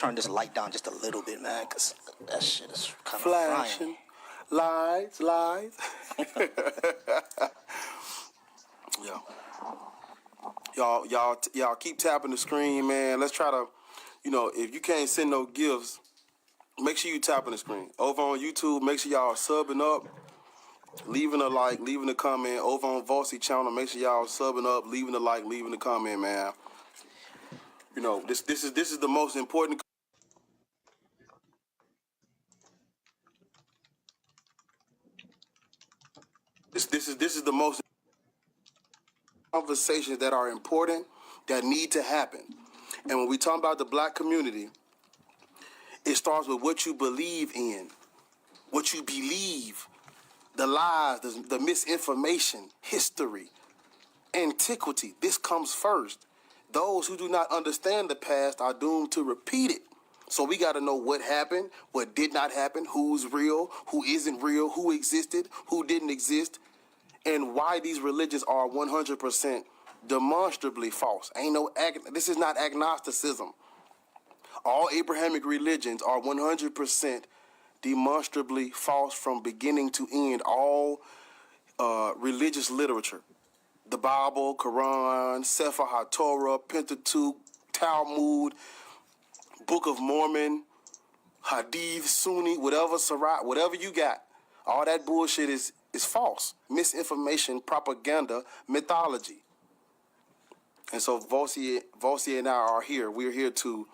Turn this light down just a little bit, man, because that shit is kind of flashing. Lights. Yeah. Y'all keep tapping the screen, man. Let's try to, if you can't send no gifts, make sure you tapping the screen. Over on YouTube, make sure y'all subbing up, leaving a like, leaving a comment. Over on Volsy channel, make sure y'all subbing up, leaving a like, leaving a comment, man. This is the most important. This is the most conversations that are important that need to happen. And when we talk about the black community, it starts with what you believe in, what you believe, the lies, the misinformation, history, antiquity. This comes first. Those who do not understand the past are doomed to repeat it. So we got to know what happened, what did not happen, who's real, who isn't real, who existed, who didn't exist, and why these religions are 100% demonstrably false. This is not agnosticism. All Abrahamic religions are 100% demonstrably false from beginning to end. All religious literature, the Bible, Quran, Sefer HaTorah, Pentateuch, Talmud, Book of Mormon, Hadith, Sunni, whatever, Sirach, whatever you got, all that bullshit is false. Misinformation, propaganda, mythology. And so Volsy and I are here. We're here to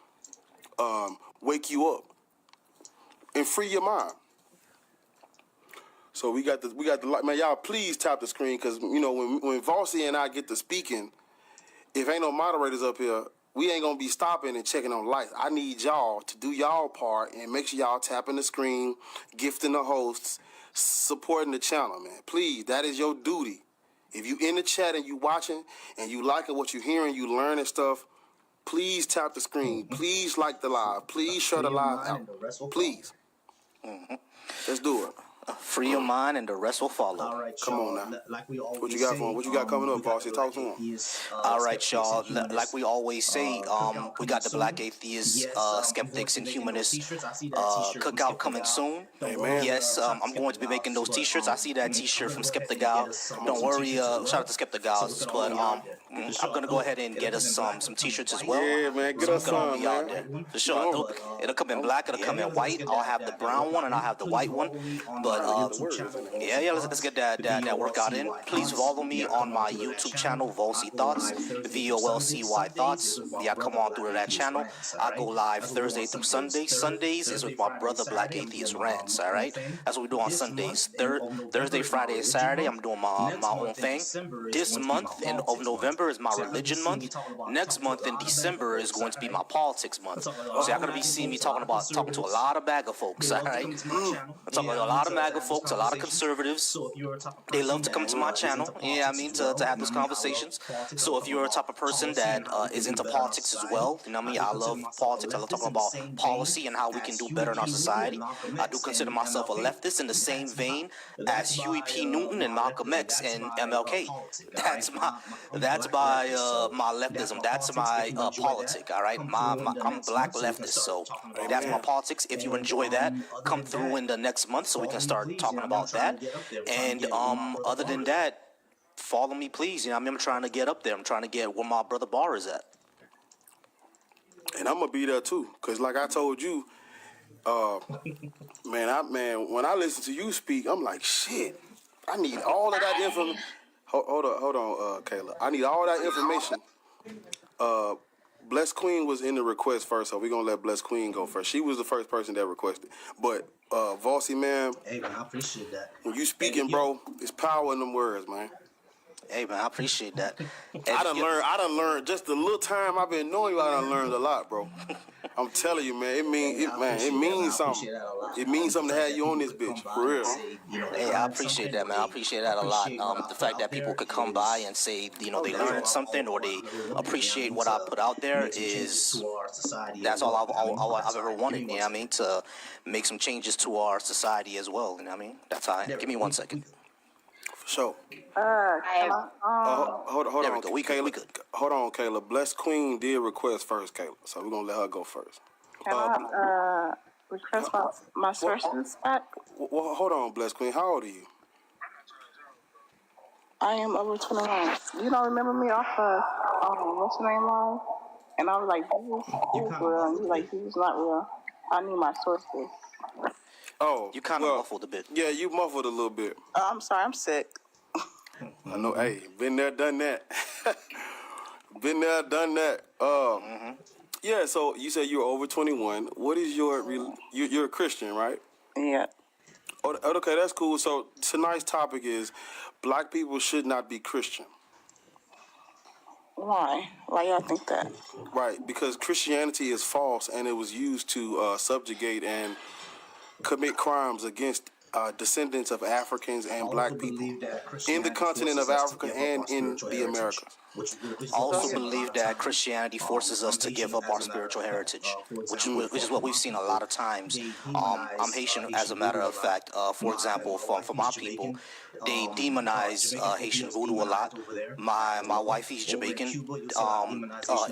wake you up and free your mind. So we got the man. Y'all please tap the screen, because when Volsy and I get to speaking, if ain't no moderators up here, we ain't gonna be stopping and checking on lights. I need y'all to do y'all part and make sure y'all tapping the screen, gifting the hosts, supporting the channel, man. Please, that is your duty. If you in the chat and you watching and you liking what you hearing, you learning stuff, please tap the screen. Please like the live. Please share the live out. Please. Let's do it. Free your mind and the rest will follow. All right, come on now. Like we always what you got say, for him? What you got coming up, Bossy? Talk to him. All right, y'all. Like we always say, we got the Black Atheists, Skeptics, and Humanists cookout coming soon. Amen. Yes, I'm going to be making those T-shirts. I see that T-shirt from Skeptic Gal. Don't worry, shout out to Skeptic Gals, but I'm gonna go ahead and get us some T-shirts as well. Yeah, man, get us some, man. For sure. It'll come in black. It'll come in white. I'll have the brown one and I'll have the white one. But yeah, let's get that workout in. Please follow me on my YouTube channel, Volsy Thoughts, VOLCY Thoughts. Yeah, come on through to that channel. I go live Thursday through Sunday. Sundays is with my brother Black Atheist Rants. All right, that's what we do on Sundays. Thursday, Friday, and Saturday, I'm doing my own thing. This month of November is my religion month. Next month in December is going to be my politics month. So y'all gonna be seeing me talking to a lot of MAGA folks. All right, I'm talking about a lot of MAGA folks, a lot of conservatives. They love to come to my channel, to have those conversations. So if you're a type of person that is into politics as well, I love politics. I love talking about policy and how we can do better in our society. I do consider myself a leftist in the same vein as Huey P. Newton and Malcolm X and MLK. That's my leftism. That's my politic. All right, I'm black leftist, so that's my politics. If you enjoy that, come through in the next month so we can start talking about that. And other than that, follow me, please. I'm trying to get up there. I'm trying to get where my brother Bar is at. And I'm gonna be there too, cause like I told you, man, when I listen to you speak, I'm like, shit. I need all of that information. Hold on, Kayla. I need all that information. Blessed Queen was in the request first, so we're gonna let Blessed Queen go first. She was the first person that requested. But Volsy, man, hey man, I appreciate that. When you speaking, bro, it's power in them words, man. Hey man, I appreciate that. I done learned just the little time I've been knowing you. I done learned a lot, bro. I'm telling you, man. It means something. It means something to have you on this bitch, for real. Hey, I appreciate that, man. I appreciate that a lot. The fact that people could come by and say, they learned something or they appreciate what I put out there that's all I've ever wanted. You know what I mean? To make some changes to our society as well. You know what I mean? That's how. Give me 1 second. So, hold on, Kayla. Hold on, Kayla. Blessed Queen did request first, Kayla. So we're gonna let her go first. Can I request my sources back? Well, hold on, Bless Queen. How old are you? I am over 21. You don't remember me off of what's your name line? And I was like, Jesus is real, and you like, Jesus not real. I need my sources. Oh, You kind of muffled a bit. Yeah, you muffled a little bit. I'm sorry, I'm sick. I know. Hey, been there, done that. Been there, done that. Yeah. So you said you're over 21. What is you're a Christian, right? Yeah. Oh, okay, that's cool. So tonight's topic is black people should not be Christian. Why? Why y'all think that? Right, because Christianity is false and it was used to subjugate and commit crimes against descendants of Africans and black people in the continent of Africa and in the Americas. I also believe that Christianity forces us to give up our spiritual heritage, which is what we've seen a lot of times. I'm Haitian, as a matter of fact. For example, for my people, they demonize Haitian voodoo a lot. My wife is Jamaican.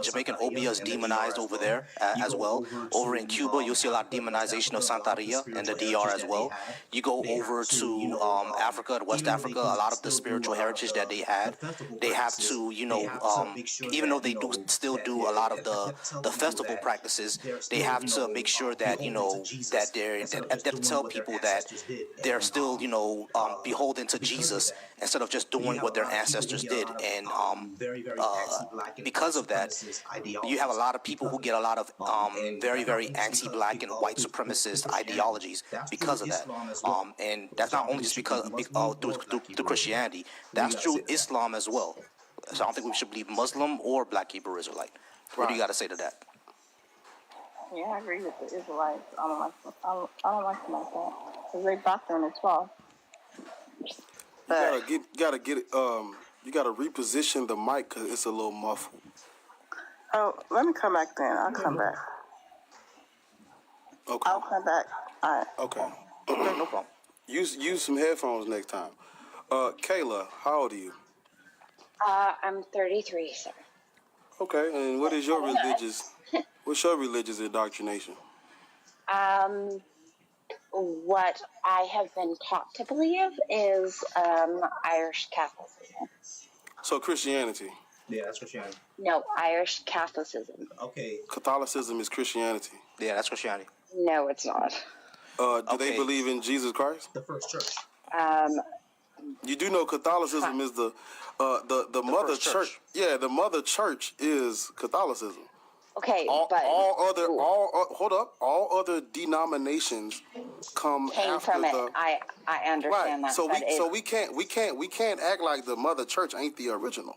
Jamaican obeah is demonized over there as well. Over in Cuba, you'll see a lot of demonization of Santeria and the DR as well. You go over to Africa, to West Africa, a lot of the spiritual heritage that they had, they have to, even though they still do a lot of the festival practices, they have to make sure that, that they tell people that they're still, beholden to Jesus instead of just doing what their ancestors did. And because of that, you have a lot of people who get a lot of very, very anti-black and white supremacist ideologies because of that. And that's not only just because through Christianity, that's through Islam as well. So I don't think we should believe Muslim or Black Hebrew Israelite. What do you got to say to that? Yeah, I agree with the Israelites. I don't like them like that because they doctrine as well. You gotta get it. You gotta reposition the mic because it's a little muffled. Oh, let me come back then. I'll come back. Okay. I'll come back. All right. Okay. No problem. Use some headphones next time. Kayla, how old are you? I'm 33, sir. Okay, and what is your what's your religious indoctrination? What I have been taught to believe is Irish Catholicism. So Christianity. Yeah, that's Christianity. No, Irish Catholicism. Okay. Catholicism is Christianity. Yeah, that's Christianity. No, it's not. Do they believe in Jesus Christ? The first church. You do know Catholicism is the mother church. Yeah, the mother church is Catholicism. Okay, All other denominations came after from it. I understand that. So we can't act like the mother church ain't the original.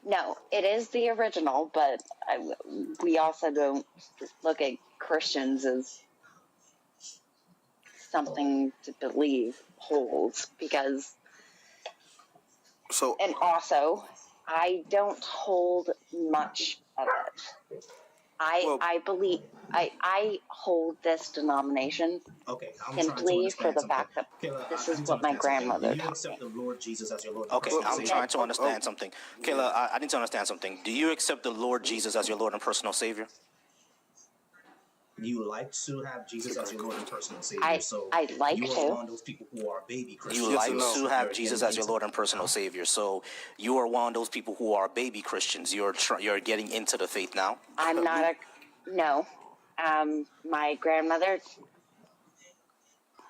No, it is the original, but we also don't look at Christians as something to believe holds because. And also, I don't hold much of it. I believe I hold this denomination simply for the fact that this is what my grandmother taught me. Do you accept the Lord Jesus as your Lord and personal I'm Savior? trying to understand something. Kayla, I need to understand something. Do you accept the Lord Jesus as your Lord and personal Savior? You like to have Jesus as your Lord and personal Savior. I'd like you to. are one of those people who are baby Christians. You like to have Jesus as your Lord and personal Savior. So you are one of those people who are baby Christians. You're getting into the faith now. I'm not no. My grandmother,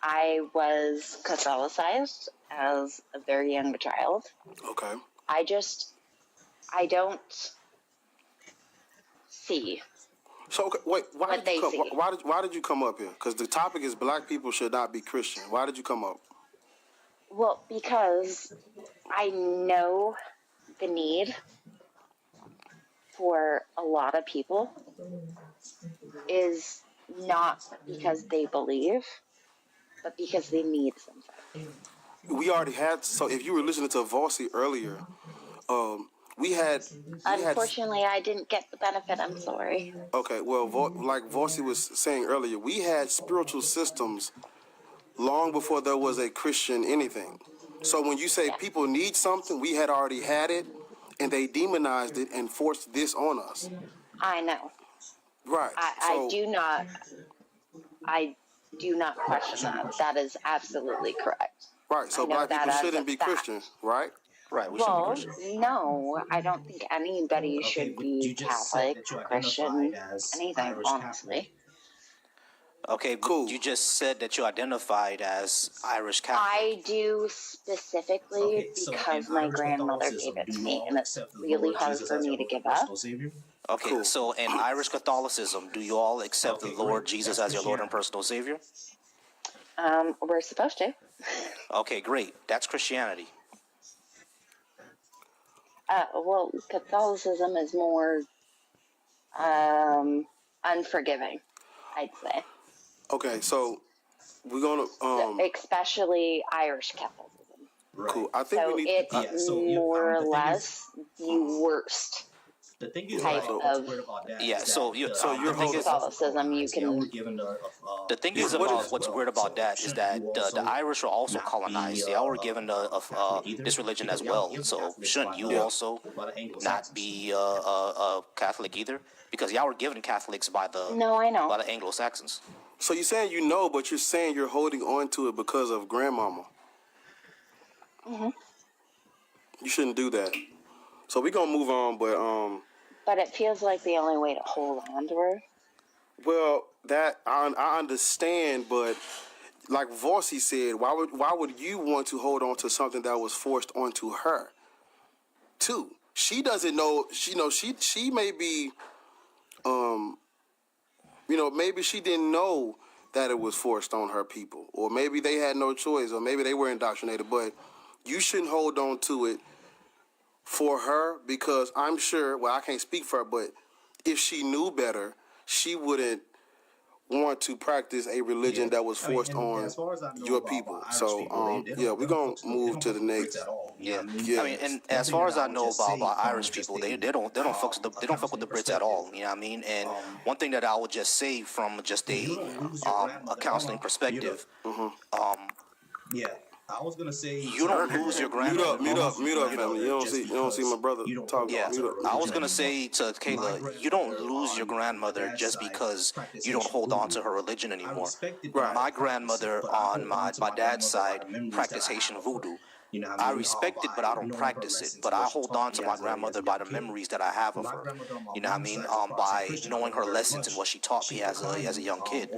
I was Catholicized as a very young child. Okay. I don't see. So okay, wait, why did you come up here? Because the topic is black people should not be Christian. Why did you come up? Well, because I know the need for a lot of people is not because they believe, but because they need something. We already had. So if you were listening to Vossi earlier, we had. Unfortunately, I didn't get the benefit. I'm sorry. Okay, well, like Vossi was saying earlier, we had spiritual systems long before there was a Christian anything. So when you say people need something, we had already had it, and they demonized it and forced this on us. I know. Right. I do not. I do not question that. That is absolutely correct. Right. So I know black that people as a shouldn't be fact. Christian, right? Right, we shouldn't be Well, Christian. no, I don't think anybody Okay, should but you be just said Catholic, that you Christian, identified as anything, Irish honestly. Catholic. Okay, but Cool. you just said that you identified as Irish Catholic. I do specifically Okay, so because in my Irish grandmother Catholicism, gave it do to you me, all and it's accept the really Lord hard Jesus for as your me to Lord and give up. personal Savior? Okay, Cool. so in Irish Catholicism, do you all accept Okay, the Lord great. Jesus That's as your Lord and Christianity. personal Savior? We're supposed to. Okay, great. That's Christianity. Well, Catholicism is more unforgiving, I'd say. Okay, so we're gonna Especially Irish Catholicism. Right. cool. I think we So need. it's Yeah, so more or the thing is, less the worst the thing is, type So- what's of weird about that Yeah, is so that you- so you're the thing is, Catholicism you y'all were can. given the thing is this religion about as what's well. weird about So that is shouldn't that you the also Irish were also not colonized. be, Y'all were given Catholic either? this religion Because as y'all were well. given So Catholic shouldn't by you the- also by the not Anglo-Saxons. be Catholic either? Because y'all were given Catholics by the No, I know. by the Anglo-Saxons. So you're saying you know, but you're saying you're holding on to it because of grandmama. Hmm. You shouldn't do that. So we're gonna move on, but But it feels like the only way to hold on to her. well, that I understand, but like Vorsi said, why would you want to hold on to something that was forced onto her? Too. She doesn't know. She may be, maybe she didn't know that it was forced on her people, or maybe they had no choice, or maybe they were indoctrinated. But you shouldn't hold on to it for her because I'm sure. Well, I can't speak for her, but if she knew better, she wouldn't want to practice a religion that was forced and on as far as I know your about people. Irish So people, they don't- yeah, they we're don't gonna fuck with- they move don't to fuck the with Brits next. at all. You Yeah, know what I mean? Yeah. I mean, and One as thing far that as I I would know just about say Irish from just people, a, they don't fuck with they don't fuck with the Brits at all. You know what I mean? And one thing that I would just say from just you don't lose your a grandmother. counseling Hold on. perspective, Yeah, I was gonna say you don't lose your Mute up, grandmother. mute up, family. You don't see my brother talking. Yeah, Mute up. I was gonna say to Kayla, you don't lose your grandmother just because you don't hold on to her religion anymore. Right. My grandmother on my dad's side practiced Haitian voodoo. You know what I I mean? respect it, but I don't practice it. But I hold on to my grandmother by the memories that I have of her. You know what I mean? By knowing her lessons and what she taught me as a young kid.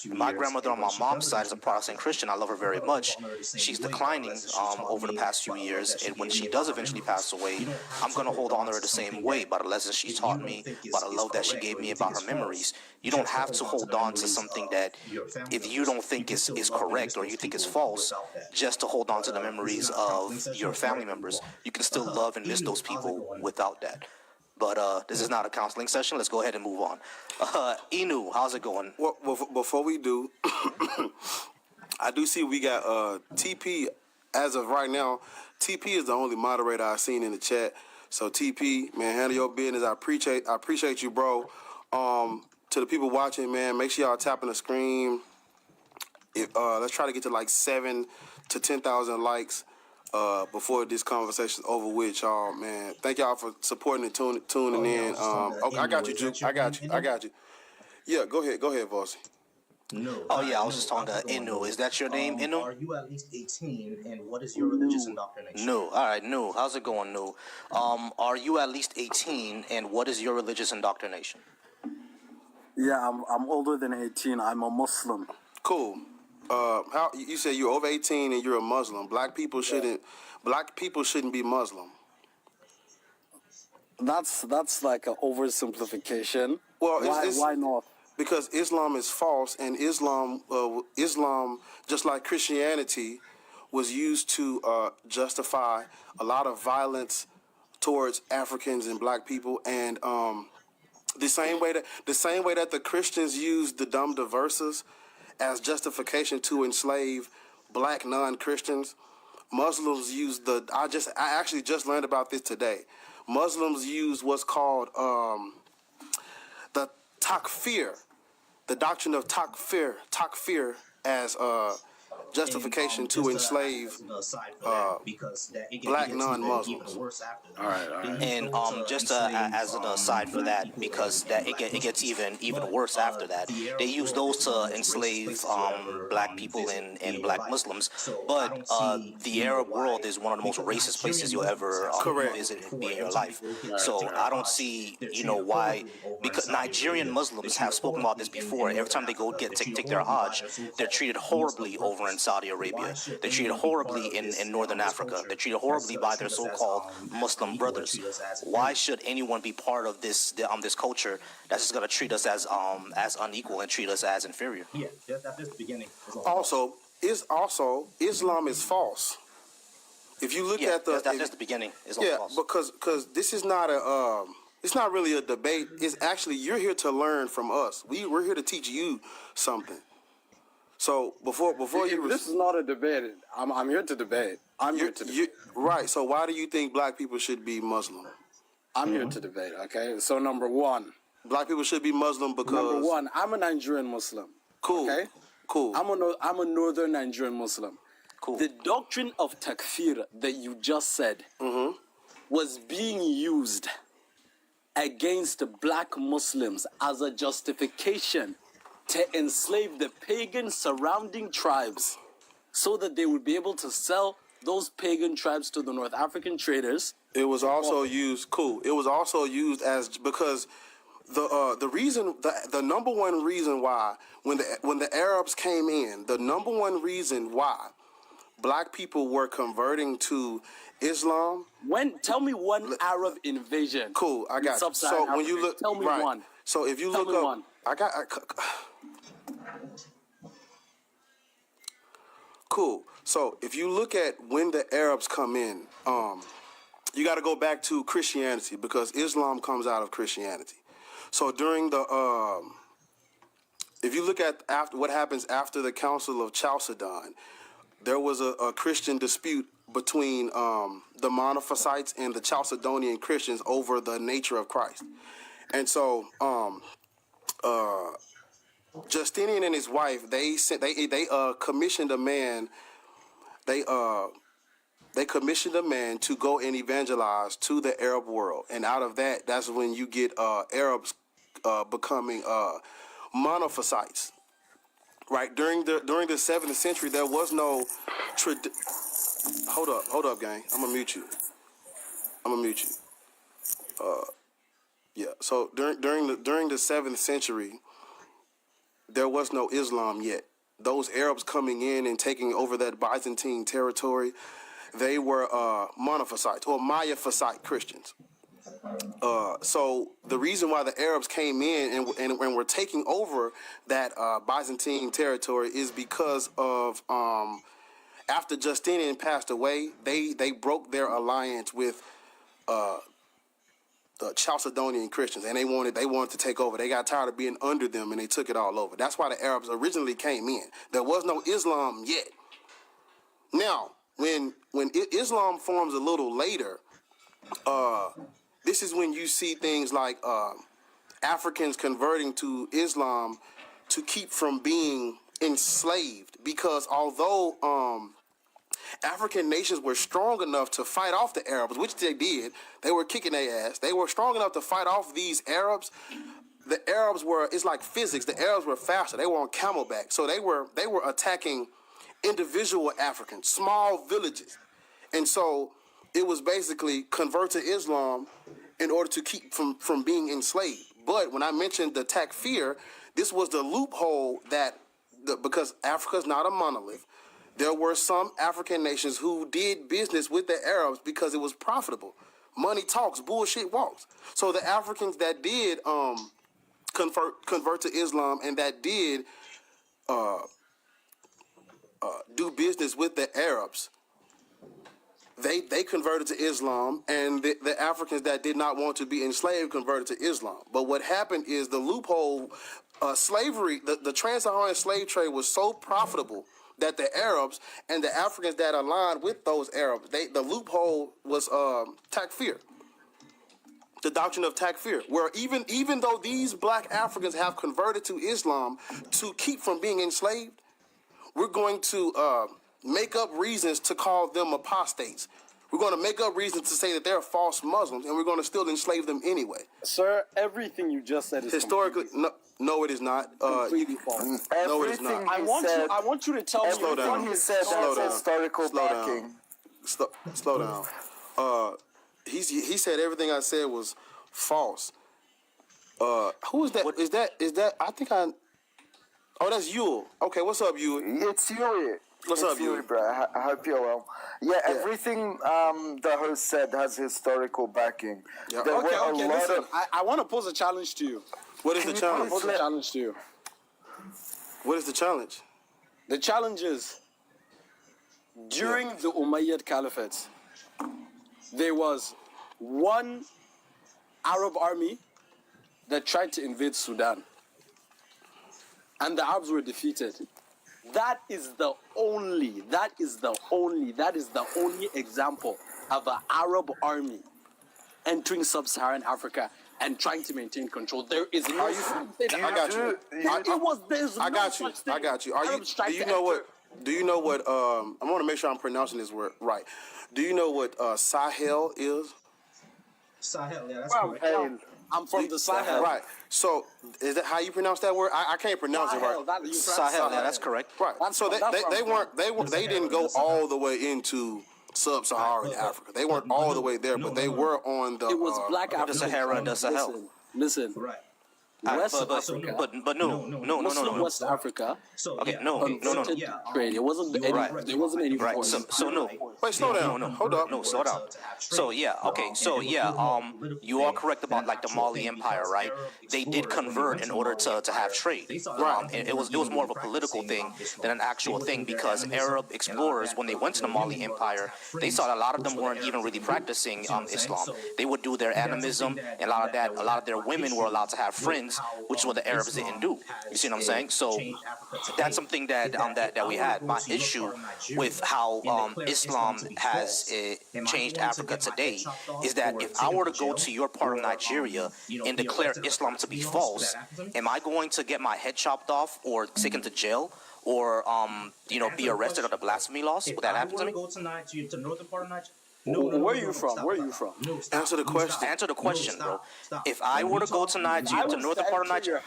And my grandmother on my mom's side is a Protestant Christian. I love her very much. She's declining over the past few years, and when she does eventually pass away, I'm gonna hold on to her the same way by the lessons she taught me, by the love that she gave me, about her memories. You don't have to hold on to something that, if you don't think is correct or you think is false, just to hold on to the memories of your family members. You can still love and miss those people without that. But this is not a counseling session. Let's go ahead and move on. Inu, how's it going? Well, before we do, I do see we got TP as of right now. TP is the only moderator I've seen in the chat. So TP, man, handle your business. I appreciate you, bro. To the people watching, man, make sure y'all tapping the screen. Let's try to get to like 7,000 to 10,000 likes before this conversation is over with, y'all. Man, thank y'all for supporting and tuning in. Okay, I got you, Juke. I got you. Yeah, go ahead, Vossi. No. Oh yeah, I was just talking to Inu. Is that your name, Inu? Are you at least 18? And what is your religious indoctrination? No. All right, Nu. How's it going, Nu? Are you at least 18, and what is your religious indoctrination? Yeah, I'm older than 18. I'm a Muslim. Cool. How you said you're over 18 and you're a Muslim? Black people shouldn't be Muslim. That's like an oversimplification. Well, Why not? Because Islam is false, and Islam, just like Christianity, was used to justify a lot of violence towards Africans and black people, and the same way that the Christians used the dumb diverses as justification to enslave black non-Christians, Muslims use I actually just learned about this today. Muslims use what's called the takfir, the doctrine of takfir as justification to enslave black non-Muslims. All right. And just as an aside for that, because that it gets even worse after that. They use those to enslave black people and black Muslims. But the Arab world is one of the most racist places you'll ever visit and be in your life. So I don't see, why, because Nigerian Muslims have spoken about this before. Every time they go take their Hajj, they're treated horribly over in Saudi Arabia. They're treated horribly in Northern Africa. They're treated horribly by their so-called Muslim brothers. Why should anyone be part of this culture that's just gonna treat us as unequal and treat us as inferior? Yeah, that's the beginning. Also, Islam is false. If you look at that's the beginning. Islam is false. because this is not it's not really a debate. It's actually, you're here to learn from us. We're here to teach you something. So before this is not a debate. I'm here to debate. Right. So why do you think black people should be Muslim? I'm here to debate. Okay. So number one, black people should be Muslim because number one, I'm a Nigerian Muslim. Cool. Okay. Cool. I'm a northern Nigerian Muslim. Cool. The doctrine of takfir that you just said was being used against black Muslims as a justification to enslave the pagan surrounding tribes so that they would be able to sell those pagan tribes to the North African traders. It was also used, It was also used as, because the number one reason why, when the Arabs came in, the number one reason why black people were converting to Islam. Tell me one Arab invasion. Cool, I got you. So when you look, tell me one. So if you look up, one. Cool. So if you look at when the Arabs come in, you got to go back to Christianity, because Islam comes out of Christianity. So during the, if you look at what happens after the Council of Chalcedon, there was a Christian dispute between the Monophysites and the Chalcedonian Christians over the nature of Christ. And so Justinian and his wife, they commissioned a man. They commissioned a man to go and evangelize to the Arab world, and out of that, that's when you get Arabs becoming Monophysites. Right, during the 7th century, there was no Hold up, gang. I'm gonna mute you. Yeah. So during the 7th century, there was no Islam yet. Those Arabs coming in and taking over that Byzantine territory, they were Monophysites or Miaphysite Christians. So the reason why the Arabs came in and were taking over that Byzantine territory is because of after Justinian passed away, they broke their alliance with the Chalcedonian Christians, and they wanted to take over. They got tired of being under them, and they took it all over. That's why the Arabs originally came in. There was no Islam yet. Now, when Islam forms a little later, this is when you see things like Africans converting to Islam to keep from being enslaved, because although African nations were strong enough to fight off the Arabs, which they did, they were kicking their ass. They were strong enough to fight off these Arabs. The Arabs it's like physics. The Arabs were faster. They were on camelback. So they were attacking individual Africans, small villages. And so it was basically convert to Islam in order to keep from being enslaved. But when I mentioned the takfir, this was the loophole because Africa's not a monolith. There were some African nations who did business with the Arabs because it was profitable. Money talks, bullshit walks. So the Africans that did convert to Islam and that did do business with the Arabs, they converted to Islam, and the Africans that did not want to be enslaved converted to Islam. But what happened is the loophole, slavery, the trans-Saharan slave trade was so profitable that the Arabs and the Africans that aligned with those Arabs, the loophole was takfir, the doctrine of takfir, where even though these black Africans have converted to Islam to keep from being enslaved, we're going to make up reasons to call them apostates. We're going to make up reasons to say that they're false Muslims, and we're going to still enslave them anyway. Sir, everything you just said is Historically, no, it is not. completely false. No, it is not. I want you to tell me. Slow down. He said Slow that's down. historical Slow backing. down. Slow down. He said everything I said was false. Who is that? Is that? I think I. Oh, that's Yule. Okay, what's up, Yule? It's Yuri. What's up, Yuri, Yuri? bro? I hope you're well. Yeah, everything the host said has historical backing. Yeah. There Okay, were a lot listen. of. I want to pose a challenge to you. What is the challenge? Pose a challenge to you. What is the challenge? The challenge is, during the Umayyad Caliphate, there was one Arab army that tried to invade Sudan. And the Arabs were defeated. That is the only example of an Arab army entering sub-Saharan Africa and trying to maintain control. There is no. I got you. I got you. Do you know what? I want to make sure I'm pronouncing this word right. Do you know what Sahel is? Sahel, yeah, that's correct. I'm from the Sahel. Right. So is that how you pronounce that word? I can't pronounce it right. Sahel, yeah, that's correct. Right. So they didn't go all the way into sub-Saharan Africa. They weren't all the way there, but they were on the. It was Black Africa. The Sahara and the Sahel. Listen. Right. West Africa. But no. West Africa. Okay, no. Trade. It wasn't any. Right. There wasn't any. Right. force. So no. Wait, slow down. No. Hold up. No, slow down. So yeah, okay. So yeah, you are correct about like the Mali Empire, right? They did convert in order to have trade. It was more of a political thing than an actual thing because Arab explorers, when they went to the Mali Empire, they saw that a lot of them weren't even really practicing Islam. They would do their animism, and a lot of their women were allowed to have friends, which is what the Arabs didn't do. You see what I'm saying? So that's something that we had. My issue with how Islam has changed Africa today is that if I were to go to your part of Nigeria and declare Islam to be false, am I going to get my head chopped off or taken to jail or be arrested under blasphemy laws? Would that happen to me? Where are you from? Answer the question. Answer the question, bro. If I were to go to Nigeria, to northern part of Nigeria,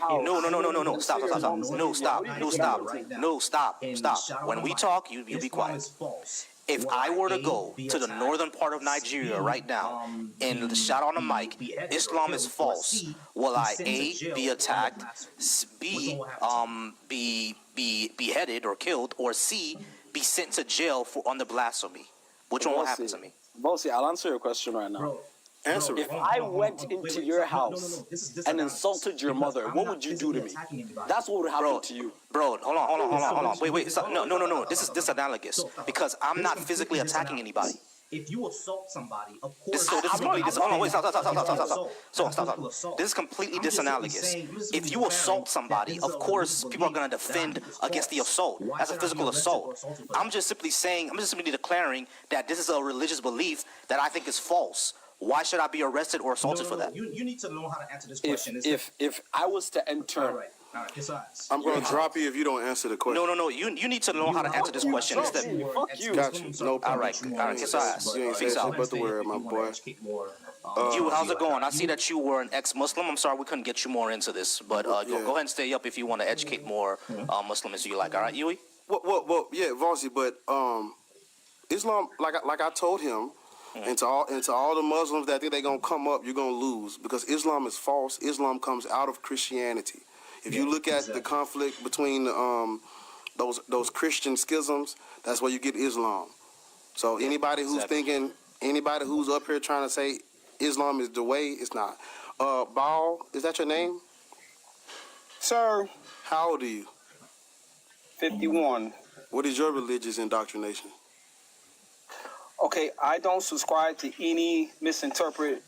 no, stop. When we talk, you be quiet. If I were to go to the northern part of Nigeria right now and shout on the mic, Islam is false, will I A, be attacked, B, be beheaded or killed, or C, be sent to jail for under blasphemy? Which one will happen to me? Bossy, I'll answer your question right now. Answer it. If I went into your house and insulted your mother, what would you do to me? That's what would happen to you. Bro, hold on. Wait. Stop. No. This is analogous because I'm not physically attacking anybody. If you assault somebody, of course. Stop. This is completely disanalogous. If you assault somebody, of course, people are going to defend against the assault. That's a physical assault. I'm just simply declaring that this is a religious belief that I think is false. Why should I be arrested or assaulted for that? You need to know how to answer this question. If I was to enter... All right. I'm going to drop you if you don't answer the question. No. You need to know how to answer this question. Fuck you. Got you. No problem. All right. Kiss ass. You ain't saying shit but the word, my boy. You, how's it going? I see that you were an ex-Muslim. I'm sorry we couldn't get you more into this, but go ahead and stay up if you want to educate more Muslims as you like. All right, Yui? Well, yeah, Vossi, but Islam, like I told him, and to all the Muslims that think they're gonna come up, you're gonna lose because Islam is false. Islam comes out of Christianity. If you look at the conflict between those Christian schisms, that's where you get Islam. So anybody who's up here trying to say Islam is the way, it's not. Baal, is that your name? Sir. How old are you? 51. What is your religious indoctrination? Okay, I don't subscribe to any misinterpret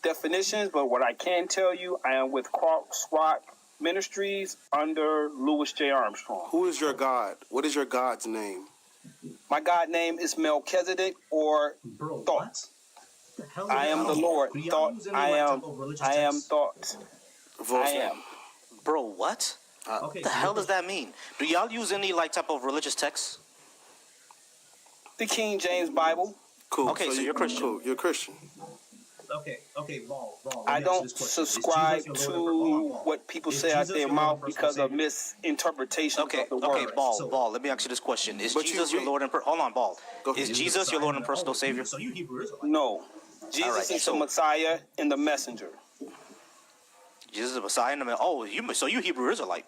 definitions, but what I can tell you, I am with Crossrock Ministries under Louis J. Armstrong. Who is your God? What is your God's name? My God name is Melchizedek or Thought. I am the Lord. Thought. I am Thought. I am. Bro, what? What the hell does that mean? Do y'all use any like type of religious texts? The King James Bible. Cool. Okay, so you're Christian. Cool. You're Christian. Okay, Vol. I don't subscribe to what people say out their mouth because of misinterpretation of the word. Okay, Ball. Let me ask you this question: Is Jesus your Lord and hold on, Ball? Is Jesus your Lord and personal Savior? So you Hebrew Israelite? No, Jesus is the Messiah and the messenger. Jesus is the Messiah and the so you Hebrew Israelite?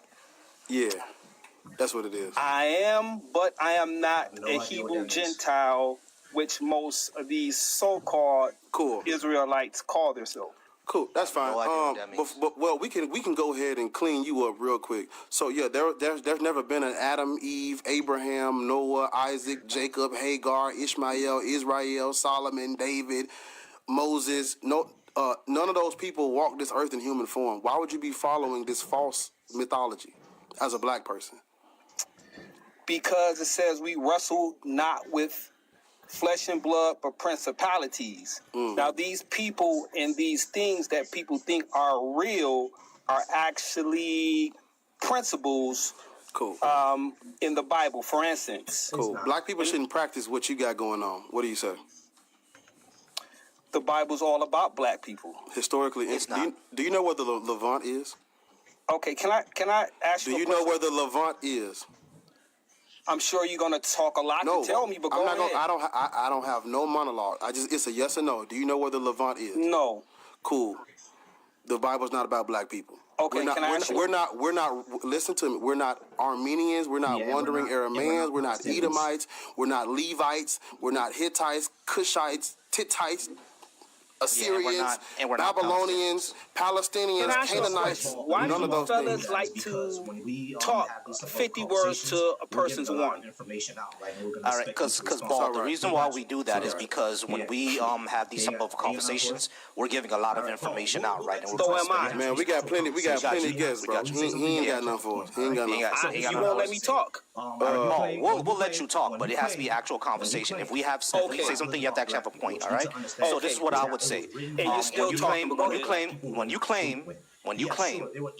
Yeah, that's what it is. I am, but I am not a Hebrew Gentile, which most of these so-called Israelites call themselves. Cool, that's fine. Well, we can go ahead and clean you up real quick. So yeah, there's never been an Adam, Eve, Abraham, Noah, Isaac, Jacob, Hagar, Ishmael, Israel, Solomon, David, Moses. No, none of those people walked this earth in human form. Why would you be following this false mythology as a black person? Because it says we wrestle not with flesh and blood, but principalities. Now, these people and these things that people think are real are actually principles in the Bible, for instance. Cool. Black people shouldn't practice what you got going on. What do you say? The Bible's all about black people. Historically, it's not. Do you know where the Levant is? Okay, can I ask you Do you know where the Levant is? I'm sure you're gonna talk a lot to tell me, but go ahead. I don't have no monologue. It's a yes or no. Do you know where the Levant is? No. Cool. The Bible's not about black people. Okay, we're not. Listen to me. We're not Armenians. We're not wandering Arameans. We're not Edomites. We're not Levites. We're not Hittites, Cushites, Tittites, Assyrians, Babylonians, Palestinians, Canaanites. Why do you fellas like to talk 50 words to a person's one? All right, because Ball, the reason why we do that is because when we have these type of conversations, we're giving a lot of information out, right? And So am I. Man, we got plenty of guests, bro. He ain't got nothing for us. He ain't got nothing. You won't let me talk. We'll let you talk, but it has to be actual conversation. If we say something, you have to actually have a point, all right? So this is what I would say. When you claim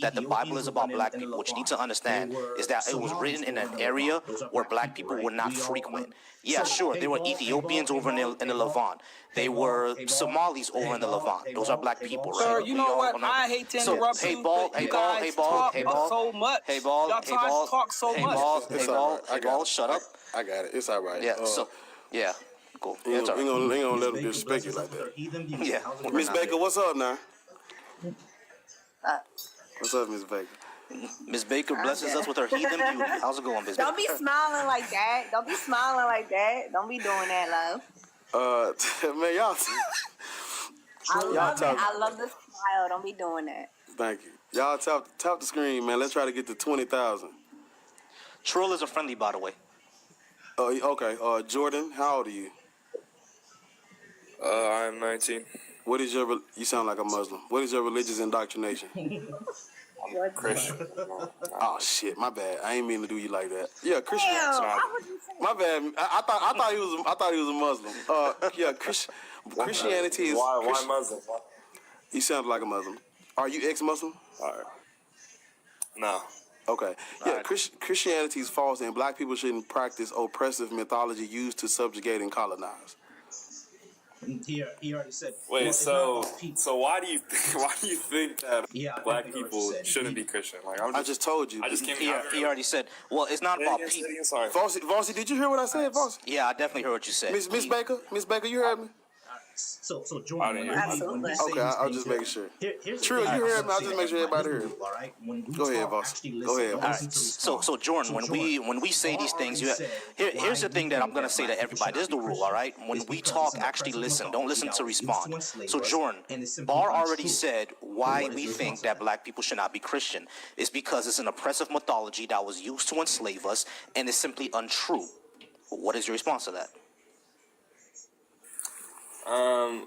that the Bible is about black people, what you need to understand is that it was written in an area where black people were not frequent. Yeah, sure, there were Ethiopians over in the Levant. They were Somalis over in the Levant. Those are black people, right? Sir, you know what? I hate to interrupt you. Hey, Ball. So much. Hey, Ball. Talk so much. Shut up. I got it. It's all right. Yeah, cool. We ain't gonna let them disrespect you like that. Yeah. Miss Baker, what's up now? What's up, Miss Baker? Miss Baker blesses us with her heathen beauty. How's it going, Miss Baker? Don't be smiling like that. Don't be smiling like that. Don't be doing that, love. Man, y'all. I love the smile. Don't be doing that. Thank you. Y'all tap the screen, man. Let's try to get to 20,000. Trill is a friendly, by the way. Okay. Jordan, how old are you? I'm 19. What is you sound like a Muslim. What is your religious indoctrination? I'm Christian. Oh shit, my bad. I ain't mean to do you like that. Yeah, Christian. My bad. I thought he was a Muslim. Christianity is. Why Muslim? You sound like a Muslim. Are you ex-Muslim? No. Okay. Yeah, Christianity is false, and black people shouldn't practice oppressive mythology used to subjugate and colonize. He already said. Wait, so why do you think that black people shouldn't be Christian? Like I just told you. I just came. He already said. Well, it's not about people. Sorry, Vossi, did you hear what I said, Vossi? Yeah, I definitely heard what you said. Miss Baker, you heard me? So Jordan, Absolutely. Okay, I'll just make sure. True, you heard me. I'll just make sure everybody heard. Go ahead, boss. Go ahead. All right. So Jordan, when we say these things, here's the thing that I'm gonna say to everybody. This is the rule, all right? When we talk, actually listen. Don't listen to respond. So Jordan, Bar already said why we think that black people should not be Christian. It's because it's an oppressive mythology that was used to enslave us, and it's simply untrue. What is your response to that? I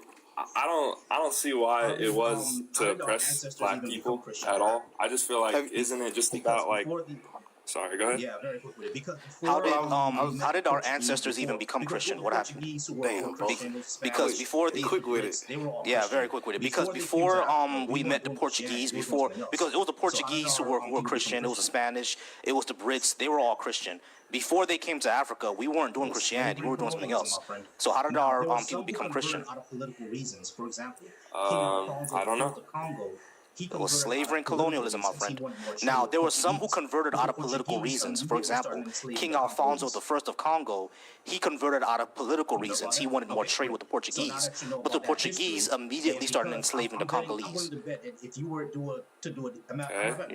don't see why it was to oppress black people at all. I just feel like isn't it just about like Sorry, go ahead. Yeah, very quick with it. Because how did our ancestors even become Christian? What happened? Damn, bro. Because before the quick with it. yeah, very quick with it. Because before we met the Portuguese, because it was the Portuguese who were Christian, it was the Spanish, it was the Brits, they were all Christian. Before they came to Africa, we weren't doing Christianity, we were doing something else. So how did our people become Christian? Out of political reasons, for example, I don't know. It was slavery and colonialism, my friend. Now, there were some who converted out of political reasons. For example, King Alfonso I of Congo, he converted out of political reasons. He wanted more trade with the Portuguese. But the Portuguese immediately started enslaving the Congolese. You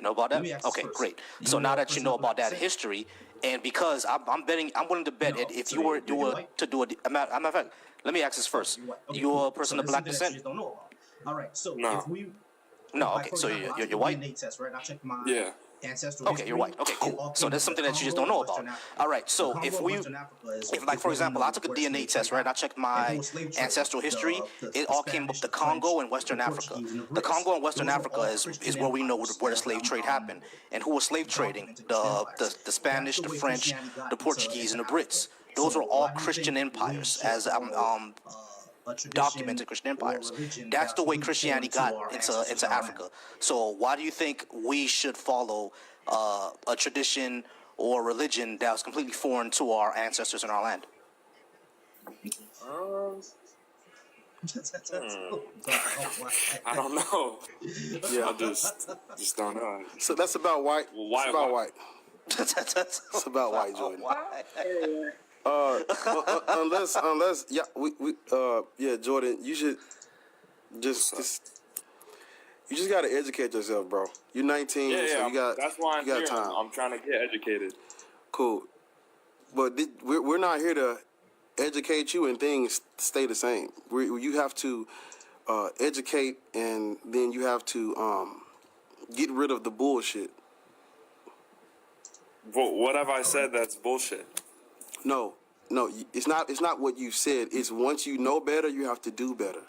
know about that? Okay, great. So now that you know about that history, and because I'm willing to bet that if you were to do a matter of fact, let me ask this first. You're a person of black descent? All right, so No. if we No, okay, so you're white? test, right? I checked my Yeah. ancestral Okay, you're white. Okay, cool. So that's something that you just don't know about. All right, so if like, for example, I took a DNA test, right? I checked my ancestral history. It all came up to Congo and Western Africa. The Congo and Western Africa is where we know where the slave trade happened. And who was slave trading? The Spanish, the French, the Portuguese, and the Brits. Those were all Christian empires, as documented Christian empires. That's the way Christianity got into Africa. So why do you think we should follow a tradition or religion that was completely foreign to our ancestors in our land? I don't know. Yeah, I just don't know. So that's about white. Why? It's about white. It's about white, Jordan. Why? Unless yeah, Jordan, you should just you just gotta educate yourself, bro. You're 19, Yeah, so you got that's why I'm you got here. time. I'm trying to get educated. Cool, but we're not here to educate you and things stay the same. You have to educate, and then you have to get rid of the bullshit. What have I said that's bullshit? No, it's not. It's not what you said. It's once you know better, you have to do better.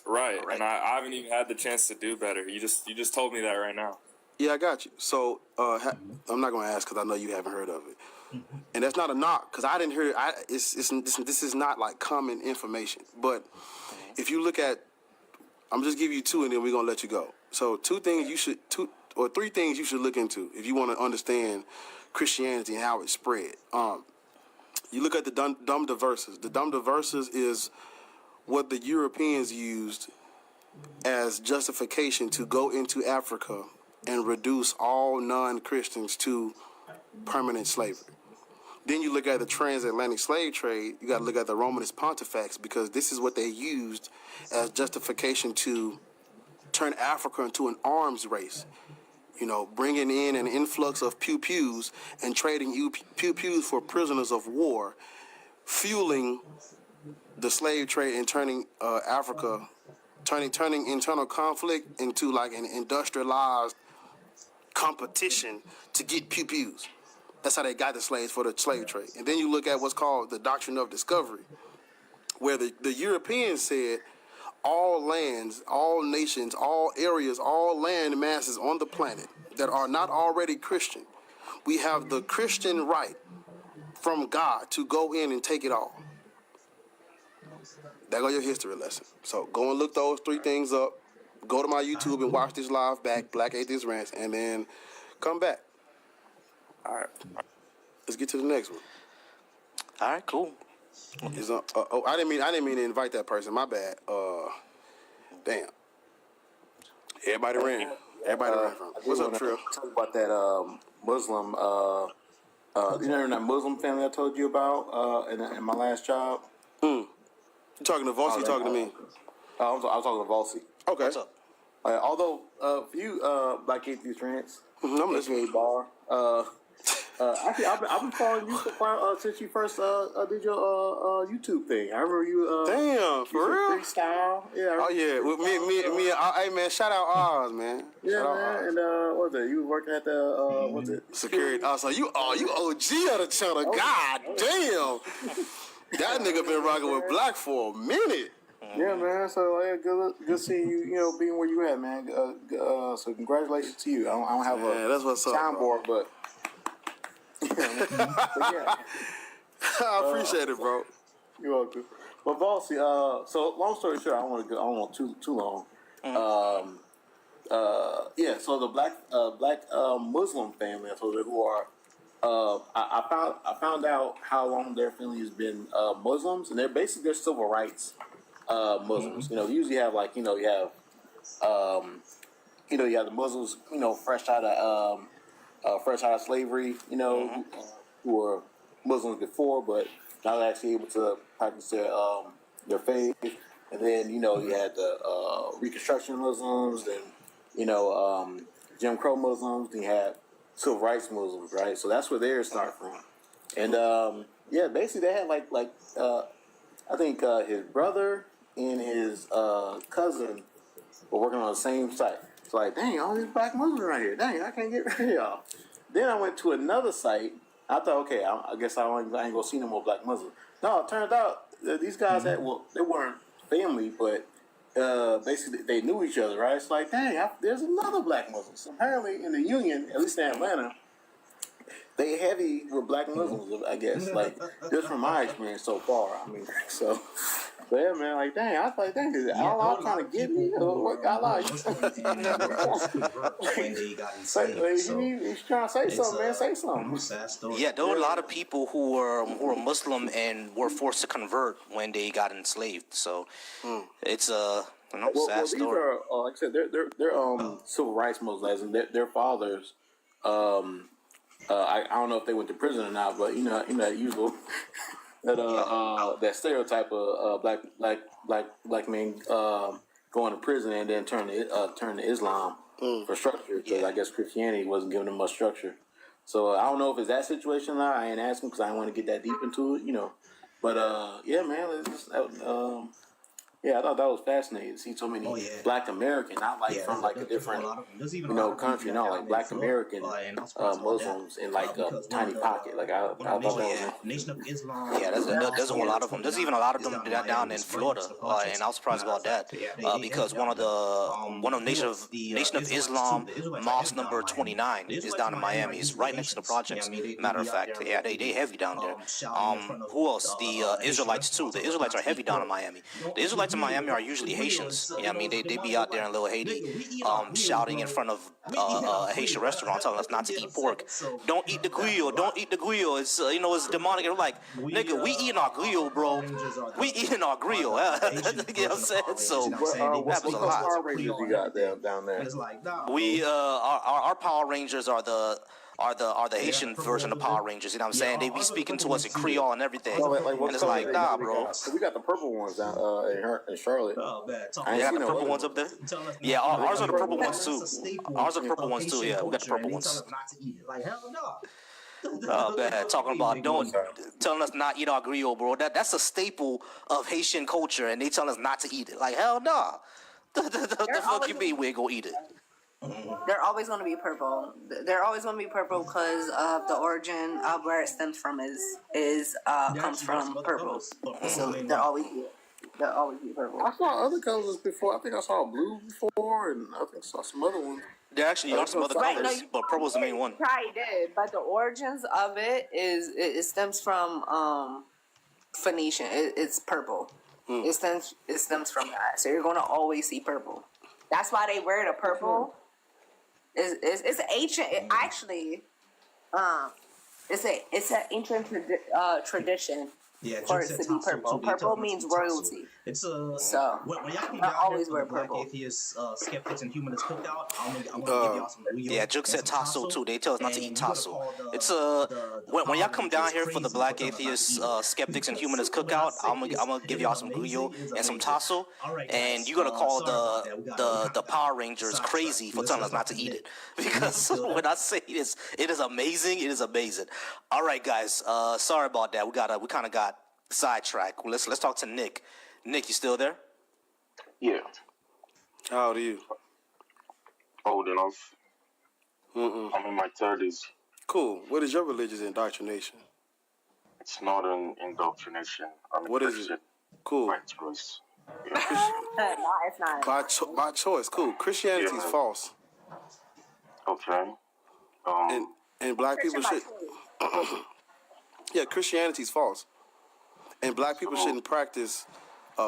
Right, and I haven't even had the chance to do better. You just told me that right now. Yeah, I got you. So I'm not going to ask because I know you haven't heard of it, and that's not a knock because I didn't hear it. This is not like common information. But if you look at, I'm just give you two, and then we're gonna let you go. So three things you should look into if you want to understand Christianity and how it spread. You look at the dum diversas. The dum diversas is what the Europeans used as justification to go into Africa and reduce all non-Christians to permanent slavery. Then you look at the transatlantic slave trade. You got to look at the Romanist Pontifex because this is what they used as justification to turn Africa into an arms race. You know, bringing in an influx of pew-pews and trading pew-pews for prisoners of war, fueling the slave trade and turning Africa, turning internal conflict into like an industrialized competition to get pew-pews. That's how they got the slaves for the slave trade. And then you look at what's called the doctrine of discovery, where the Europeans said all lands, all nations, all areas, all land masses on the planet that are not already Christian, we have the Christian right from God to go in and take it all. There go your history lesson. So go and look those three things up. Go to my YouTube and watch this live back, Black Atheist Rants, and then come back. All right. Let's get to the next one. All right, cool. I didn't mean to invite that person. My bad. Damn. Everybody ran from. What's up, Trill? Talk about that Muslim. You know that Muslim family I told you about in my last job. You talking to Volsy? Talking to me? I was talking to Volsy. Okay. What's up? Although for you, Black Atheist Rants, I'm listening. Bar. Actually, I've been following you since you first did your YouTube thing. I remember you. Damn, for real? Freestyle. Yeah. Oh yeah, with me. Hey man, shout out Oz, man. Yeah, shout man. Out Oz. And what was it? You were working at the what's it? Security. So you OG of the channel. Oh. God damn. That nigga been rocking with Black for a minute. Yeah, man. So good seeing you. You know, being where you at, man. So congratulations to you. I don't have that's what's up, soundboard, but Yeah. I appreciate it, bro. You're welcome. But Bossy, so long story short, I don't want too long. Yeah, so the black Muslim family, so who are I found out how long their family has been Muslims, and they're civil rights Muslims. You know, usually have you have the Muslims, fresh out of slavery, who were Muslims before, but not actually able to practice their faith. And then, you had the Reconstruction Muslims, and, Jim Crow Muslims, and you had Civil Rights Muslims, right? So that's where theirs start from. And, basically they had I think his brother and his cousin were working on the same site. It's like, dang, all these black Muslims around here. Dang, I can't get rid of y'all. Then I went to another site. I thought, okay, I guess I ain't gonna see no more black Muslims. No, it turned out that these guys they weren't family, but basically they knew each other, right? It's like, dang, there's another black Muslim. So apparently in the Union, at least in Atlanta, they heavy with black Muslims, I guess. Like, just from my experience so far. I mean, so... But yeah, man, like, dang, I was like, dang, is Allah trying to get me? What Allah? He's trying to say something, man. Say something. Yeah, there were a lot of people who were Muslim and were forced to convert when they got enslaved. So it's a sad these story. Are, like I said, they're civil rights Muslims, and their fathers. I don't know if they went to prison or not, but that usual. That stereotype of black men going to prison and then turn to Islam for structure, because I guess Christianity wasn't giving them much structure. So I don't know if it's that situation or not. I ain't asking because I don't want to get that deep into it, But yeah, man, I thought that was fascinating to see so many black American, not from a different country, like black American Muslims in a tiny pocket. Like I thought that was Nation of Islam. Yeah, there's a lot of them. There's even a lot of them down in Florida, and I was surprised about that because one of Nation of Islam mosque number 29 is down in Miami. It's right next to the projects. Matter of fact, yeah, they heavy down there. Who else? The Israelites too. The Israelites are heavy down in Miami. The Israelites in Miami are usually Haitians. Yeah, I mean they be out there in Little Haiti, shouting in front of a Haitian restaurant, telling us not to eat pork. Don't eat the griot. Don't eat the griot. It's it's demonic. They're like, nigga, we eating our griot, bro. We eating our griot. You know what I'm saying? So what Power Rangers you got down there? We our Power Rangers are the Haitian version of Power Rangers. You know what I'm saying? They be speaking to us in Creole and everything. And it's like, nah, bro. So we got the purple ones down in Charlotte. Oh, man. They got the purple ones up there? Yeah, ours are the purple ones too. Ours are the purple ones too, yeah. We got the purple ones. Like, hell no. Oh, man. Talking about telling us not eat our griot, bro. That's a staple of Haitian culture, and they telling us not to eat it. Like, hell no. The fuck you mean we ain't gonna eat it? They're always going to be purple. They're always going to be purple because of the origin of where it stems from comes from purple. So they'll always be purple. I saw other colors before. I think I saw blue before, and I think I saw some other ones. There actually are some other colors, but purple's the main one. Probably did, but the origins of it it stems from Phoenician. It's purple. It stems from that. So you're going to always see purple. That's why they wear the purple. It's ancient. It's an ancient tradition for it to be purple. Purple means royalty. It's so when y'all come I down always here wear for the Black purple. Atheists, Skeptics, and Humanists Cookout, I'm gonna give y'all some Rio. Yeah, Juke said tasso too. They tell us not to eat tasso. It's when y'all come down here for the Black Atheists, Skeptics, and Humanists Cookout, I'm gonna give y'all some griot and some tasso, and you're gonna call the Power Rangers crazy for telling us not to eat it, because when I say this, it is amazing. It is amazing. All right, guys. Sorry about that. We kind of got sidetracked. Let's talk to Nick. Nick, you still there? Yeah. How old are you? Old enough. I'm in my 30s. Cool. What is your religious indoctrination? It's not an indoctrination. I'm a what Christian. Is it? Cool. By choice. No, it's not. By choice. Cool. Christianity is false. Okay. And black people should. Yeah, Christianity is false, and black people shouldn't practice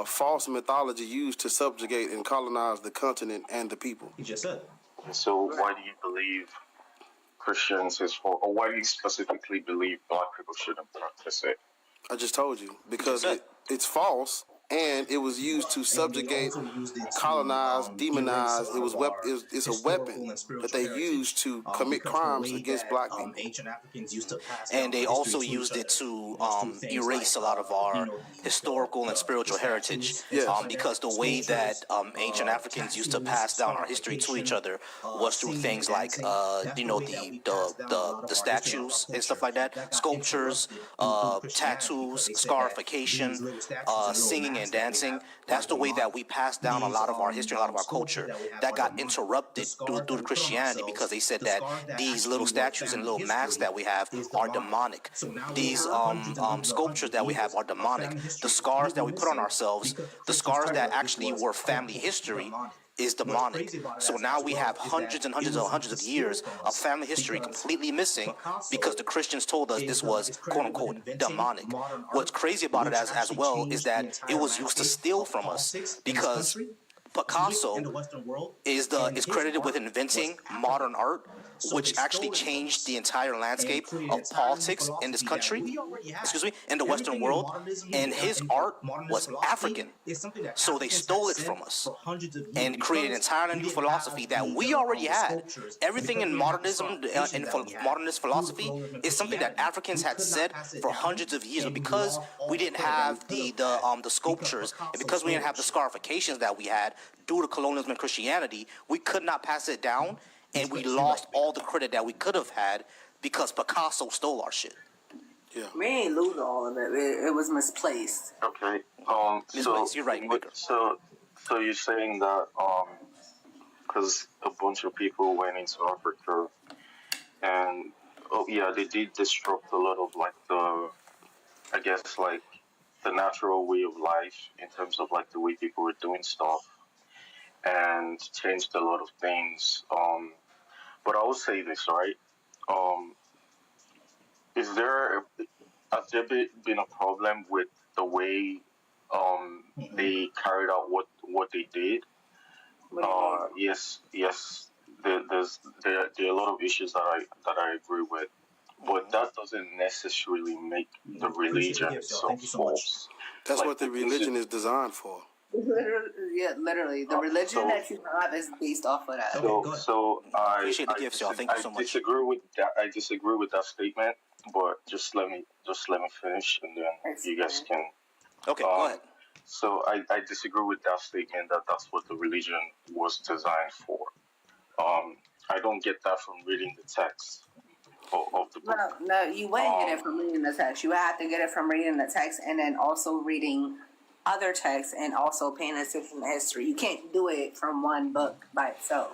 false mythology used to subjugate and colonize the continent and the people. He just said. So why do you believe Christians is for, or why do you specifically believe black people shouldn't practice it? I just told you because it's false, and it was used to subjugate, colonize, demonize. It's a weapon that they used to commit crimes against black people. Ancient Africans used to pass And they also used it to erase a lot of our historical and spiritual heritage. Because the way that ancient Africans used to pass down our history to each other was through things like, the statues and stuff like that, sculptures, tattoos, scarification, singing and dancing. That's the way that we passed down a lot of our history, a lot of our culture. That got interrupted due to Christianity because they said that these little statues and little masks that we have are demonic. These sculptures that we have are demonic. The scars that we put on ourselves, the scars that actually were family history, is demonic. So now we have hundreds and hundreds of years of family history completely missing because the Christians told us this was quote unquote demonic. What's crazy about it as well is that it was used to steal from us because Picasso is credited with inventing modern art, which actually changed the entire landscape of politics in this country, in the Western world, and his art was African. So they stole it from us and created an entirely new philosophy that we already had. Everything in modernism, in modernist philosophy, is something that Africans had said for hundreds of years, but because we didn't have the sculptures, and because we didn't have the scarifications that we had due to colonialism and Christianity, we could not pass it down, and we lost all the credit that we could have had because Picasso stole our shit. Yeah. We ain't lose all of it. It was misplaced. Okay. Misplaced. You're right. So you're saying that because a bunch of people went into Africa, and they did disrupt a lot of like the natural way of life in terms of like the way people were doing stuff, and changed a lot of things. But I will say this, right? Has there been a problem with the way they carried out what they did? Yes. There are a lot of issues that I agree with, but that doesn't necessarily make the religion itself false. That's what the religion is designed for. Literally. The religion that you have is based off of that. So I appreciate the gifts, y'all. Thank you so much. I disagree with that statement, but just let me finish, and then you guys can. Okay, go ahead. So I disagree with that statement that that's what the religion was designed for. I don't get that from reading the text of the book. No, you wouldn't get it from reading the text. You would have to get it from reading the text and then also reading other texts and also paying attention to history. You can't do it from one book by itself.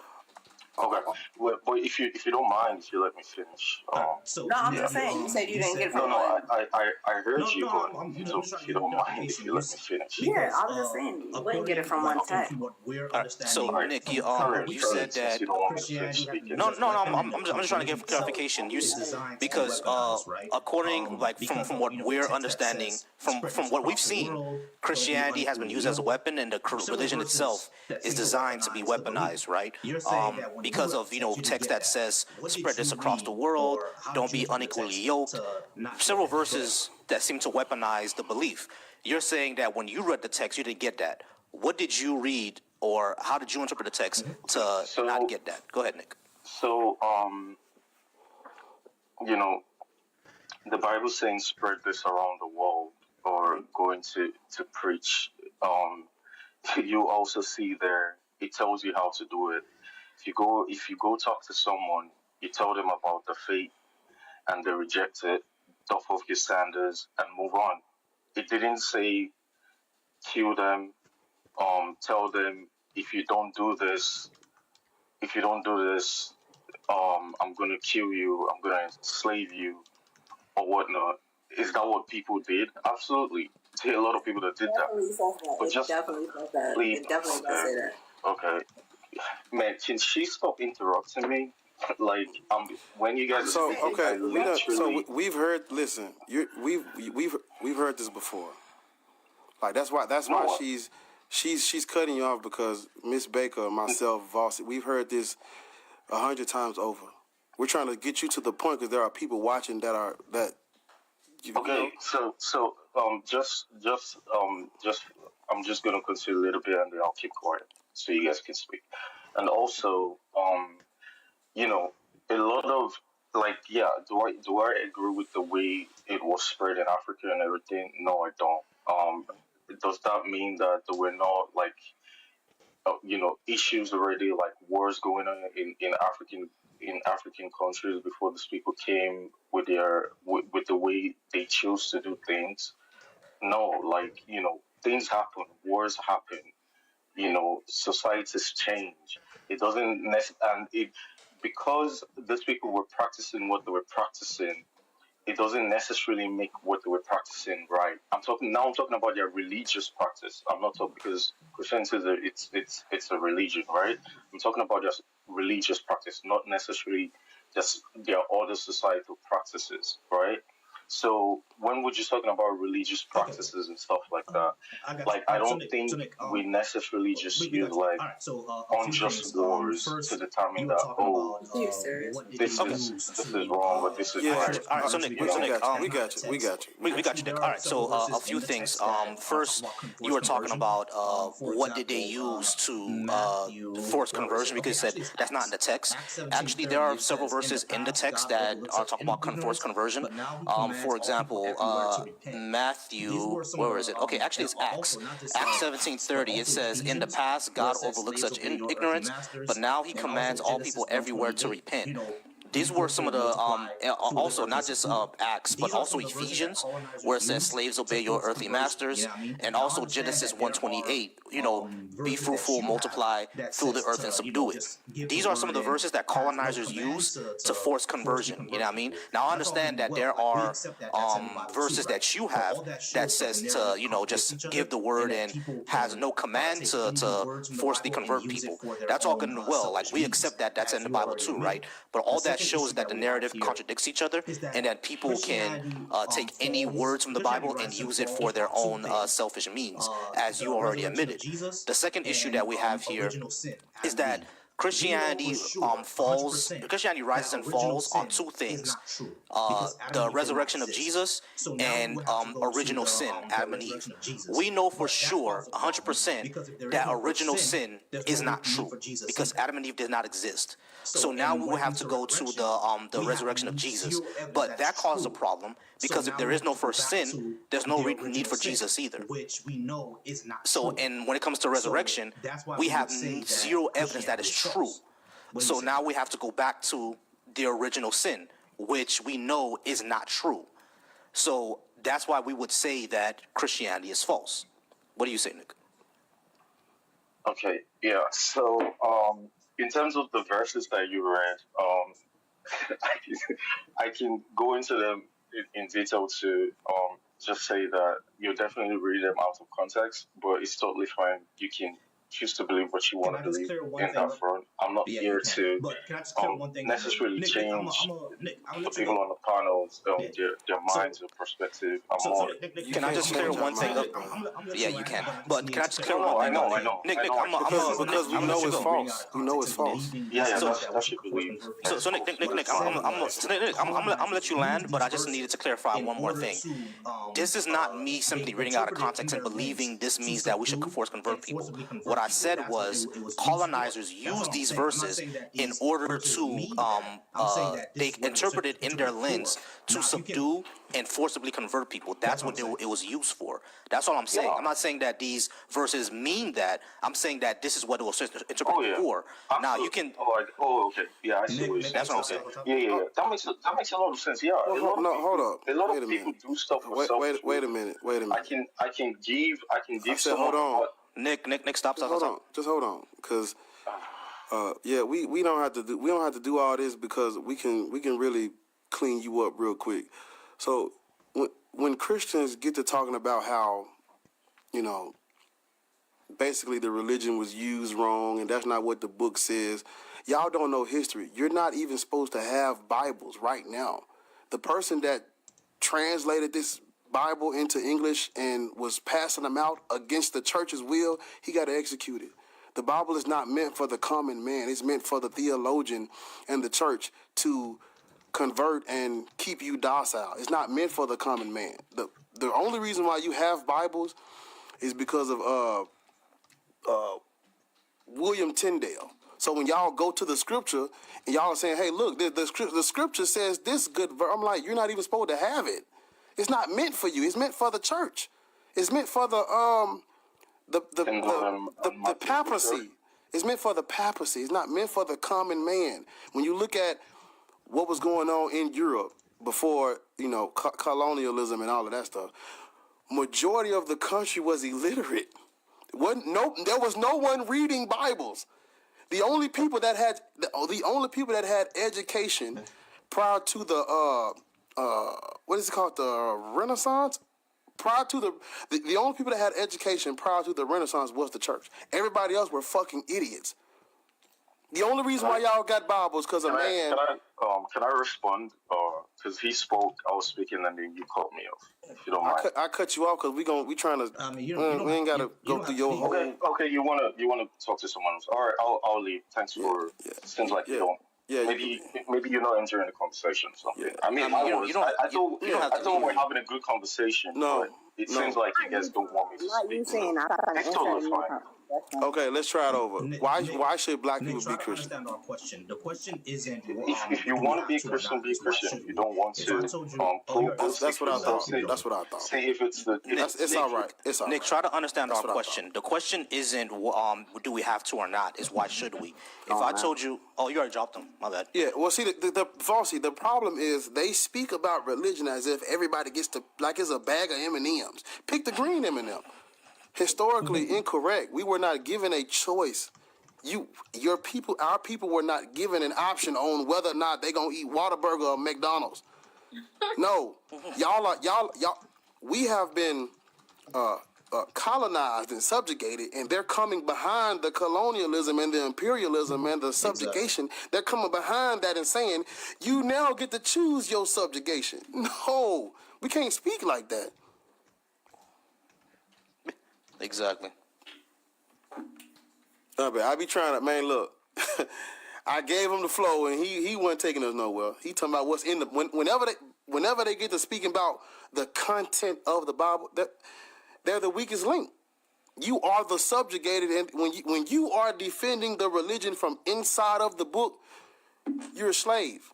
Okay, well, but if you don't mind, if you let me finish. I'm just saying. You said you didn't get it from one. I heard you, but if you don't mind, if you let me finish. Yeah, I was just saying you wouldn't get it from one text. So Nick, you said that. No. I'm just trying to get clarification. Because according from what we're understanding, from what we've seen, Christianity has been used as a weapon, and the religion itself is designed to be weaponized, right? Because of text that says spread this across the world, don't be unequally yoked. Several verses that seem to weaponize the belief. You're saying that when you read the text, you didn't get that. What did you read, or how did you interpret the text to not get that? Go ahead, Nick. So, the Bible saying spread this around the world, or going to preach. You also see there, it tells you how to do it. If you go talk to someone, you tell them about the faith, and they reject it, doff off your sandals and move on. It didn't say kill them, tell them if you don't do this, I'm gonna kill you, I'm gonna enslave you, or whatnot. Is that what people did? Absolutely. There are a lot of people that did that. But just definitely says that. please, It definitely does say that. Okay. Man, can she stop interrupting me? Like when you guys are So speaking, okay, I literally. we've heard. Listen, we've heard this before. Like that's why No, she's cutting you off because Miss Baker, myself, Voss, we've heard this 100 times over. We're trying to get you to the point because there are people watching that. okay, so I'm just gonna continue a little bit and then I'll keep quiet so you guys can speak. And also, you know, a lot of like, yeah, do I agree with the way it was spread in Africa and everything? No, I don't. Does that mean that there were not like issues already, like wars going on in African countries before these people came with with the way they chose to do things? No, like things happen, wars happen, societies change. It doesn't and it because these people were practicing what they were practicing, it doesn't necessarily make what they were practicing right. I'm talking about their religious practice. I'm not talking because Christianity is it's a religion, right? I'm talking about just religious practice, not necessarily just their other societal practices, right? So when we're just talking about religious practices and stuff like that, like I don't think we necessarily just use like unjust wars to determine that this is wrong or this is right. All right, so Nick, we got you, we got you, Nick. All right, so a few things. First, you were talking about what did they use to force conversion, because you said that's not in the text. Actually, there are several verses in the text that are talking about forced conversion. For example, Matthew, where is it? Okay, actually it's Acts 17:30. It says, "In the past, God overlooked such ignorance, but now He commands all people everywhere to repent." These were some of the also not just Acts, but also Ephesians, where it says, "Slaves, obey your earthly masters," and also Genesis 1:28. Be fruitful, multiply, fill the earth and subdue it. These are some of the verses that colonizers use to force conversion. You know what I mean? Now I understand that there are verses that you have that says to just give the word and has no command to forcibly convert people. That's all good and well. Like we accept that that's in the Bible too, right? But all that shows that the narrative contradicts each other, and that people can take any words from the Bible and use it for their own selfish means, as you already admitted. The second issue that we have here is that Christianity Christianity rises and falls on two things: the resurrection of Jesus and original sin, Adam and Eve. We know for sure, 100%, that original sin is not true because Adam and Eve did not exist. So now we will have to go to the resurrection of Jesus, but that causes a problem because if there is no first sin, there's no need for Jesus either. So, and when it comes to resurrection, we have zero evidence that is true. So now we have to go back to the original sin, which we know is not true. So that's why we would say that Christianity is false. What do you say, Nick? Okay, yeah. So, in terms of the verses that you read, I can go into them in detail to just say that you're definitely reading them out of context, but it's totally fine. You can choose to believe what you want to believe in that front. I'm not here to necessarily change the people on the panels, their minds or perspective. I'm more. Can I just clear one thing up? Yeah, you can. But can I just clear one thing up? I know. Nick, because we know it's false. We know it's false. Yeah, that's your belief. So Nick, I'm gonna let you land, but I just needed to clarify one more thing. This is not me simply reading out of context and believing this means that we should force convert people. What I said was colonizers use these verses in order to they interpret it in their lens to subdue and forcibly convert people. That's what it was used for. That's all I'm saying. I'm not saying that these verses mean that. I'm saying that this is what it was interpreted for. Now you can. Okay. Yeah, I see what you're saying. That's what I'm saying. Yeah. That makes a lot of sense. Yeah. Hold up. A lot of people do stuff for selfish. Wait a minute. I can give. Hold on. Nick, stop. Just hold on, because we don't have to do all this because we can really clean you up real quick. So when Christians get to talking about how basically the religion was used wrong and that's not what the book says, Y'all don't know history. You're not even supposed to have Bibles right now. The person that translated this Bible into English and was passing them out against the church's will, he got executed. The Bible is not meant for the common man. It's meant for the theologian and the church to convert and keep you docile. It's not meant for the common man. The only reason why you have Bibles is because of William Tyndale. So when y'all go to the scripture and y'all are saying, hey, look, the scripture says this good verse, I'm like, you're not even supposed to have it. It's not meant for you. It's meant for the church. It's meant for the papacy. It's meant for the papacy. It's not meant for the common man. When you look at what was going on in Europe before, colonialism and all of that stuff, majority of the country was illiterate. There was no one reading Bibles. The only people that had education prior to the what is it called, the Renaissance? Prior to the only people that had education prior to the Renaissance was the church. Everybody else were fucking idiots. The only reason why y'all got Bibles because a man. Can I respond? Because he spoke, I was speaking, and then you cut me off. If you don't mind, I cut you off because we trying to. We ain't gotta go through your whole. Okay. You wanna talk to someone else? All right, I'll leave. Thanks for. Seems like you don't. Yeah, maybe you're not entering the conversation. So I mean, I thought we're having a good conversation. No, but it seems like you guys don't want me to speak. It's totally fine. Okay, let's try it over. Why should black people be Christian? Understand our question. The question isn't. If you want to be Christian, be Christian. If you don't want to, that's what I thought. That's what I thought. See if it's the. It's all right. It's all right. Nick, try to understand our question. The question isn't do we have to or not. It's why should we? If I told you, you already dropped them. My bad. Yeah. Well, see, the problem is they speak about religion as if everybody gets to like it's a bag of M&Ms. Pick the green M&M. Historically incorrect. We were not given a choice. Our people were not given an option on whether or not they gonna eat Whataburger or McDonald's. No, y'all. We have been colonized and subjugated, and they're coming behind the colonialism and the imperialism and the subjugation. Exactly. They're coming behind that and saying, you now get to choose your subjugation. No, we can't speak like that. Exactly. I be trying to, man, look. I gave him the flow and he wasn't taking us nowhere. He talking about what's in the whenever they get to speaking about the content of the Bible, they're the weakest link. You are the subjugated, and when you are defending the religion from inside of the book, you're a slave.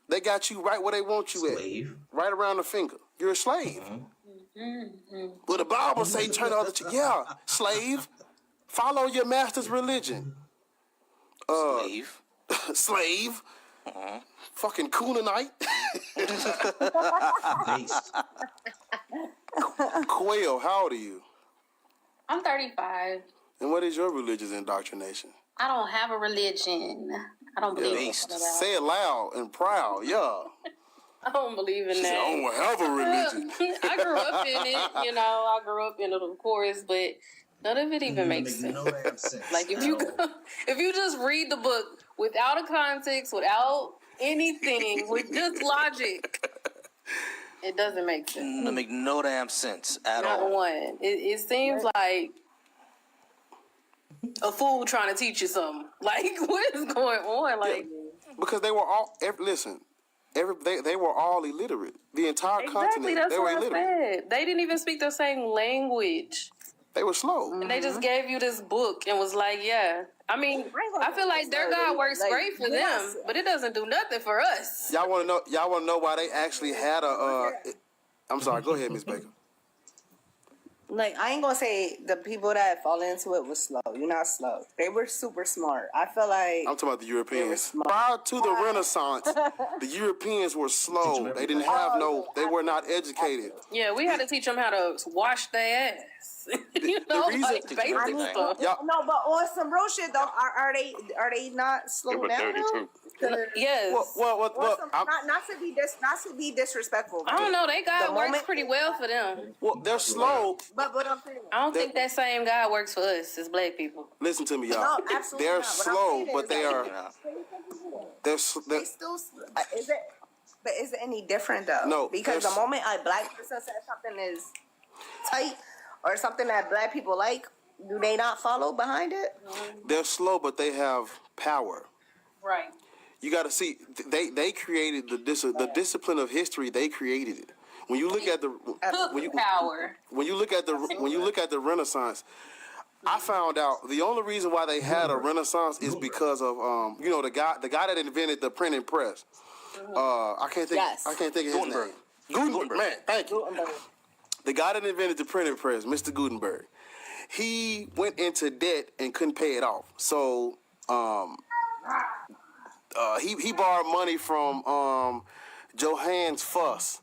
They got you right where they want you at. Right around the finger. You're a slave. Well, the Bible say turn the other slave. Follow your master's religion. Slave. Slave. Fucking Canaanite. Quail, how old are you? I'm 35. And what is your religious indoctrination? I don't have a religion. I don't believe in it. Say it loud and proud, I don't believe in that. I don't have a religion. I grew up in it, I grew up in it, of course, but none of it even makes sense. Like if you just read the book without a context, without anything, with just logic, it doesn't make sense. It doesn't make no damn sense at all. Not one. It seems like a fool trying to teach you something. Like, what is going on? Like, because they were all they were all illiterate. The entire continent, that's they were what illiterate. I said. They didn't even speak the same language. They were slow. And they just gave you this book and was like, I mean, I feel like their God works great for them, but it doesn't do nothing for us. Y'all want to know why they actually had I'm sorry, go ahead, Ms. Baker. Like, I ain't gonna say the people that fall into it was slow. You're not slow. They were super smart. I feel like I'm talking about the Europeans. Prior to the Renaissance, the Europeans were slow. They didn't have they were not educated. Yeah, we had to teach them how to wash their ass. Basic stuff. No, but on some real shit though, are they not slow down? Yes. Not to be disrespectful. I don't know. They God works pretty well for them. Well, they're slow. But I'm saying, I don't think that same God works for us as black people. Listen to me, y'all. no, absolutely They're not. slow, but they are. They're They still is it? But is it any different though? No, because the moment a black person says something is tight or something that black people like, do they not follow behind it? They're slow, but they have power. Right. You got to see they created the discipline of history. They created it. When you look at the power. When you look at the Renaissance, I found out the only reason why they had a Renaissance is because of the guy that invented the printing press. I can't think of his name. Gutenberg. Man, thank you. The guy that invented the printing press, Mr. Gutenberg. He went into debt and couldn't pay it off. So he borrowed money from Johannes Fuss,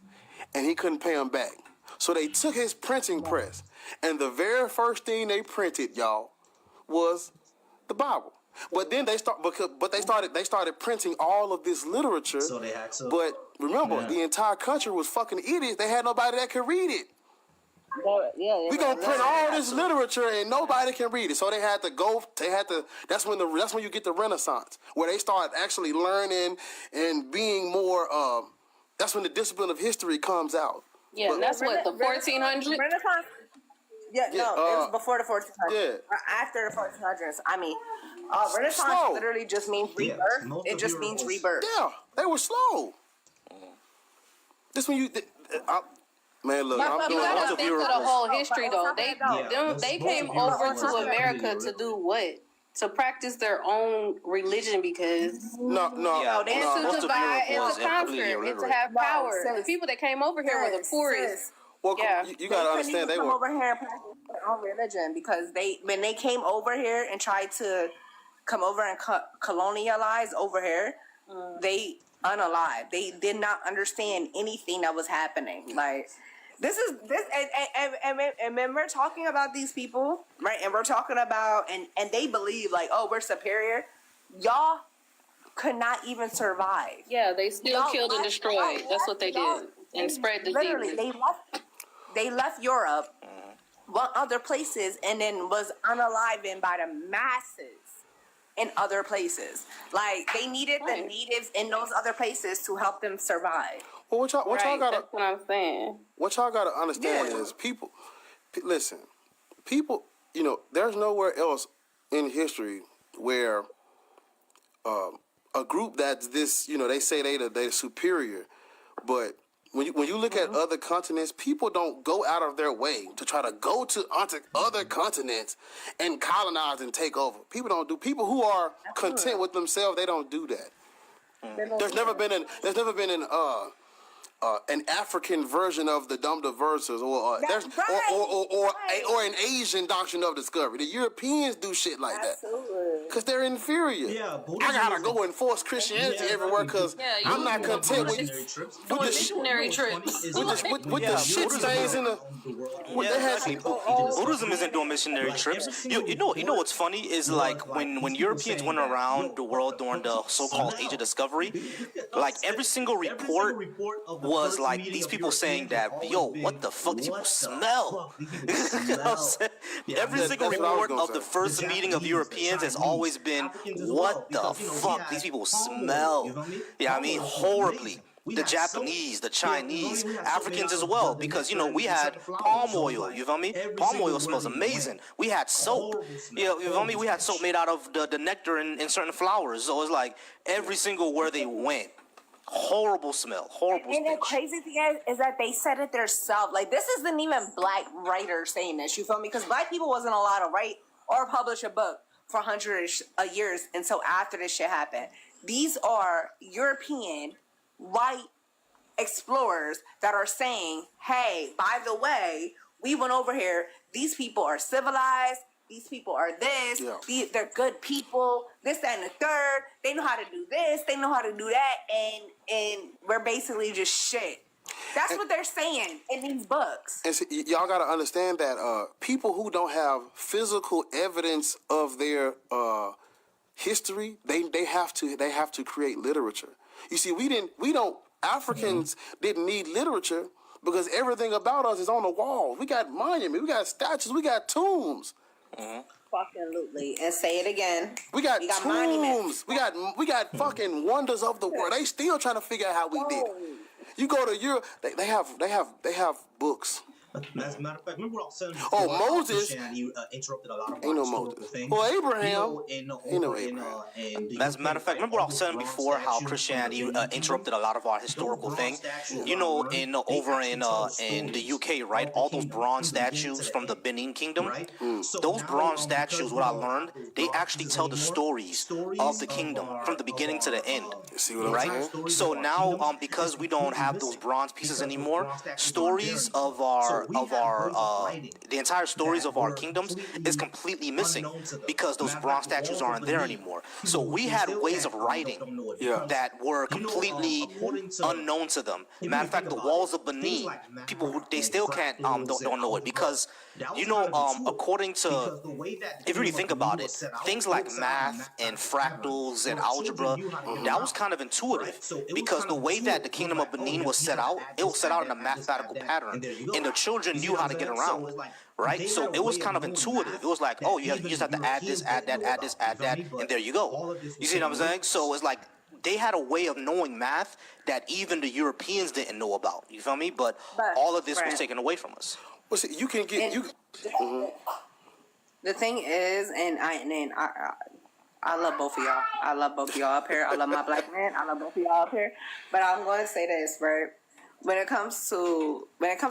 and he couldn't pay him back. So they took his printing press, and the very first thing they printed, y'all, was the Bible. But then they started printing all of this literature. So they had to. But remember, the entire country was fucking idiots. They had nobody that could read it. We gonna print all this literature and nobody can read it. So they had to go. That's when you get the Renaissance, where they start actually learning and being more. That's when the discipline of history comes out. Yeah, but that's what the 1400s. Renaissance. Yeah, no, it was before the 1400s. Yeah. Or after the 1400s. I mean, Renaissance literally just means rebirth. It just means rebirth. Yeah, they were slow. This when you. Man, look, you gotta think of the whole history though. They came over to America to do what? To practice their own religion because Oh, to survive and to conquer and to have power. The people that came over here were the poorest. Well, you gotta understand they were over here and practice their own religion because when they came over here and tried to come over and colonialize over here, they unalived. They did not understand anything that was happening. Like. This and when we're talking about these people, right? And we're talking about and they believe like, oh, we're superior. Y'all could not even survive. Yeah, they still killed and destroyed. That's what they did and spread disease. Literally, they left Europe, went other places, and then was unalived by the masses in other places. Like they needed the natives in those other places to help them survive. Well, what y'all gotta, that's what I'm saying. What y'all gotta understand is people, there's nowhere else in history where a group that's this, they say they're superior, but when you look at other continents, people don't go out of their way to try to go to other continents and colonize and take over. People who are content with themselves, they don't do that. There's never been an African version of the Dum Diversers, or an Asian doctrine of discovery. The Europeans do shit like that because they're inferior. Yeah, I gotta go enforce Christianity everywhere because I'm not content with missionary trips. With the shit stains in the. Buddhism isn't doing missionary trips. You know what's funny is like when Europeans went around the world during the so-called Age of Discovery, like every single report was like these people saying that, yo, what the fuck, these people smell. You know what I'm saying? Every single report of the first meeting of Europeans has always been, what the fuck, these people smell. Yeah, I mean, horribly. The Japanese, the Chinese, Africans as well, because we had palm oil. You feel me? Palm oil smells amazing. We had soap. You feel me? We had soap made out of the nectar in certain flowers. So it's like every single where they went. Horrible smell. Horrible and the crazy thing is that they said it themselves. Like, this isn't even black writers saying this, you feel me? Because black people wasn't allowed to write or publish a book for hundreds of years until after this shit happened. These are European white explorers that are saying, hey, by the way, we went over here. These people are civilized. These people are this. Yeah. They're good people. This, that, and the third. They know how to do this. They know how to do that. And we're basically just shit. That's what they're saying in these books. And so, y'all got to understand that people who don't have physical evidence of their history, they have to create literature. You see, Africans didn't need literature because everything about us is on the wall. We got monuments, we got statues, we got tombs. Fucking and say it again. We got tombs. Monuments. We got fucking wonders of the world. They still trying to figure out how we did it. You go to Europe, they have books. As a matter of fact, remember what I was saying before, Moses interrupted a lot of ain't no Moses. Well, Abraham. As a matter of fact, remember what I was saying before how Christianity interrupted a lot of our historical thing. You know, over in the UK, right? All those bronze statues from the Benin Kingdom. Those bronze statues, what I learned, they actually tell the stories of the kingdom from the beginning to the end. See what I'm saying? So now, because we don't have those bronze pieces anymore, stories of the entire stories of our kingdoms is completely missing because those bronze statues aren't there anymore. So we had ways of writing that were completely unknown to them. Matter of fact, the walls of Benin, people they still can't don't know it because according to, if you really think about it, things like math and fractals and algebra, that was kind of intuitive because the way that the kingdom of Benin was set out, it was set out in a mathematical pattern, and the children knew how to get around, right? So it was kind of intuitive. It was like, oh, you just have to add this, add that, add this, add that, and there you go. You see what I'm saying? So it's like they had a way of knowing math that even the Europeans didn't know about. You feel me? But all of this was taken away from us. Well, see, you can get The thing is, and I love both of y'all. I love both of y'all up here. I love my black man. I love both of y'all up here. But I'm going to say this, right? When it comes to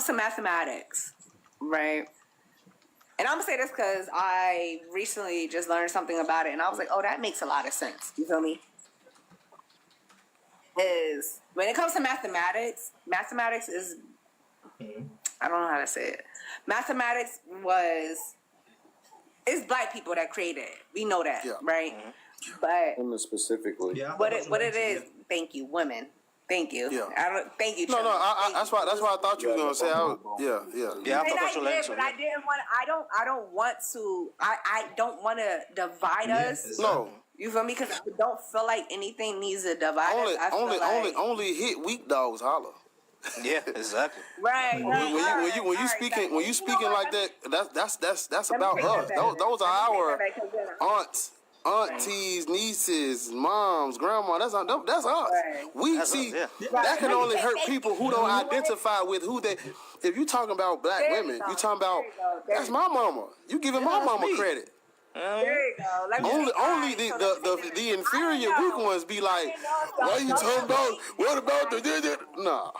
mathematics, right? And I'm gonna say this because I recently just learned something about it, and I was like, "Oh, that makes a lot of sense." You feel me? Is when it comes to mathematics is I don't know how to say it. Mathematics it's black people that created it. We know that, right? But women specifically, what it is? Thank you, women. Thank you. Yeah. Thank you. No. That's why I thought you were gonna say. I don't want to divide us. No. You feel me? Because I don't feel like anything needs to divide us. Only hit weak dogs holler. Yeah, exactly. Right. When you speaking like that, that's about us. Those are our aunts, aunties, nieces, moms, grandma. That's us. That can only hurt people who don't identify with who they. If you talking about black women, you talking about that's my mama. You giving my mama credit. There you go. Only the inferior weak ones be like, why you talking about? What about the? Nah.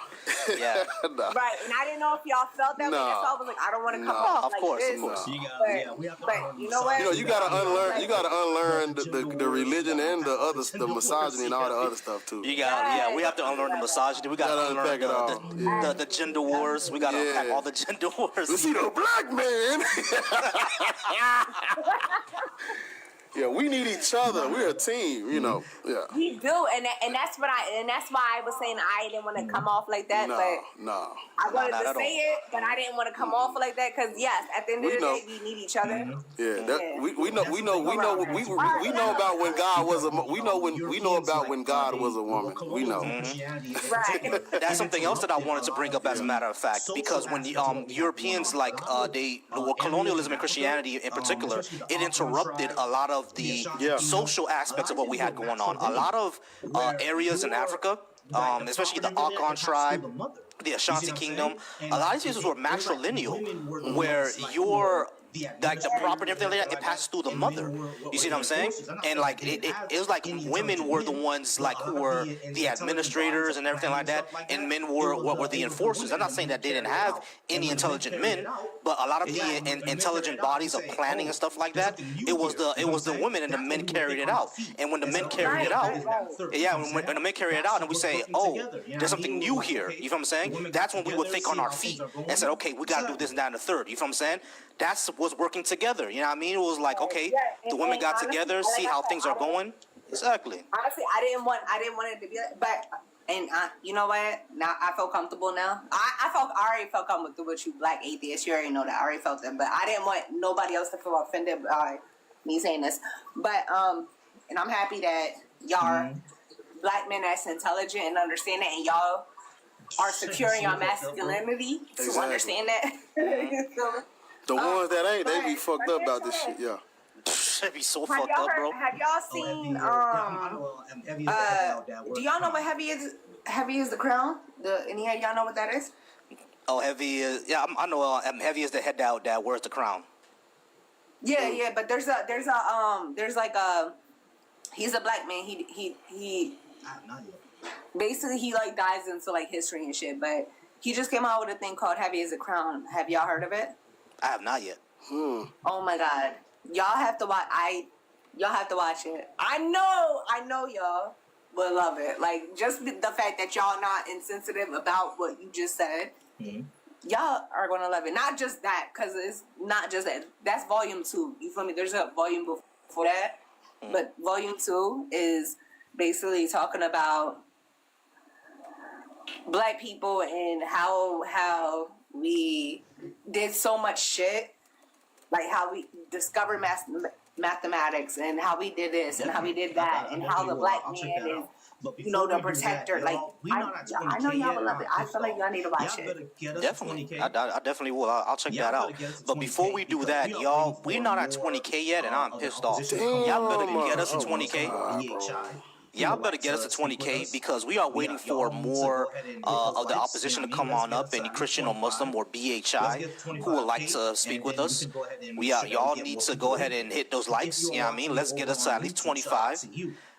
Yeah. Nah. Right, and I didn't know if y'all felt that way. That's why I was like, I don't want to come off of like course, this. Of course. But you know what? You gotta unlearn the religion and the misogyny and all the other stuff too. We have to unlearn the misogyny. We gotta unlearn the gender wars. We gotta unpack all the gender wars. You see the black man. Yeah, we need each other. We're a team, Yeah. We do, and that's why I was saying I didn't want to come off like that. No. I wanted to say it, but I didn't want to come off like that because yes, at the end of the day, we need each other. We know about when God was when God was a woman. We know. Right. That's something else that I wanted to bring up as a matter of fact, because when the Europeans colonialism and Christianity in particular, it interrupted a lot of the social aspects of what we had going on. A lot of areas in Africa, especially the Akan tribe, the Ashanti Kingdom, a lot of these places were matrilineal, where the property and everything like that, it passes through the mother. You see what I'm saying? And like it was like women were the ones like who were the administrators and everything like that, and men were what were the enforcers. I'm not saying that they didn't have any intelligent men, but a lot of the intelligent bodies of planning and stuff like that, it was the women, and the men carried it out. And when the men carried it out, when the men carried it out, and we say, oh, there's something new here. You know what I'm saying? That's when we would think on our feet and said, okay, we got to do this and that and the third. You know what I'm saying? That's what's working together. You know what I mean? It was like, okay, the women got together, see how things are going. Exactly. Honestly, I didn't want it to be like, but you know what? Now I feel comfortable now. I already felt comfortable with you, black atheists. You already know that. I already felt that, but I didn't want nobody else to feel offended by me saying this. But and I'm happy that y'all are black men that's intelligent and understand it, and y'all are securing your masculinity to understand that. The ones that ain't, they be fucked up about this shit. Yeah. They be so fucked up, bro. Have y'all seen? Do y'all know what heavy is? Heavy is the crown. Any of y'all know what that is? Oh, heavy is I know. Heavy is the head that wears the crown. Yeah, but there's like a he's a black man. He basically he like dives into like history and shit. But he just came out with a thing called Heavy is the Crown. Have y'all heard of it? I have not yet. Oh my god, y'all have to watch. Y'all have to watch it. I know y'all will love it. Like just the fact that y'all not insensitive about what you just said. Y'all are gonna love it. Not just that, because it's not just that. That's volume 2. You feel me? There's a volume before that, but volume 2 is basically talking about black people and how we did so much shit, like how we discovered mathematics and how we did this and how we did that and how the black man is. You know, the protector. Like, I know y'all will love it. I feel like y'all need to watch it. Definitely. I definitely will. I'll check that out. But before we do that, y'all, we're not at 20K yet, and I'm pissed off. Y'all better get us to 20K. Y'all better get us to 20K because we are waiting for more of the opposition to come on up, any Christian or Muslim or BHI who would like to speak with us. Y'all need to go ahead and hit those likes. You know what I mean? Let's get us to at least 25.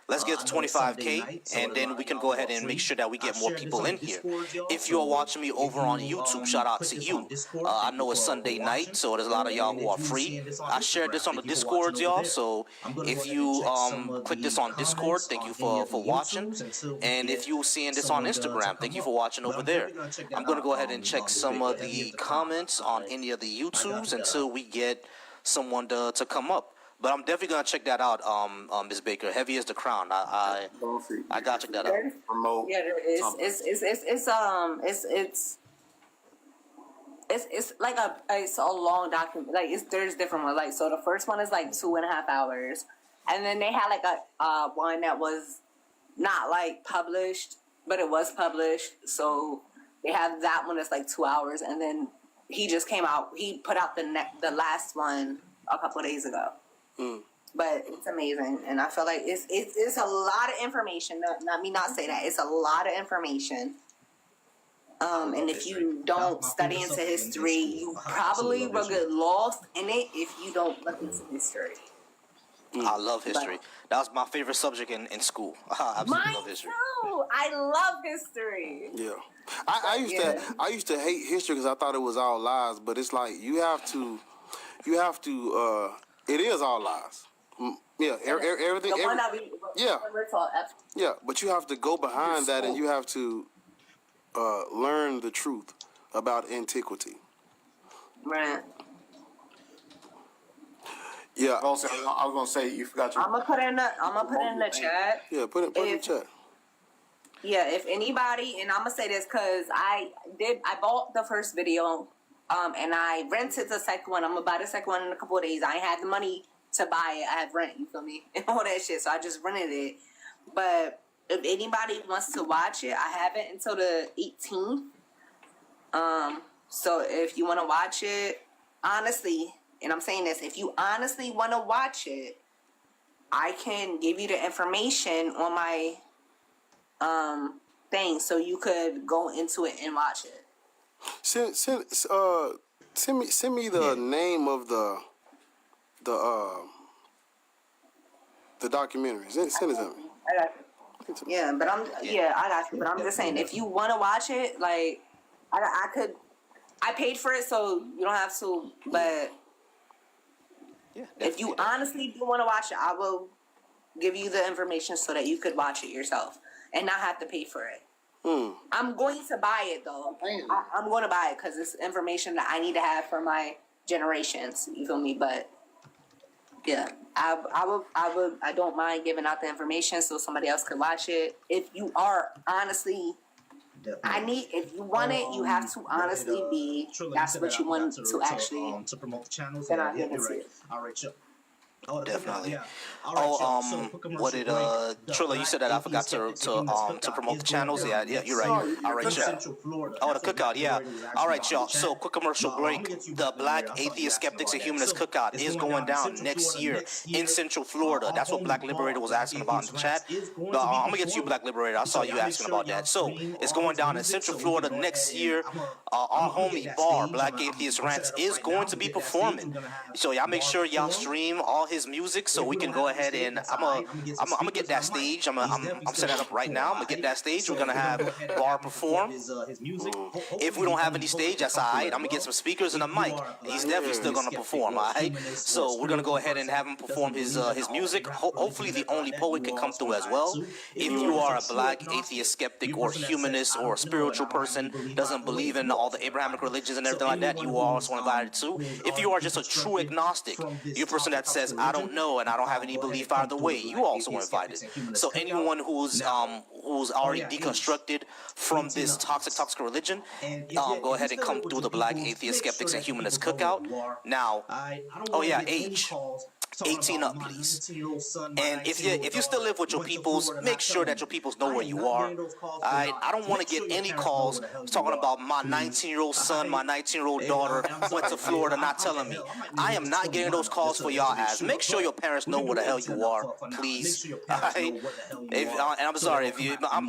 Let's get to 25K, and then we can go ahead and make sure that we get more people in here. If you're watching me over on YouTube, shout out to you. I know it's Sunday night, so there's a lot of y'all who are free. I shared this on the Discord, y'all, so if you click this on Discord, thank you for watching. And if you're seeing this on Instagram, thank you for watching over there. I'm going to go ahead and check some of the comments on any of the YouTubes until we get someone to come up. But I'm definitely gonna check that out, Ms. Baker. Heavy is the Crown. I gotta check that out. Remote. Yeah, it's like it's a long document. Like there's different ones. Like so, the first one is like 2.5 hours, and then they had like a one that was not like published, but it was published. So they have that one that's like 2 hours, and then he just came out. He put out the last one a couple of days ago. But it's amazing, and I feel like it's a lot of information. Not say that it's a lot of information. And if you don't study into history, you probably will get lost in it if you don't look into history. I love history. That was my favorite subject in school. I absolutely love history. Too. I love history. Yeah, I used to hate history because I thought it was all lies. But it's like you have to. It is all lies. Yeah, everything. The one that we're taught. Yeah, but you have to go behind that, and you have to learn the truth about antiquity. Right. Yeah. I was gonna say you forgot your. I'm gonna put in the chat. Yeah, put it in the chat. Yeah, if anybody, and I'm gonna say this because I bought the first video. And I rented the second one. I'm gonna buy the second one in a couple of days. I ain't had the money to buy it. I had rent, you feel me? And all that shit. So I just rented it. But if anybody wants to watch it, I have it until the 18th. So if you want to watch it, honestly, and I'm saying this, if you honestly want to watch it, I can give you the information on my thing so you could go into it and watch it. Send me the name of the documentary. Send it to me. I got you. Yeah, but I got you. But I'm just saying, if you want to watch it, like I paid for it, so you don't have to. But if you honestly do want to watch it, I will give you the information so that you could watch it yourself and not have to pay for it. I'm going to buy it though. I'm going to buy it because it's information that I need to have for my generations. You feel me? But yeah, I don't mind giving out the information so somebody else could watch it. If you are honestly, if you want it, you have to honestly be. That's what you want to actually. to promote the channels. Then I'll give it to you. All right, Definitely. What did Trilla? You said that I forgot to promote the channels. Yeah, you're right. All right, y'all. Oh, the cookout. Yeah. All right, y'all. So, quick commercial break. The Black Atheist Skeptics and Humanists Cookout is going down next year in Central Florida. That's what Black Liberator was asking about in the chat. But I'm gonna get to you, Black Liberator. I saw you asking about that. So, it's going down in Central Florida next year. Our homie Bar, Black Atheist Rants, is going to be performing. So y'all make sure y'all stream all his music so we can go ahead and I'm gonna get that stage. I'm setting up right now. I'm gonna get that stage. We're gonna have Bar perform. If we don't have any stage, that's alright. I'm gonna get some speakers and a mic. He's definitely still gonna perform, alright? So we're gonna go ahead and have him perform his music. Hopefully the Only Poet can come through as well. If you are a Black Atheist skeptic or humanist or a spiritual person, doesn't believe in all the Abrahamic religions and everything like that, you are also invited too. If you are just a true agnostic, you're a person that says, I don't know and I don't have any belief either way, you also invited. So anyone who's already deconstructed from this toxic religion, go ahead and come through the Black Atheist Skeptics and Humanists Cookout. Now, age. 18 up, please. And if you still live with your peoples, make sure that your peoples know where you are. I don't want to get any calls talking about my 19-year-old son, my 19-year-old daughter went to Florida not telling me. I am not getting those calls for y'all ass. Make sure your parents know where the hell you are, please. And I'm sorry if you, I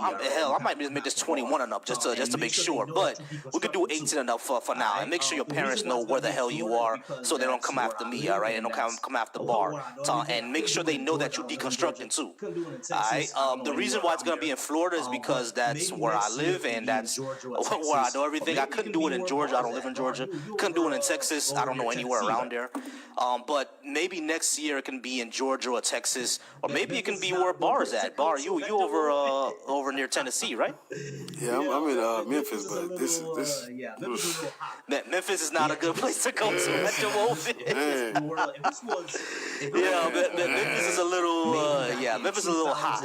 might just make this 21 and up just to make sure, but we could do 18 and up for now. And make sure your parents know where the hell you are so they don't come after me, all right? And don't come after Bar. And make sure they know that you're deconstructing too. Alright. The reason why it's gonna be in Florida is because that's where I live and that's where I know everything. I couldn't do it in Georgia. I don't live in Georgia. Couldn't do it in Texas. I don't know anywhere around there. But maybe next year it can be in Georgia or Texas, or maybe it can be where Bar is at. Bar, you over near Tennessee, right? Yeah, I'm in Memphis, but this Memphis is not a good place to go to at the moment. Memphis is a little Memphis is a little hot.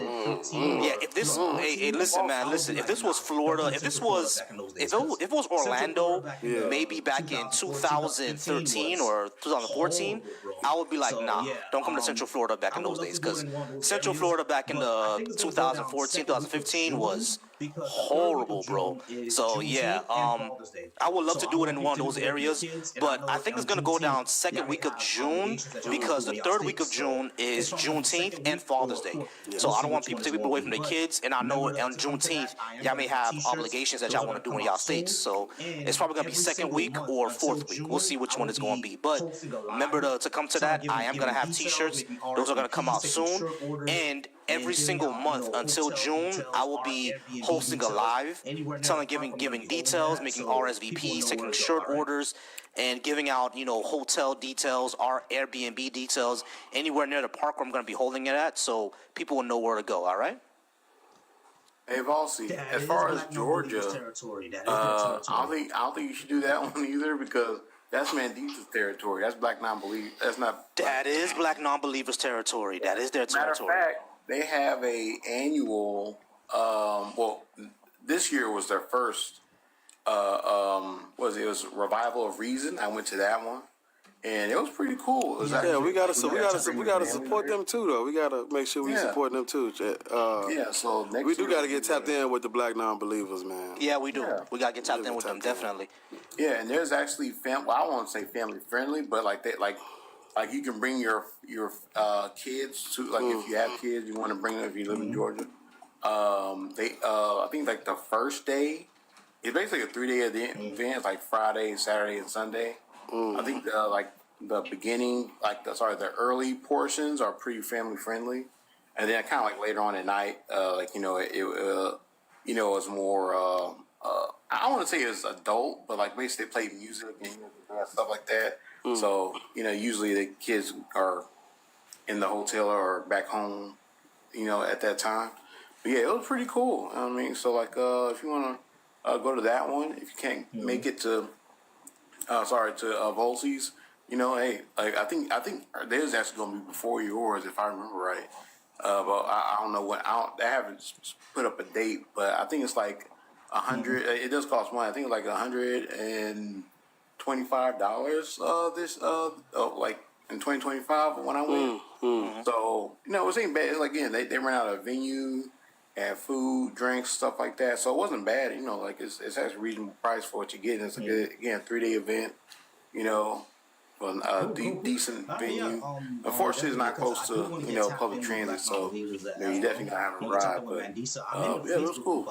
Yeah, if this listen, if this was Florida, if it was Orlando, maybe back in 2013 or 2014, I would be like, nah, don't come to Central Florida back in those days, because Central Florida back in the 2014, 2015 was horrible, bro. So yeah, I would love to do it in one of those areas, but I think it's gonna go down second week of June, because the third week of June is Juneteenth and Father's Day. So I don't want people to take people away from their kids, and I know on Juneteenth y'all may have obligations that y'all want to do in y'all states. So it's probably gonna be second week or fourth week. We'll see which one it's gonna be. But remember to come to that. I am gonna have T-shirts. Those are gonna come out soon, and every single month until June, I will be hosting a live, giving details, making RSVPs, taking shirt orders, and giving out, hotel details, our Airbnb details, anywhere near the park where I'm going to be holding it at, so people will know where to go. All right. Hey, Valsi, as far as Georgia, I don't think you should do that one either, because that's Mandita's territory. That's Black non-believers. That is Black non-believers territory. That is their territory. Matter of fact, they have a annual. This year was their first. It was Revival of Reason. I went to that one, and it was pretty cool. We gotta support them too, though. We gotta make sure we support them too. So we do gotta get tapped in with the Black non-believers, man. Yeah, we do. Yeah. We gotta get tapped in with them, definitely. Yeah, and there's actually I won't say family friendly, but like you can bring your kids to, like, if you have kids, you want to bring them if you live in Georgia. I think like the first day, it's basically a 3-day event. It's like Friday, Saturday, and Sunday. I think the beginning, the early portions are pretty family friendly, and then kind of like later on at night, it was more. I don't want to say it's adult, but like basically they play music and stuff like that. So usually the kids are in the hotel or back home, at that time. But yeah, it was pretty cool. I mean, so if you want to go to that one, if you can't make it to Volsey's, hey, I think theirs actually going to be before yours, if I remember right. But I don't know when. I haven't put up a date, but I think it's like $100. It does cost money. I think it's like $125. in 2025 when I went. So it wasn't bad. It's like, again, they ran out of venue and food, drinks, stuff like that. So it wasn't bad. Like it's actually a reasonable price for what you get. It's a good, again, 3-day event. Well, decent venue. Unfortunately, it's not close to public transit, so you definitely gotta have a ride. But it was cool.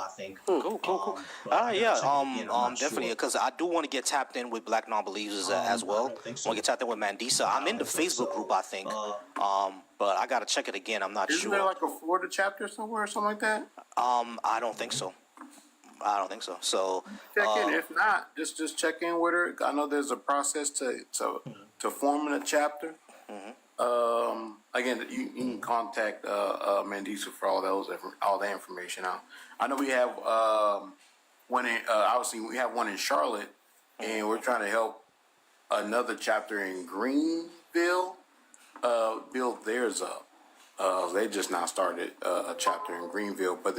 Cool. Definitely, because I do want to get tapped in with Black non-believers as well. I want to get tapped in with Mandisa. I'm in the Facebook group, I think, but I gotta check it again. I'm not sure. Isn't there like a Florida chapter somewhere or something like that? I don't think so. So check in. If not, just check in with her. I know there's a process to forming a chapter. Again, you can contact Mandisa for all that information. I know we have one in obviously we have one in Charlotte, and we're trying to help another chapter in Greenville build theirs up. They just now started a chapter in Greenville, but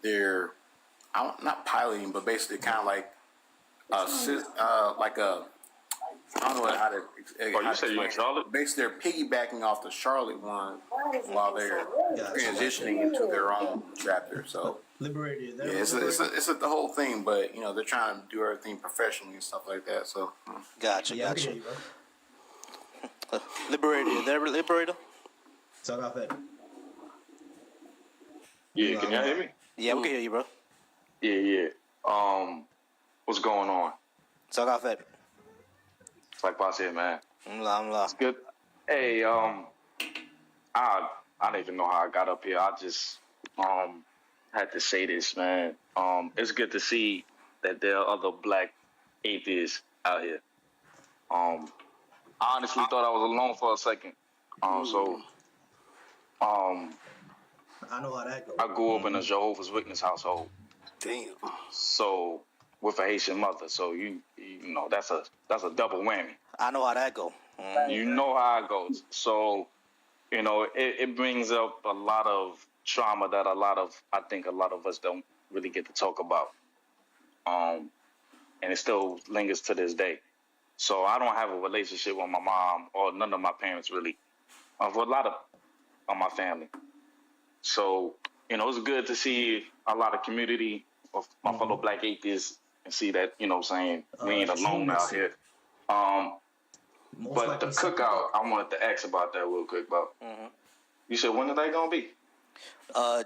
they're not piloting, but basically kind of like I don't know how to. You say you're in Charlotte? Basically, they're piggybacking off the Charlotte one while they're transitioning into their own chapter. So Liberated. It's the whole thing, but they're trying to do everything professionally and stuff like that. So gotcha. Liberator. Talk off it. Yeah, can y'all hear me? Yeah, we can hear you, bro. Yeah. What's going on? Talk off it. It's like Boss here, man. I'm It's good. Hey, I don't even know how I got up here. I just had to say this, man. It's good to see that there are other black atheists out here. I honestly thought I was alone for a second. I know how that goes. I grew up in a Jehovah's Witness household. Damn. So with a Haitian mother, so you know that's a double whammy. I know how that go. You know how it goes. So it brings up a lot of trauma that I think a lot of us don't really get to talk about. And it still lingers to this day. So I don't have a relationship with my mom or none of my parents really, with a lot of my family. So it's good to see a lot of community of my fellow black atheists and see that we ain't alone out here. But the cookout, I wanted to ask about that real quick, bro. You said when are they gonna be?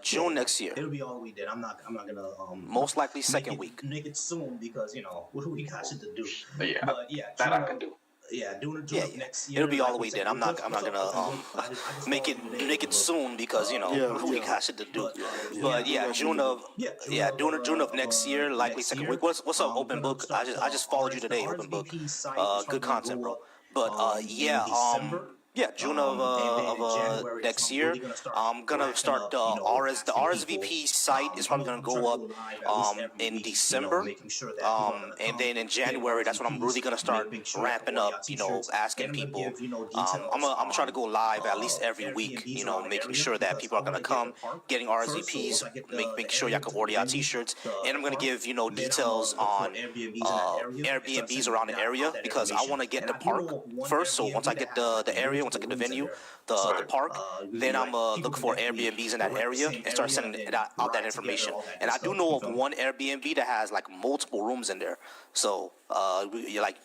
June next year. It'll be all we did. I'm not gonna most likely second week. Make it soon because we got shit to do. Yeah, but yeah, that I can do. Yeah, doing it next year. It'll be all the way then. I'm not gonna make it soon because we got shit to do. But yeah, June of next year, likely second week. What's up, Open Book? I just followed you today, Open Book. Good content, bro. But June of next year. I'm gonna start the RSVP site is probably gonna go up in December. And then in January, that's when I'm really gonna start ramping up. Asking people. I'm trying to go live at least every week. Making sure that people are gonna come, getting RSVPs, make sure y'all can order your T-shirts, and I'm gonna give details on Airbnbs around the area because I want to get the park first. So once I get the area. Once I get the venue, the park, then I'm look for Airbnbs in that area and start sending out that information. And I do know of one Airbnb that has like multiple rooms in there, so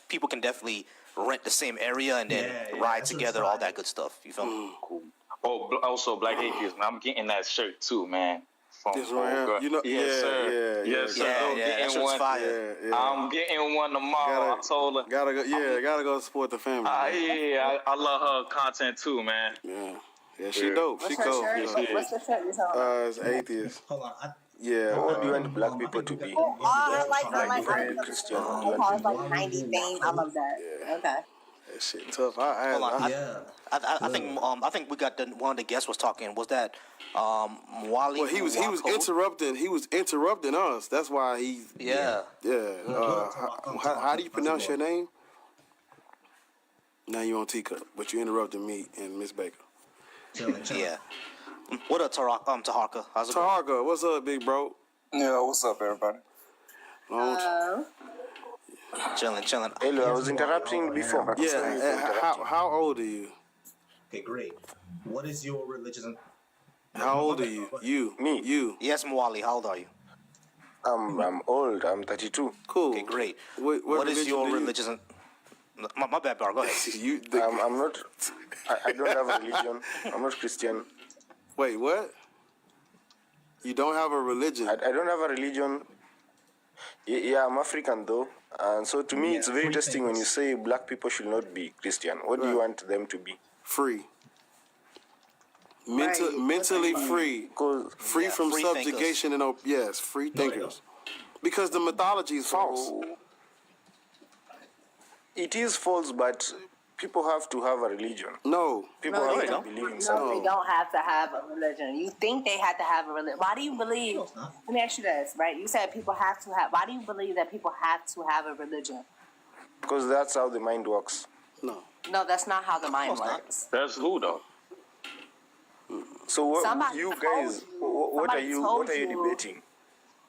people can definitely rent the same area and then ride together, all that good stuff. You feel me? Cool. Oh, also Black Atheist, man. I'm getting that shirt too, man. This right here. Yes, sir. That shirt's fire. I'm getting one tomorrow. I told her. Gotta go support the family. I love her content too, man. Yeah, she dope. She cool. What's the shirt you talking about? It's atheist. Hold on. What do you want black people to be? I like Christian. It's like 90 theme. I love that. Yeah. Okay. That shit tough. I think we got one of the guests was talking. Was that Wally? Well, he was interrupting. He was interrupting us. That's why he. Yeah. How do you pronounce your name? Now you on Teacup, but you interrupted me and Miss Baker. Yeah. What up, Taharka? How's it going? Taharka, what's up, big bro? Yeah, what's up, everybody? Chilling. Hello, I was interrupting before. How old are you? Okay, great. What is your religion? How old are you? Me? You. Yes, Mwali, how old are you? I'm old. I'm 32. Cool. Okay, great. What is your do you- religion? My bad, Bar. Go ahead. I'm not. I don't have a religion. I'm not Christian. Wait, what? You don't have a religion? I don't have a religion. Yeah, I'm African though. And so to me, it's very interesting when you say black people should not be Christian. What do you want them to be? Free. Mentally free. Free from free subjugation and free thinkers. Because the mythology is false. It is false, but people have to have a religion. No. People have to believe in something. No, they don't have to have a religion. You think they have to have a religion. Why do you believe? Let me ask you this, right? You said people have to have. Why do you believe that people have to have a religion? Because that's how the mind works. No. No, that's not how the mind works. That's who though? So what, Somebody you told guys, you. what are Somebody you told debating?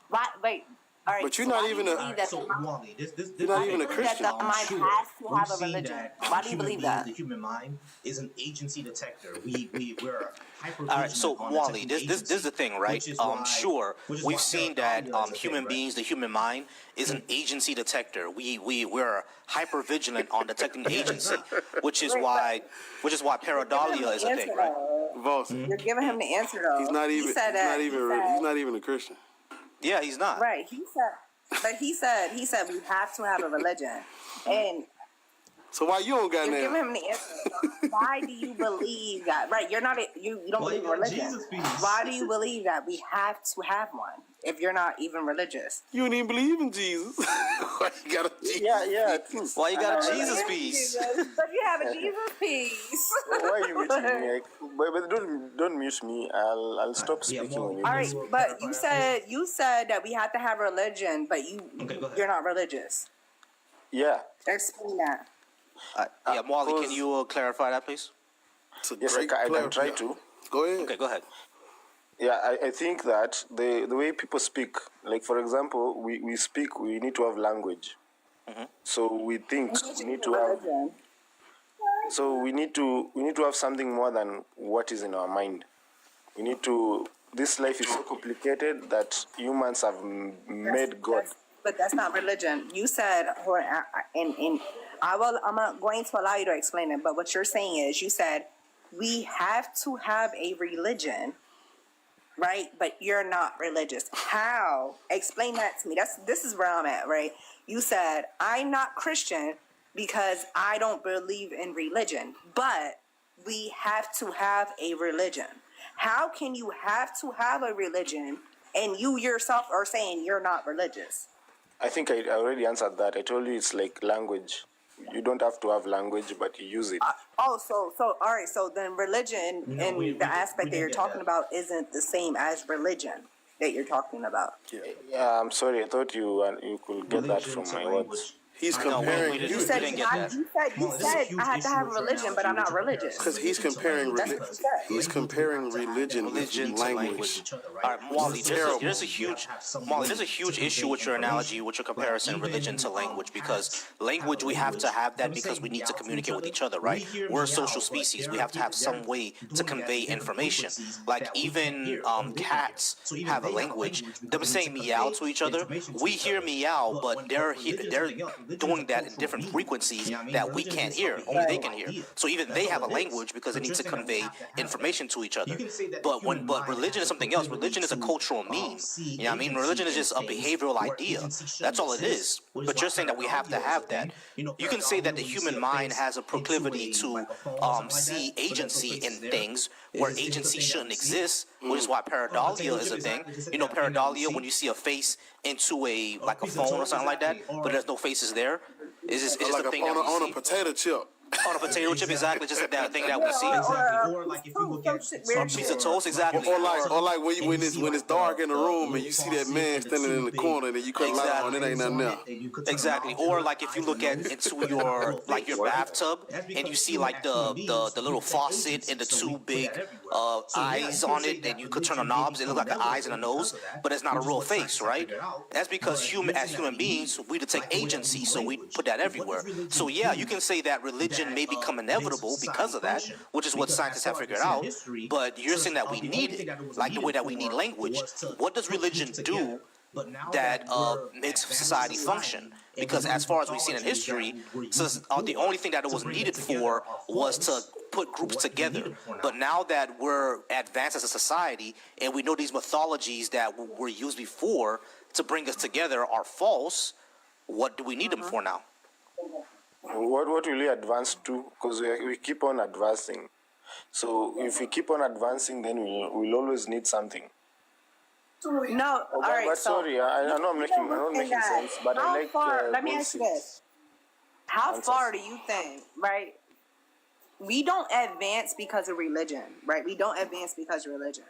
Right, wait. All right. But you're so not why do even you a- believe that So, the mind- Wally, this You're not even a that Christian. the mind has to have a seen religion. that Why do you human believe beings, that? The human mind is an agency detector. We're hyper. All right, so Wally, this is the thing, right? Sure, we've seen that human beings, the human mind, is an agency detector. We're hyper vigilant on detecting agency, which is why pareidolia is a thing, right? Voss. You're giving him the answer though. He's not even. He said that. He's not even a Christian. Yeah, he's not. Right. He said we have to have a religion, and So why you don't got you're now? giving him the answer. Why do you believe that? Right. You're not. You don't believe in religion. Jesus piece. Why do you believe that we have to have one if you're not even religious? You don't even believe in Jesus. Why you got a Jesus? Yeah. Why you got a Jesus piece? But you have a Jesus piece. Why are you muting me? But don't mute me. I'll stop speaking when you All right, speak. but you said that we have to have religion, but you're not religious. Yeah. Explain that. Yeah, Mwali, can you clarify that, please? Yes, I can try to. Go ahead. Okay, go ahead. Yeah, I think that the way people speak, like for example, we speak, we need to have language. So we think we need to have. So we need to have something more than what is in our mind. We need to. This life is so complicated that humans have made God. But that's not religion. You said, I'm going to allow you to explain it. But what you're saying is, you said we have to have a religion, right? But you're not religious. How? Explain that to me. This is where I'm at, right? You said I'm not Christian because I don't believe in religion, but we have to have a religion. How can you have to have a religion and you yourself are saying you're not religious? I think I already answered that. I told you it's like language. You don't have to have language, but you use it. So all right. So then religion and the aspect that you're talking about isn't the same as religion that you're talking about. Yeah, I'm sorry. I thought you could get that from my words. He's comparing. we You said didn't get that. you said I had to have a religion, but I'm not religious. Because he's comparing. That's what you said. He's comparing religion with To language. All right, Mwali, there's a huge issue with your analogy, with your comparison, religion to language, because language, we have to have that because we need to communicate with each other, right? We're a social species. We have to have some way to convey information. Like even cats have a language. Them saying meow to each other, we hear meow, but they're doing that in different frequencies that we can't hear. Only they can hear. So even they have a language because they need to convey information to each other. But religion is something else. Religion is a cultural meme. You know what I mean? Religion is just a behavioral idea. That's all it is. But you're saying that we have to have that. You can say that the human mind has a proclivity to see agency in things where agency shouldn't exist, which is why pareidolia is a thing. You know, pareidolia, when you see a face into a phone or something like that, but there's no faces there. It's just Like a thing on that we a see. potato chip. On a potato chip, exactly, just like that thing that we see. Or like if you look at Or a piece of toast, exactly. Or like when it's dark in the room and you see that man standing in the corner and you cut light on, it ain't nothing there. Exactly. Or like if you look at into your bathtub and you see like the little faucet and the two big eyes on it, and you could turn the knobs, it looks like the eyes and a nose, but it's not a real face, right? That's because as human beings, we take agency, so we put that everywhere. So yeah, you can say that religion may become inevitable because of that, which is what scientists have figured out. But you're saying that we need it, like the way that we need language. What does religion do that makes society function? Because as far as we've seen in history, the only thing that it was needed for was to put groups together. But now that we're advanced as a society and we know these mythologies that were used before to bring us together are false, what do we need them for now? What will we advance to? Because we keep on advancing. So if we keep on advancing, then we'll always need something. No, all right. But so sorry, I know I'm not making sense, but I like. Let me ask you this: how far do you think? Right, we don't advance because of religion, right? We don't advance because of religion.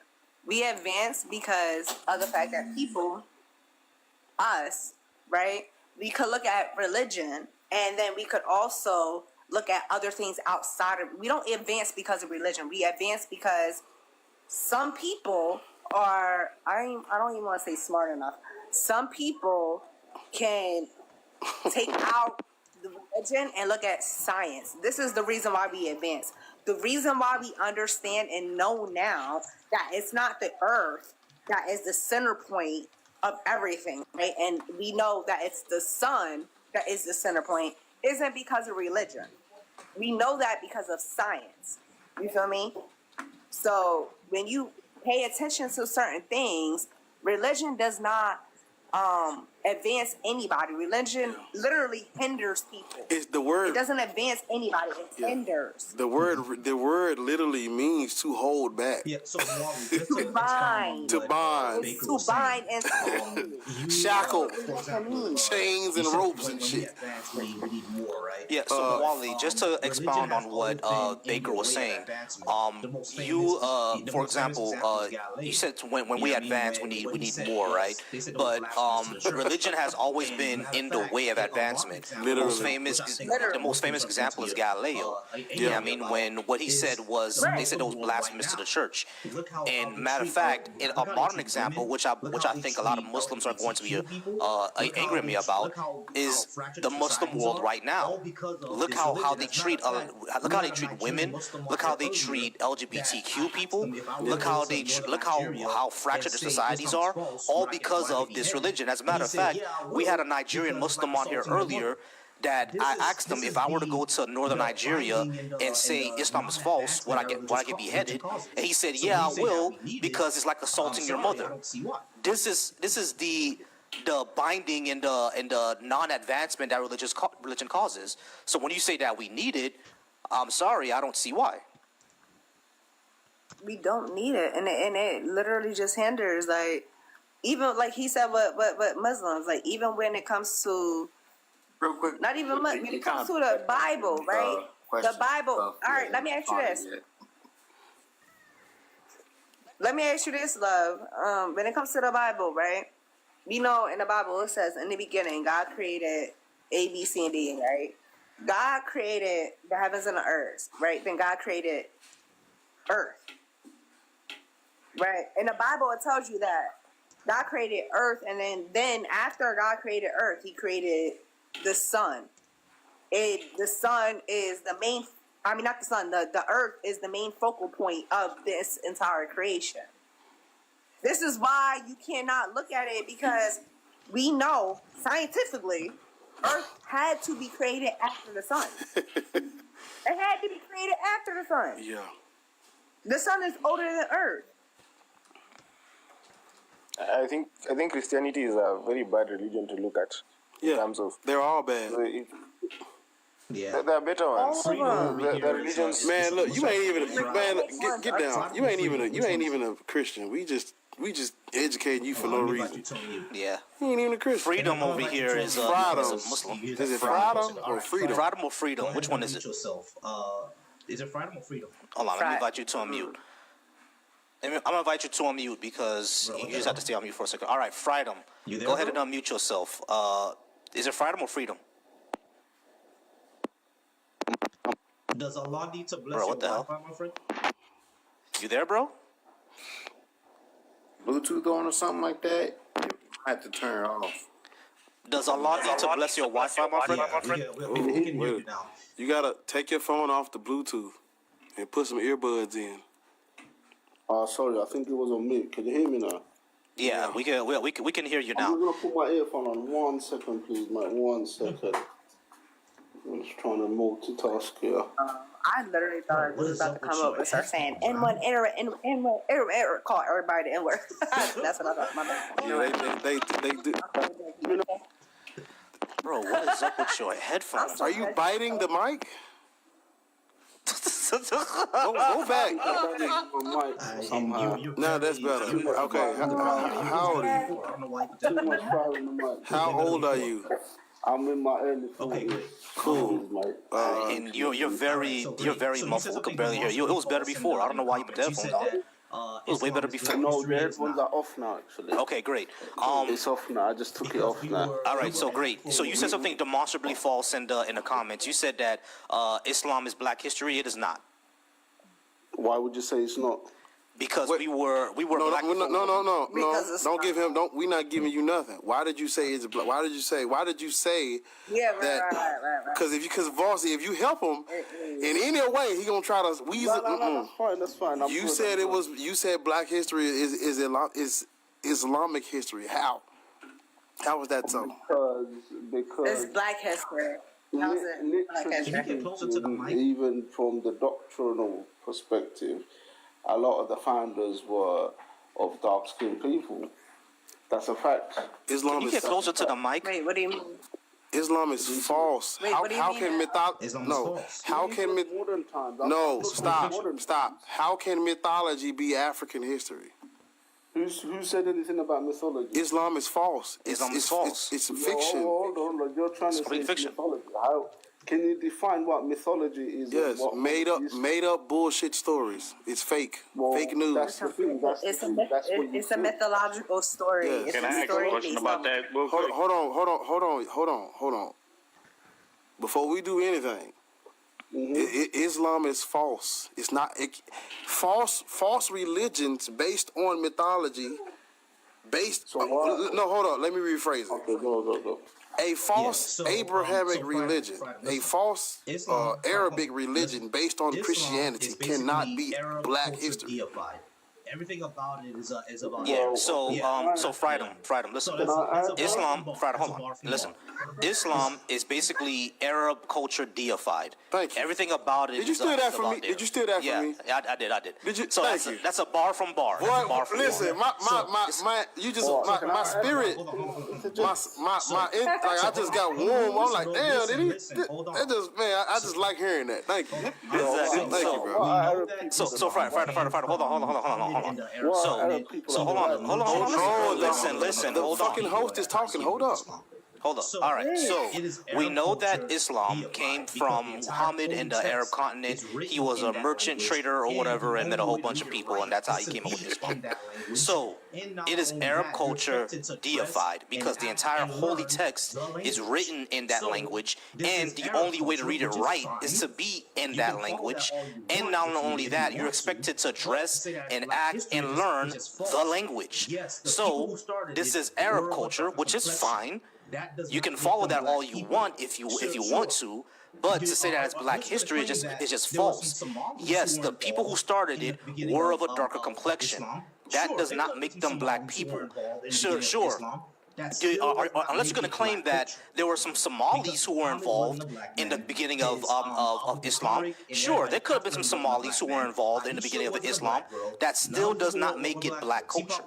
We advance because of the fact that people, us, right? We could look at religion, and then we could also look at other things outside of. We don't advance because of religion. We advance because some people are, I don't even want to say smart enough. Some people can take out the religion and look at science. This is the reason why we advance. The reason why we understand and know now that it's not the earth that is the center point of everything, right? And we know that it's the sun that is the center point isn't because of religion. We know that because of science. You feel me? So when you pay attention to certain things, religion does not advance anybody. Religion literally hinders people. It's the word. It doesn't advance anybody. It hinders. The word literally means to hold back. Yeah. So to bind. To bind. It's to bind and shackle, chains and ropes and shit. Yeah, so Wally, just to expound on what Baker was saying, for example, you said when we advance, we need more, right? But religion has always been in the way of advancement. The most famous example is Galileo. Yeah, I mean, when what he said was, they said it was blasphemous to the church. And matter of fact, in a modern example, which I think a lot of Muslims are going to be angry at me about, is the Muslim world right now. Look how they treat women. Look how they treat LGBTQ people. Look how fractured their societies are, all because of this religion. As a matter of fact, we had a Nigerian Muslim on here earlier that I asked him if I were to go to northern Nigeria and say Islam is false, would I get beheaded? And he said, yeah, I will, because it's like assaulting your mother. This is the binding and the non-advancement that religion causes. So when you say that we need it, I'm sorry, I don't see why. We don't need it, and it literally just hinders. Like, even like he said, what Muslims, like, even when it comes to, real quick, not even when it comes to the Bible, right? The Bible. All right, let me ask you this. Let me ask you this, love. When it comes to the Bible, right? You know, in the Bible it says, in the beginning, God created A, B, C, and D, right? God created the heavens and the earth, right? Then God created earth, right? In the Bible, it tells you that God created earth, and then after God created earth, he created the sun. The sun is the main, not the sun, the earth is the main focal point of this entire creation. This is why you cannot look at it, because we know scientifically earth had to be created after the sun. It had to be created after the sun. Yeah. The sun is older than earth. I think Christianity is a very bad religion to look at. In terms of, they're all bad. Yeah, there are better ones. The religions. Man, look, you ain't even get down. You ain't even a Christian. We just just educating you for no reason. Yeah. He ain't even a Christian. Freedom over here is a Muslim. Is it freedom or freedom? Freedom or freedom? Which one is it? Is it freedom or freedom? Hold on, let me invite you to unmute. I'm gonna invite you to unmute because you just have to stay on mute for a second. All right, freedom. Go ahead and unmute yourself. Is it freedom or freedom? Does Allah need to bless Bro, what the hell? Wi-Fi, my friend? You there, bro? Bluetooth on or something like that, I have to turn it off. Does Allah need to bless your Wi-Fi, my friend? We can hear you now. You gotta take your phone off the Bluetooth and put some earbuds in. Sorry, I think it was on mute. Can you hear me now? Yeah, we can hear you I'm now. gonna put my earphone on. 1 second, please, mate. 1 second. I'm just trying to multitask here. I literally thought it was about to come up and start saying N1, N1, call everybody the N-word. That's what I thought. My bad. Yeah, they do. Bro, what is up with your headphones? Are you biting the mic? Go back. No, that's better. Okay. How old are you? How old are you? I'm in my early 40s. Okay, great. Cool. And you're very muffled. We can barely hear you. It was better before. I don't know why you put the headphones on. It was way better before. No, the headphones are off now, actually. Okay, great. It's off now. I just took it off now. All right, so great. So you said something demonstrably false in the comments. You said that Islam is black history. It is not. Why would you say it's not? Because we were black. No. Don't give him. We're not giving you nothing. Why did you say it's black? Why did you say Yeah, that? right. Because Vossi, if you help him in any way, he gonna try to weasel. No, that's fine. You said it was. You said black history is Islamic history. How? How was that so? Because it's black history. How's it black history? Even from the doctrinal perspective, a lot of the founders were of dark-skinned people. That's a fact. Islam Can you get closer to the mic? Wait, what do you mean? Islam is false. Wait, what do you how mean can mythology? How can stop? How can mythology be African history? Who said anything about mythology? Islam is false. Islam is false. It's fiction. Hold on, you're trying to say fiction. mythology. How can you define what mythology is? Yes, made up bullshit stories. It's fake. Fake news. That's the thing. It's a mythological story. Yes. It's Can I a ask a story question based about on- that real quick? Hold on. Before we do anything, Islam is false. It's not false religions based on mythology. No, hold on. Let me rephrase it. Okay, go. A false Abrahamic religion, a false Arabic religion based on Christianity cannot be black history. Deified. Everything about it is about. Yeah. So freedom. Listen, Islam. Freedom. Hold on. Listen, Islam is basically Arab culture deified. Thank you. Everything about it. Did you steal that from me? Did you steal that from me? Yeah, I did. Did you? So Thank you. that's a bar from bar. Boy, listen, my spirit, I just got warm. I'm like, damn, I just like hearing that. Thank you. Exactly. Thank you, bro. So Friday. Hold on. So hold on. Listen. The Hold on. fucking host is talking. Hold up. All right. So we know that Islam came from Muhammad in the Arab continent. He was a merchant trader or whatever, and met a whole bunch of people, and that's how he came up with Islam. So it is Arab culture deified because the entire holy text is written in that language, and the only way to read it right is to be in that language. And not only that, you're expected to dress and act and learn the language. So this is Arab culture, which is fine. You can follow that all you want if you want to, but to say that it's black history is just false. Yes, the people who started it were of a darker complexion. That does not make them black people. Sure. Unless you're going to claim that there were some Somalis who were involved in the beginning of Islam, sure, there could have been some Somalis who were involved in the beginning of Islam. That still does not make it black culture.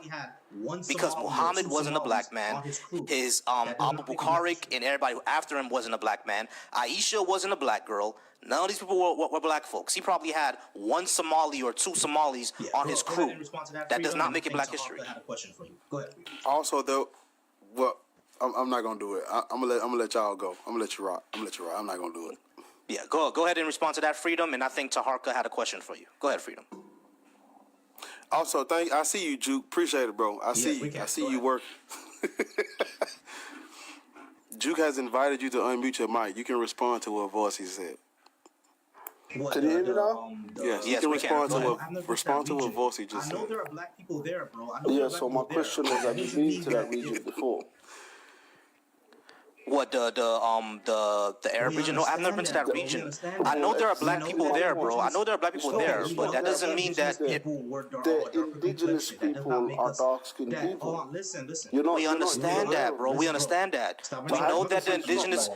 Because Muhammad wasn't a black man, his Abu Bakr and everybody after him wasn't a black man, Aisha wasn't a black girl, none of these people were black folks. He probably had one Somali or two Somalis on his crew. That does not make it black history. I had a question for you. Go ahead. Also, though, well, I'm not gonna do it. I'm gonna let y'all go. I'm gonna let you rock. I'm not gonna do it. Yeah, go ahead and respond to that, Freedom. And I think Taharka had a question for you. Go ahead, Freedom. Also, I see you, Juke. Appreciate it, bro. I see you. I see you work. Juke has invited you to unmute your mic. You can respond to what Voicy said. Can you hear me now? Yes, you can respond to what Voicy just said. I know there are black people there, bro. Yeah, so my question is, have you been to that region before? What the Arab region? No, I've never been to that region. I know there are black people there, bro. I know there are black people there, but that doesn't mean that the indigenous people are dark-skinned people. Listen. We understand that, bro. We understand that. We know that the indigenous.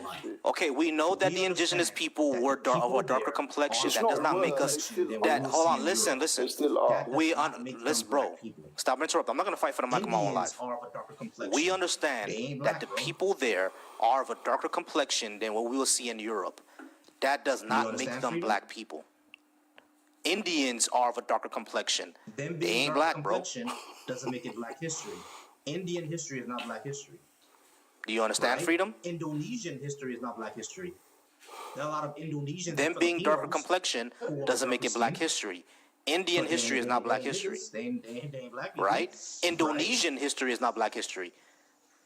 Okay, we know that the indigenous people were of a darker complexion. That does not make us. That hold on, listen. Listen, bro. Stop interrupting. I'm not gonna fight for the mic of my own life. We understand that the people there are of a darker complexion than what we will see in Europe. That does not make them black people. Indians are of a darker complexion. They ain't black, bro. Doesn't make it black history. Indian history is not black history. Do you understand, Freedom? Indonesian history is not black history. There are a lot of Indonesians. Them being darker complexion doesn't make it black history. Indian history is not black history. Right? Indonesian history is not black history.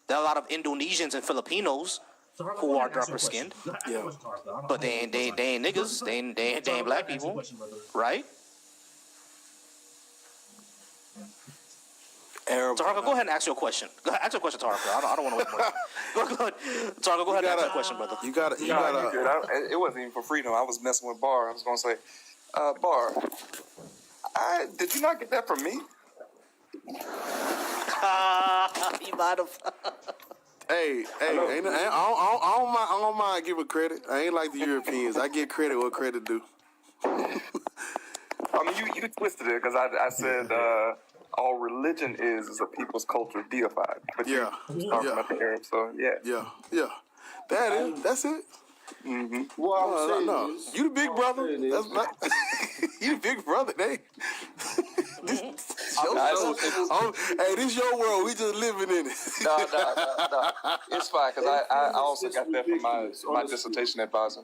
There are a lot of Indonesians and Filipinos who are darker skinned. Yeah. But they ain't niggas. They ain't black people. Right? Taraka, go ahead and ask your question. Go ahead, ask your question, Taraka. I don't want to wait more. Go ahead. Taraka, go ahead and ask your question, brother. You got it. It wasn't even for Freedom. I was messing with Bar. I was going to say, Bar, did you not get that from me? You might have. Hey, I don't mind giving credit. I ain't like the Europeans. I give credit what credit due. I mean, you twisted it because I said all religion is a people's culture deified. But you talking about the Arabs, so yeah. That's it. Mm-hmm. Well, I'm saying is, you the big brother. That's not. You the big brother, hey. This your world. We just living in it. No. It's fine because I also got that from my dissertation advisor.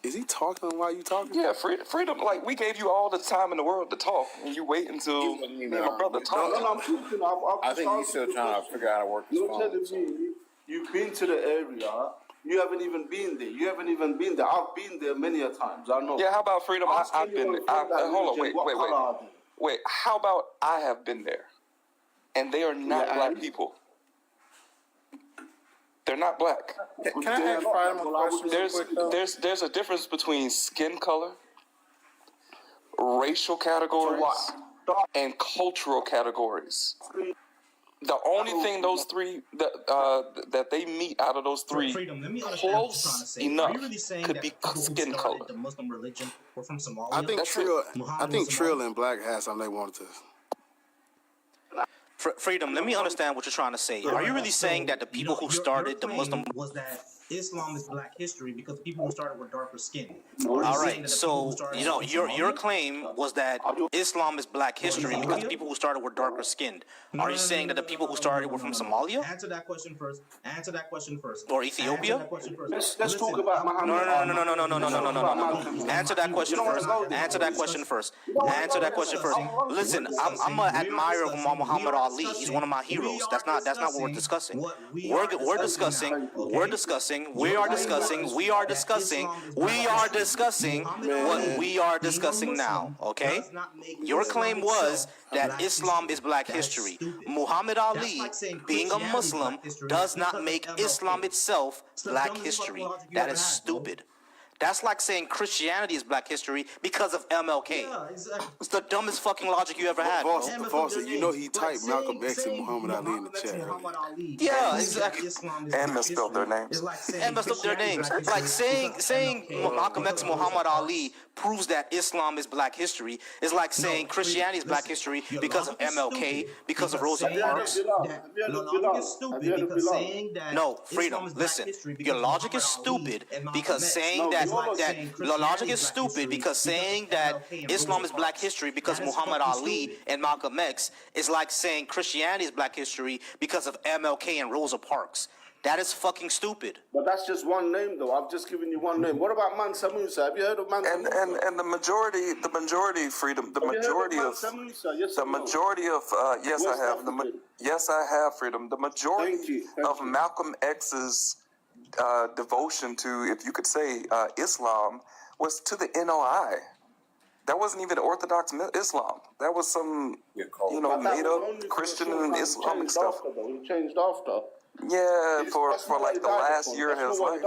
Is he talking while you talking? Yeah, freedom. Like, we gave you all the time in the world to talk, and you wait until me and my brother talk. No, I'm talking. I think he's still trying to figure out how to work his phone. You're telling me you've been to the area. You haven't even been there. I've been there many a times. I know. Yeah, how about freedom? I've been there. Hold on, wait. How about I have been there, and they are not black people. They're not black. Can I ask Freedom a question? There's a difference between skin color, racial categories, and cultural categories. The only thing those three that they meet out of those three close enough could be skin color. The Muslim religion were from Somalia. I think Trill and Black had something they wanted to. Freedom, let me understand what you're trying to say. Are you really saying that the people who started the Muslim was that Islam is black history because the people who started were darker skinned? All right, so your claim was that Islam is black history because the people who started were darker skinned. Are you saying that the people who started were from Somalia? Answer that question first. Or Ethiopia? Let's talk about Muhammad. No. Answer that question first. Listen, I'm an admirer of Muhammad Ali. He's one of my heroes. That's not what we're discussing. We are discussing what we are discussing now, okay? Your claim was that Islam is black history. Muhammad Ali, being a Muslim, does not make Islam itself black history. That is stupid. That's like saying Christianity is black history because of MLK. Yeah, exactly. It's the dumbest fucking logic you ever had, bro. Foster, you know he typed Malcolm X and Muhammad Ali in the chat. Yeah, exactly. And misspelled their names. And messed up their names. Like saying Malcolm X and Muhammad Ali proves that Islam is black history is like saying Christianity is black history because of MLK, because of Rosa Parks. No, Freedom, listen. Your logic is stupid because saying that the logic is stupid because saying that Islam is black history because Muhammad Ali and Malcolm X is like saying Christianity is black history because of MLK and Rosa Parks. That is fucking stupid. But that's just one name, though. I've just given you one name. What about Mansa Musa? Have you heard of Mansa Musa? And the majority, Freedom, the majority of yes, I have. Yes, I have, Freedom. The majority of Malcolm X's devotion to, if you could say, Islam was to the NOI. That wasn't even Orthodox Islam. That was some, made up Christian and Islamic stuff. He changed after. Yeah, for like the last year of his life.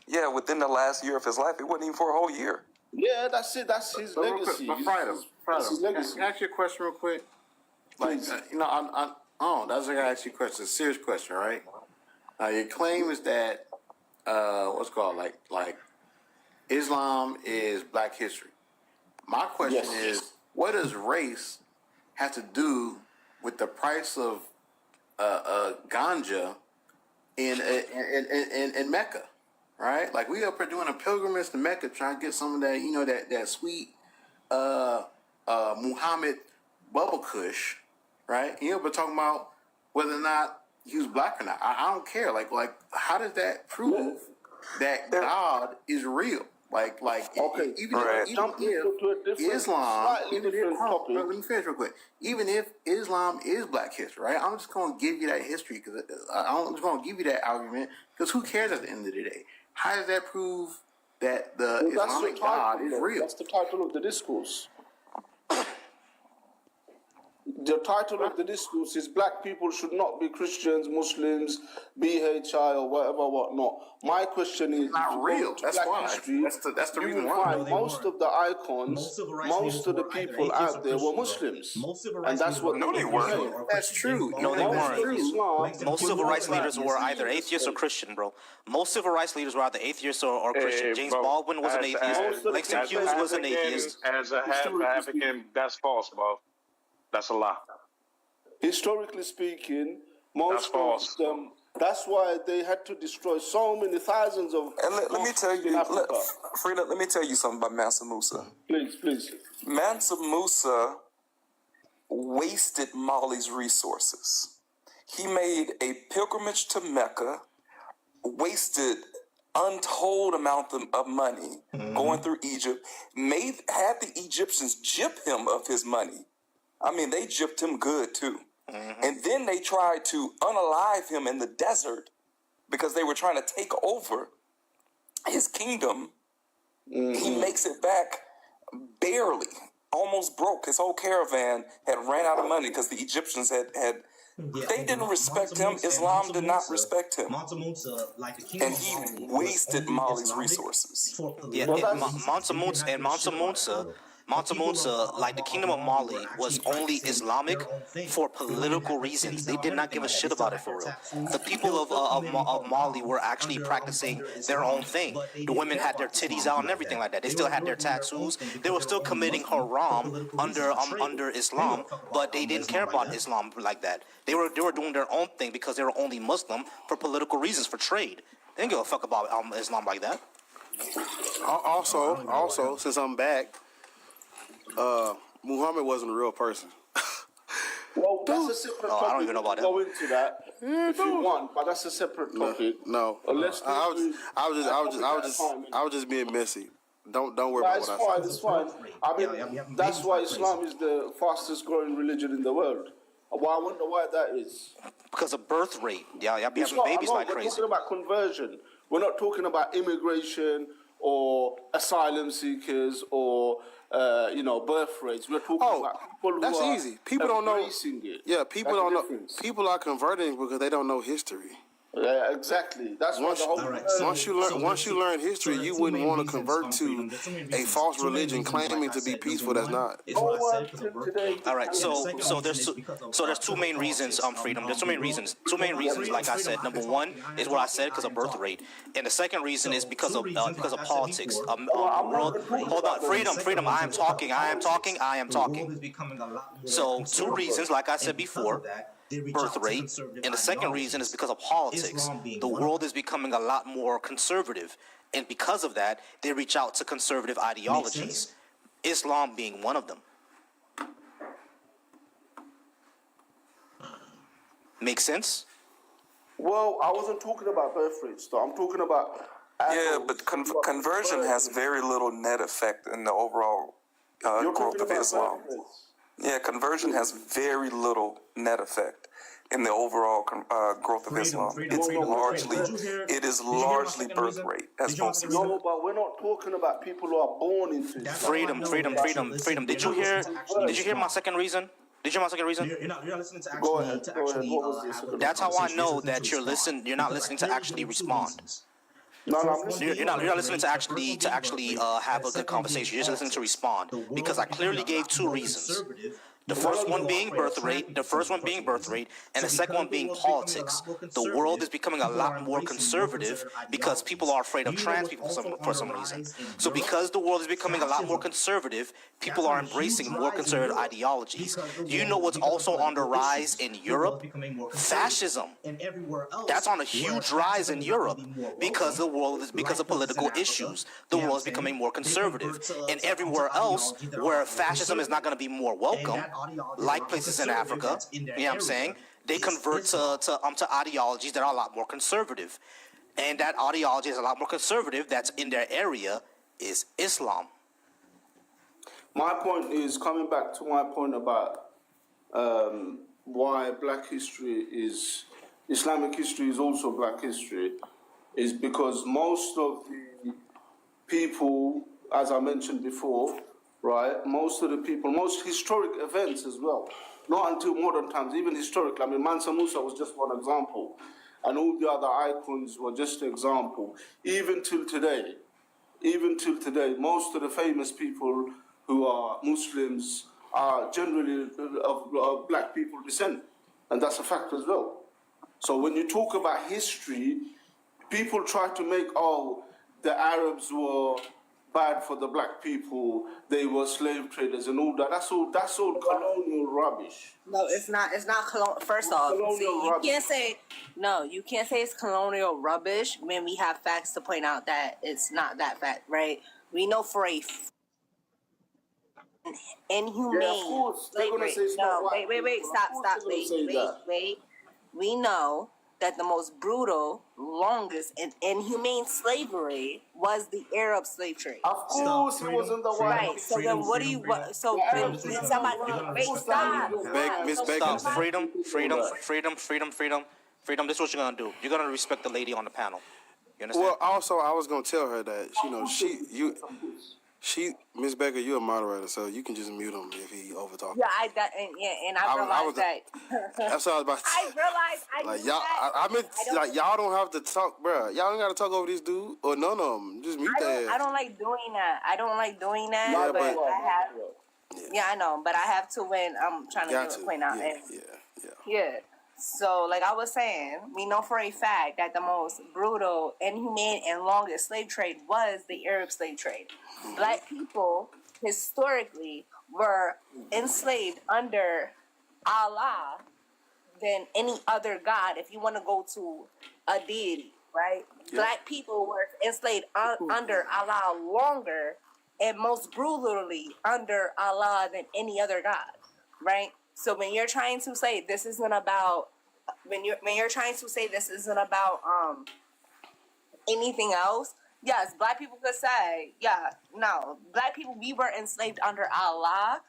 Yeah, within the last year of his life. It wasn't even for a whole year. Yeah, that's it. That's his legacy. But Friday, can I ask you a question real quick? Like, that's like I ask you a question, a serious question, right? Your claim is that what's called like Islam is black history. My question is, what does race have to do with the price of ganja in Mecca, right? Like we up here doing a pilgrimage to Mecca, trying to get some of that, that sweet Muhammad Bubba Kush, right? But talking about whether or not he was black or not. I don't care. Like how does that prove that God is real? Like, okay, even if Islam, let me finish real quick. Even if Islam is black history, right? I'm just going to give you that history because I'm just going to give you that argument because who cares at the end of the day? How does that prove that the Islamic God is real? That's the title of the discourse. The title of the discourse is "Black people should not be Christians, Muslims, BHI, or whatnot." My question is, not real. That's why. History, that's the reason why. Most of the icons, most of the people out there were Muslims, and that's what. No, they weren't. That's true. No, they weren't. Most civil rights leaders were either atheists or Christian, bro. Most civil rights leaders were either atheists or Christian. James Baldwin was an atheist. Langston Hughes was an atheist. As a half African, that's false, bro. That's a lie. Historically speaking, most of them. That's why they had to destroy so many thousands of. And let me tell you, Frida, let me tell you something about Mansa Musa. Please. Mansa Musa wasted Mali's resources. He made a pilgrimage to Mecca, wasted untold amount of money going through Egypt, had the Egyptians gyp him of his money. I mean, they gypped him good, too. And then they tried to unalive him in the desert because they were trying to take over his kingdom. He makes it back barely, almost broke. His whole caravan had ran out of money because the Egyptians had they didn't respect him. Islam did not respect him. And he wasted Mali's resources. Yeah, Mansa Musa, like the Kingdom of Mali, was only Islamic for political reasons. They did not give a shit about it for real. The people of Mali were actually practicing their own thing. The women had their titties out and everything like that. They still had their tattoos. They were still committing haram under Islam, but they didn't care about Islam like that. They were doing their own thing because they were only Muslim for political reasons, for trade. They didn't give a fuck about Islam like that. Also, since I'm back. Muhammad wasn't a real person. Well, that's a separate topic. I don't even know about that. Go into that if you want, but that's a separate topic. No. I was just being messy. Don't worry about what I said. It's fine. I mean, that's why Islam is the fastest growing religion in the world. Well, I wonder why that is. Because of birth rate. Yeah, y'all be having babies like crazy. We're talking about conversion. We're not talking about immigration or asylum seekers or birth rates. We're talking about people that's who are easy. People don't know. It. Yeah, people don't know. People are converting because they don't know history. Yeah, exactly. That's Once, what the whole. once you learn history, you wouldn't want to convert to a false religion claiming to be peaceful. That's not. All right, so there's two main reasons. Freedom. There's two main reasons. Two main reasons. Like I said, number one is what I said because of birth rate, and the second reason is because of politics. World. Hold on, freedom. I am talking. So two reasons, like I said before. Birth rate, and the second reason is because of politics. The world is becoming a lot more conservative, and because of that, they reach out to conservative ideologies, Islam being one of them. Make sense? Well, I wasn't talking about birth rates, though. I'm talking about. Yeah, but conversion has very little net effect in the overall growth of Islam. Yeah, conversion has very little net effect in the overall growth of Islam. It is largely birth rate, as both you said. No, but we're not talking about people who are born into freedom. Did you hear my second reason? You're not listening to actually. That's how I know that you're not listening to actually respond. No, I'm listening. You're not listening to actually have a good conversation. You're just listening to respond because I clearly gave two reasons. The first one being birth rate, and the second one being politics. The world is becoming a lot more conservative because people are afraid of trans people for some reason. So because the world is becoming a lot more conservative, people are embracing more conservative ideologies. Do you know what's also on the rise in Europe? Fascism. That's on a huge rise in Europe because of political issues. The world is becoming more conservative. And everywhere else where fascism is not going to be more welcome, like places in Africa, you know what I'm saying? They convert to ideologies that are a lot more conservative. And that ideology is a lot more conservative that's in their area is Islam. My point is coming back to my point about why black history is Islamic history is also black history is because most of the people, as I mentioned before, right, most historic events as well, not until modern times, even historically. I mean, Mansa Musa was just one example, and all the other icons were just an example. Even till today, most of the famous people who are Muslims are generally of black people descent, and that's a fact as well. So when you talk about history, people try to make, the Arabs were bad for the black people, they were slave traders and all that. That's all colonial rubbish. No, it's not. It's not colonial. First off, you can't say it's colonial rubbish when we have facts to point out that it's not that fact, right? We know for a inhumane slavery. No, wait, stop, wait. We know that the most brutal, longest, and inhumane slavery was the Arab slave trade. Of course, it wasn't the white. Right. So then, what do you? So when somebody stop. Miss Bacon, freedom. This is what you're gonna do. You're gonna respect the lady on the panel. You understand? Well, also, I was gonna tell her that Miss Baker, you're a moderator, so you can just mute him if he overtalks. Yeah, I realized that. That's what I was about to say. I realized y'all don't have to talk, bro. Y'all don't got to talk over this dude or none of them. Just mute that. I don't like doing that. Yeah, but I have. Yeah, I know, but I have to when I'm trying to point out. Yeah. So, like I was saying, we know for a fact that the most brutal, inhumane, and longest slave trade was the Arab slave trade. Black people, historically, were enslaved under Allah than any other god, if you want to go to a deity, right? Yeah. Black people were enslaved under Allah longer and most brutally under Allah than any other god, right? So when you're trying to say this isn't about anything else, yes, black people could say, black people, we were enslaved under Allah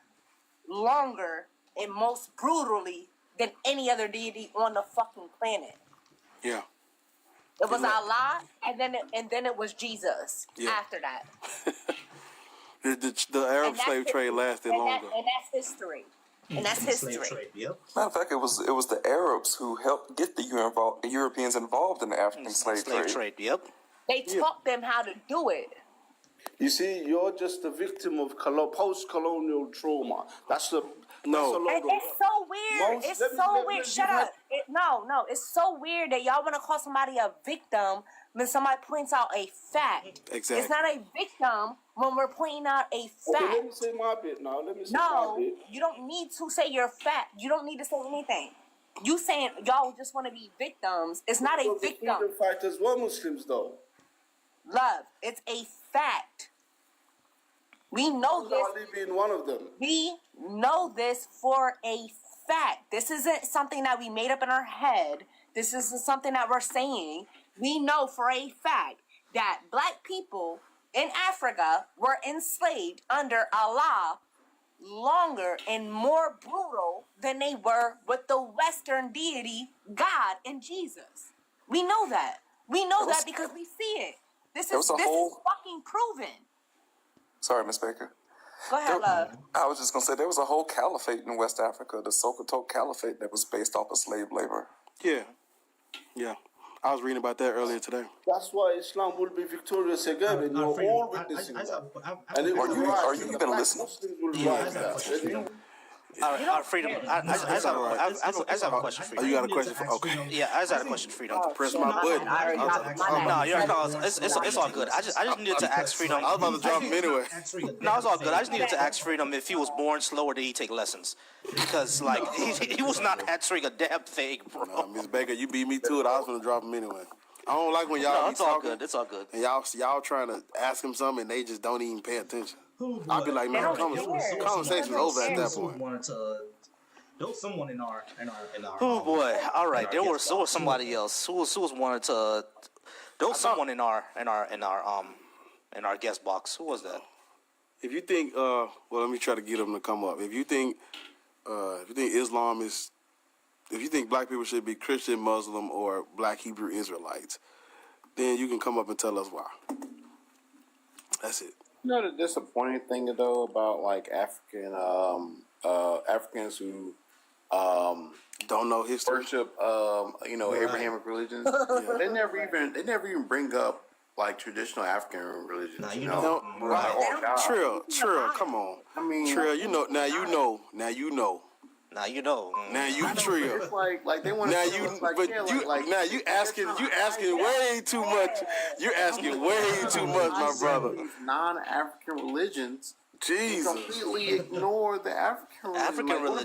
longer and most brutally than any other deity on the fucking planet. Yeah. It was Allah, and then it was Jesus after that. The Arab slave trade lasted longer. And that's history. And that's history. Matter of fact, it was the Arabs who helped get the Europeans involved in the African slave trade. Yep. They taught them how to do it. You see, you're just a victim of post-colonial trauma. That's the no. And it's so weird. Shut up. No. It's so weird that y'all want to call somebody a victim when somebody points out a fact. Exactly. It's not a victim when we're pointing out a fact. Okay, let me say my bit now. No, you don't need to say your fact. You don't need to say anything. You saying y'all just want to be victims. It's not a victim. Freedom fighters were Muslims, though. Love, it's a fact. We know this. Ali being one of them. We know this for a fact. This isn't something that we made up in our head. This isn't something that we're saying. We know for a fact that black people in Africa were enslaved under Allah longer and more brutal than they were with the Western deity, God and Jesus. We know that. We know that because we see it. This is fucking proven. Sorry, Miss Baker. Go ahead, love. I was just going to say, there was a whole caliphate in West Africa, the Sokoto Caliphate, that was based off of slave labor. Yeah. I was reading about that earlier today. That's why Islam will be victorious again, and you're all witnessing that. Are you even listening? Freedom. I just have a question for you. Oh, you got a question for? Okay. Yeah, I just had a question, Freedom. Press my button. It's all good. I just needed to ask Freedom. I was about to drop him anyway. No, it's all good. I just needed to ask Freedom if he was born slow or did he take lessons? Because like he was not answering a damn thing, bro. No, Miss Baker, you beat me to it. I was gonna drop him anyway. I don't like when y'all. No, it's all good. It's all good. And y'all trying to ask him something and they just don't even pay attention. I'll be like, man, conversation's over at that point. There was someone in our. Oh boy! All right, there was somebody else who was wanted to. There was someone in our guest box. Who was that? If you think, well, let me try to get them to come up. If you think Islam is, if you think black people should be Christian, Muslim, or black Hebrew Israelites, then you can come up and tell us why. That's it. You know the disappointing thing though about like Africans who don't know history, worship Abrahamic religions. They never even bring up like traditional African religions. Trill, come on. I mean, Trill, now you know. Trill. It's like they want to. You asking way too much. You're asking way too much, my brother. Non-African religions. Jesus. Completely ignore the African religions.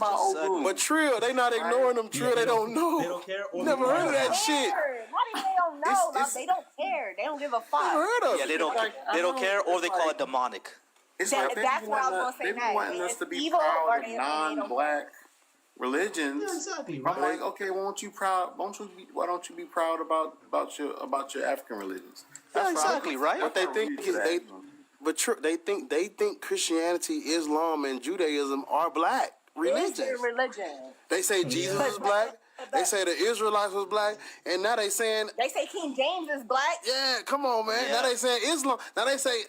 But Trill, they not ignoring them. Trill, they don't know. They don't care. Never heard of that shit. Not even they don't know. They don't care. They don't give a fuck. Never heard of it. Yeah, they don't care, or they call it demonic. It's like that's what I was gonna say. They want us to be proud of non-black religions. Yeah, exactly. Right? Like, okay, why don't you be proud about your African religions? That's exactly right. What they think is they think Christianity, Islam, and Judaism are black religions. They say Jesus is black. They say the Israelites was black, and now they saying King James is black. Yeah, come on, man. Yeah. Now they saying Islam. Now they say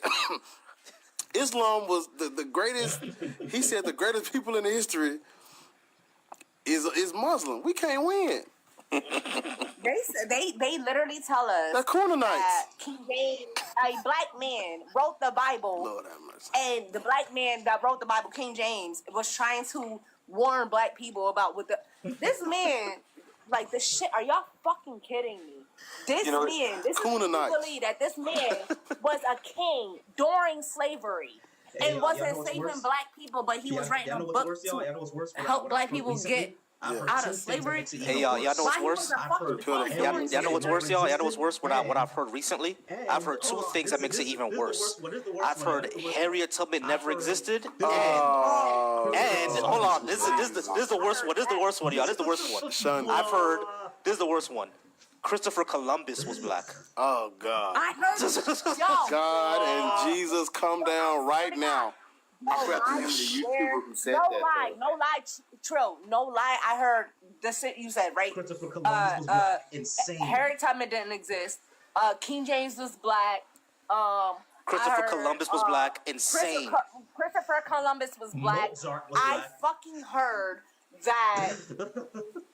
Islam was the greatest. He said the greatest people in the history is Muslim. We can't win. They literally tell us that King James, a black man, wrote the Bible. Lord have mercy. And the black man that wrote the Bible, King James, was trying to warn black people about this man, like the shit. Are y'all fucking kidding me? This is believe that this man was a king during slavery. And wasn't enslaving black people, but he was writing a book to help black people get out of slavery. Hey, y'all know what's worse? Y'all know what's worse, y'all? Y'all know what's worse? What I've heard recently? I've heard two things that makes it even worse. I've heard Harriet Tubman never existed, and hold on, this is the worst one. This is the worst one, y'all. This is the worst one. I've heard this is the worst one. Christopher Columbus was black. Oh God! I heard God and Jesus, come down right now. No lie, Trill. No lie. I heard the shit you said, right? Christopher Columbus was black. Insane. Harriet Tubman didn't exist. King James was black. Christopher Columbus was black. Insane. Christopher Columbus was black. I fucking heard that.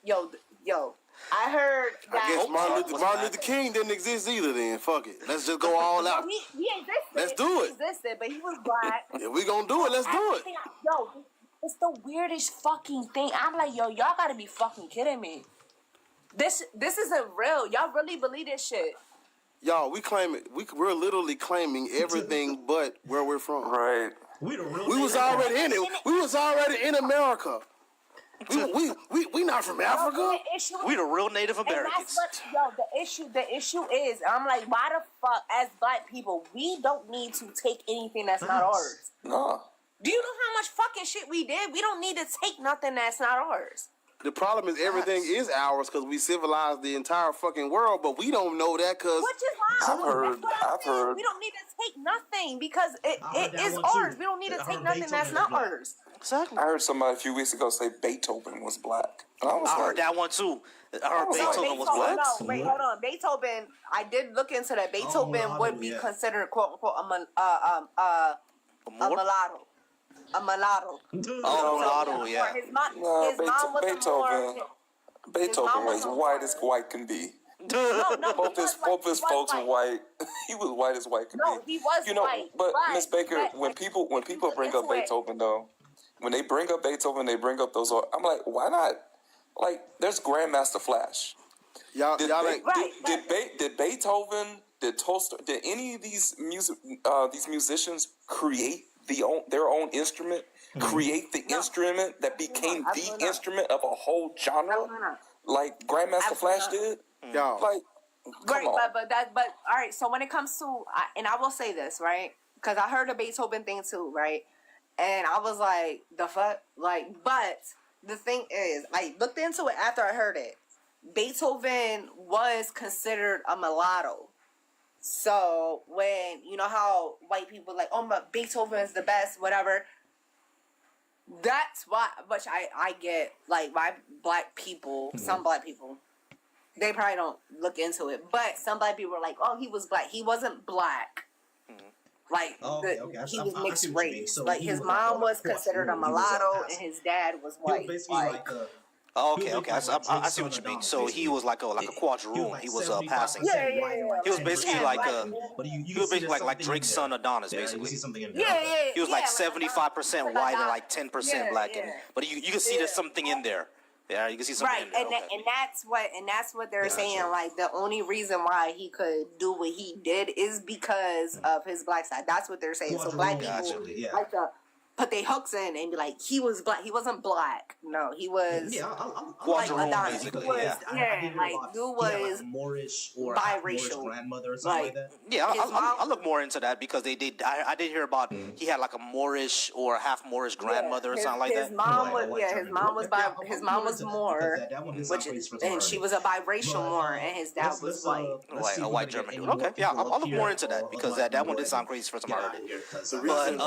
yo, I heard that. I guess Martin Luther King didn't exist either. Then fuck it. Let's just go all out. He existed. Let's do it. He existed, but he was black. If we gonna do it, let's do it. It's the weirdest fucking thing. I'm like, y'all gotta be fucking kidding me. This isn't real. Y'all really believe this shit? Y'all, we're literally claiming everything but where we're from. Right. We was already in it. We was already in America. We not from Africa. We the real Native Americans. The issue is, I'm like, why the fuck, as black people, we don't need to take anything that's not ours. No. Do you know how much fucking shit we did? We don't need to take nothing that's not ours. The problem is everything is ours because we civilized the entire fucking world, but we don't know that because... Which is why I've heard. We don't need to take nothing because it is ours. We don't need to take nothing that's not ours. Exactly. I heard somebody a few weeks ago say Beethoven was black. And I heard that one too. I heard Beethoven was black. No, wait, hold on. Beethoven, I did look into that. Beethoven would be considered, quote unquote, a mulatto. A mulatto. Mulatto, yeah. His mom was Beethoven was white as white can be. Both his folks were white. He was white as white can be. No, he was white. But Miss Baker, when people bring up Beethoven though, when they bring up Beethoven, they bring up those. I'm like, why not? Like, there's Grandmaster Flash. Did Beethoven, did Tolstoy, did any of these musicians create their own instrument? Create the instrument that became the instrument of a whole genre, like Grandmaster Flash did? Y'all. Like, come on. But all right. So when it comes to, and I will say this, right? Because I heard the Beethoven thing too, right? And I was like, the fuck, like. But the thing is, I looked into it after I heard it. Beethoven was considered a mulatto. So when you know how white people like, oh, but Beethoven's the best, whatever. That's why, which I get, like, why black people, some black people, they probably don't look into it, but some black people were like, oh, he was black. He wasn't black. Like, he was mixed race. So like, his mom was considered a mulatto, and his dad was white. Okay. I see what you mean. So he was like a quadroon. He was passing. Yeah. He was basically like Drake's son Adonis, basically. He was like 75% white and like 10% black. But you can see there's something in there. Yeah, you can see something in there. And that's what they're saying. Like, the only reason why he could do what he did is because of his black side. That's what they're saying. So black people like to put their hooks in and be like, he was black. He wasn't black. No, he was like Adonis. Dude was Moorish or biracial. grandmother or something like that. Yeah, I'll look more into that because they did. I did hear about he had like a Moorish or half Moorish grandmother or something like that. His mom was Moor, and she was a biracial Moor, and his dad was white. A white German dude. Okay, yeah, I'll look more into that because that one did sound crazy for some I heard it. But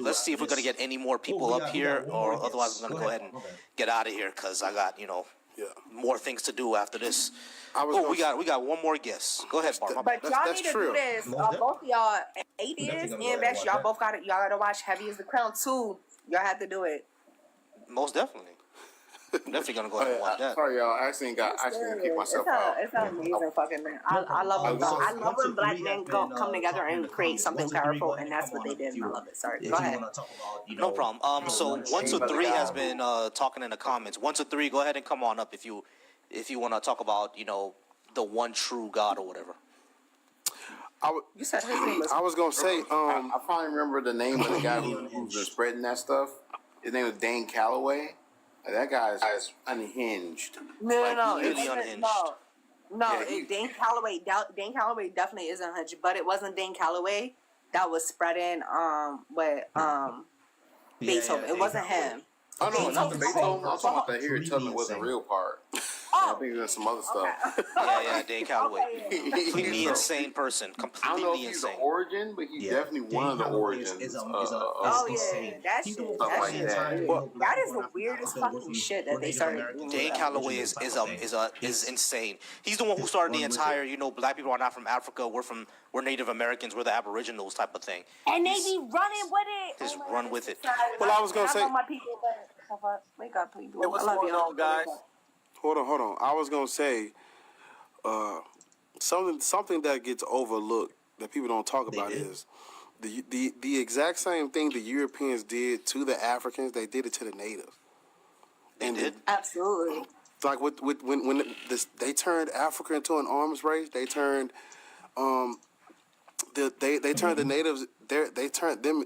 let's see if we're gonna get any more people up here, or otherwise we're gonna go ahead and get out of here because I got more things to do after this. We got one more guest. Go ahead, Bart. But y'all need to do this. Both of y'all, atheists and Bex, y'all both got it. Y'all gotta watch Heavy as the Crown 2. Y'all have to do it. Most definitely. I'm definitely gonna go ahead and watch that. Sorry, y'all. I actually keep myself out. It's an amazing fucking thing. I love when black men come together and create something powerful, and that's what they did. And I love it. Sorry, go ahead. No problem. So 1 to 3 has been talking in the comments. 1 to 3, go ahead and come on up if you want to talk about the one true God or whatever. You said his name was. I was gonna say I finally remember the name of the guy who's been spreading that stuff. His name was Dane Calloway. That guy is unhinged. No, really unhinged. Dane Calloway definitely is unhinged, but it wasn't Dane Calloway that was spreading with Beethoven. It wasn't him. Oh no, not the told- Beethoven. I'm talking about the Harriet Tubman wasn't real part. I think there's some other stuff. Yeah, Dane Calloway. Completely insane person. I don't know Completely if he's the insane. origin, but he's definitely one of the origins. Oh yeah, that shit. Stuff That like shit. that. Well, that is the weirdest fucking shit that they started doing. Dane Calloway is insane. He's the one who started the entire, black people are not from Africa. We're Native Americans. We're the Aboriginals type of thing. And they be running with it. Just run with it. Well, I was gonna say. my people, but wake up, people. Hey, what's I love going y'all. on, guys? Hold on. I was gonna say, something that gets overlooked that people don't talk about is the exact same thing the Europeans did to the Africans. They did it to the natives. They did. Absolutely. Like when they turned Africa into an arms race. They turned they turned the natives. They turned them.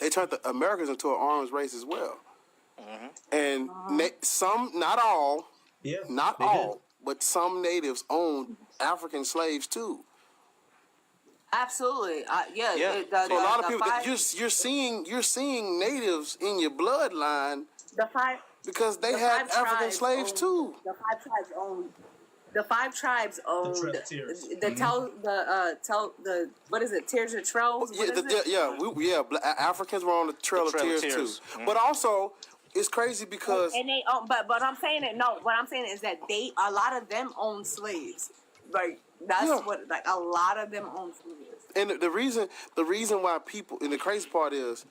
They turned the Americans into an arms race as well. And some, not all, but some natives owned African slaves too. Absolutely. So a lot of people, you're seeing natives in your bloodline because they had African slaves too. The 5 tribes owned. The 5 tribes owned the what is it? Tears of Trails. Africans were on the Trail of Tears too. But also, it's crazy because and they but I'm saying it. No, what I'm saying is that a lot of them own slaves. Like that's what a lot of them own slaves. And the reason why people, and the crazy part is,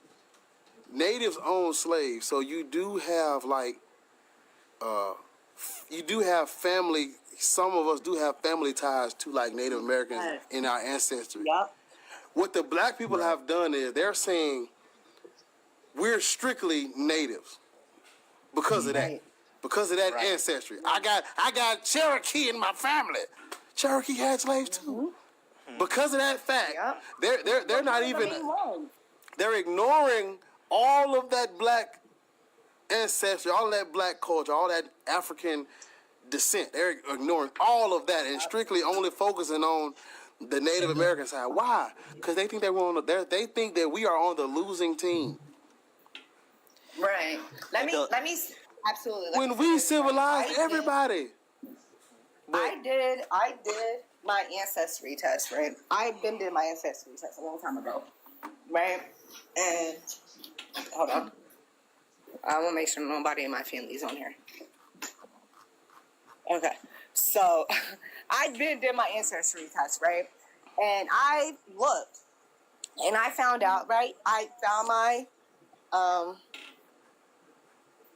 natives own slaves, so you do have family. Some of us do have family ties to like Native Americans in our ancestry. Yep. What the black people have done is they're saying we're strictly natives because of that. Because of that ancestry. I got Cherokee in my family. Cherokee had slaves too. Because of that fact, they're not even. They're ignoring all of that black ancestry, all of that black culture, all that African descent. They're ignoring all of that and strictly only focusing on the Native American side. Why? Because they think they think that we are on the losing team. Right. Let me absolutely. When we civilized everybody. I did my ancestry test, right? I've been did my ancestry test a long time ago, right? And hold on, I want to make sure nobody in my family's on here. Okay, so I did my ancestry test, right? And I looked, and I found out, right? I found my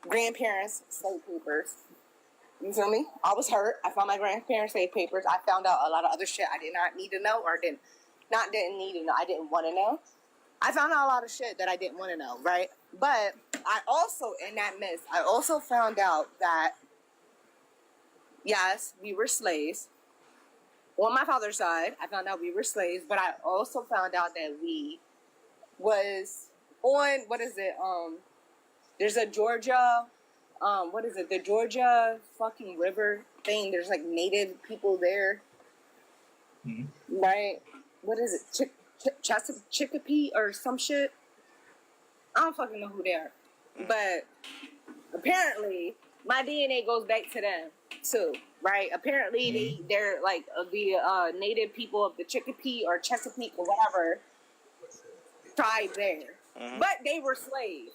grandparents' slave papers. You feel me? I was hurt. I found my grandparents' slave papers. I found out a lot of other shit I did not need to know, or didn't need to know. I didn't want to know. I found out a lot of shit that I didn't want to know, right? But I also, in that midst, I also found out that, yes, we were slaves. On my father's side, I found out we were slaves, but I also found out that we was on, what is it? There's a Georgia, the Georgia fucking river thing. There's like native people there, right? What is it? Chicopee or some shit? I don't fucking know who they are. But apparently, my DNA goes back to them too, right? Apparently, they're like the native people of the Chicopee or Chesapeake or whatever tribe there. But they were slaves.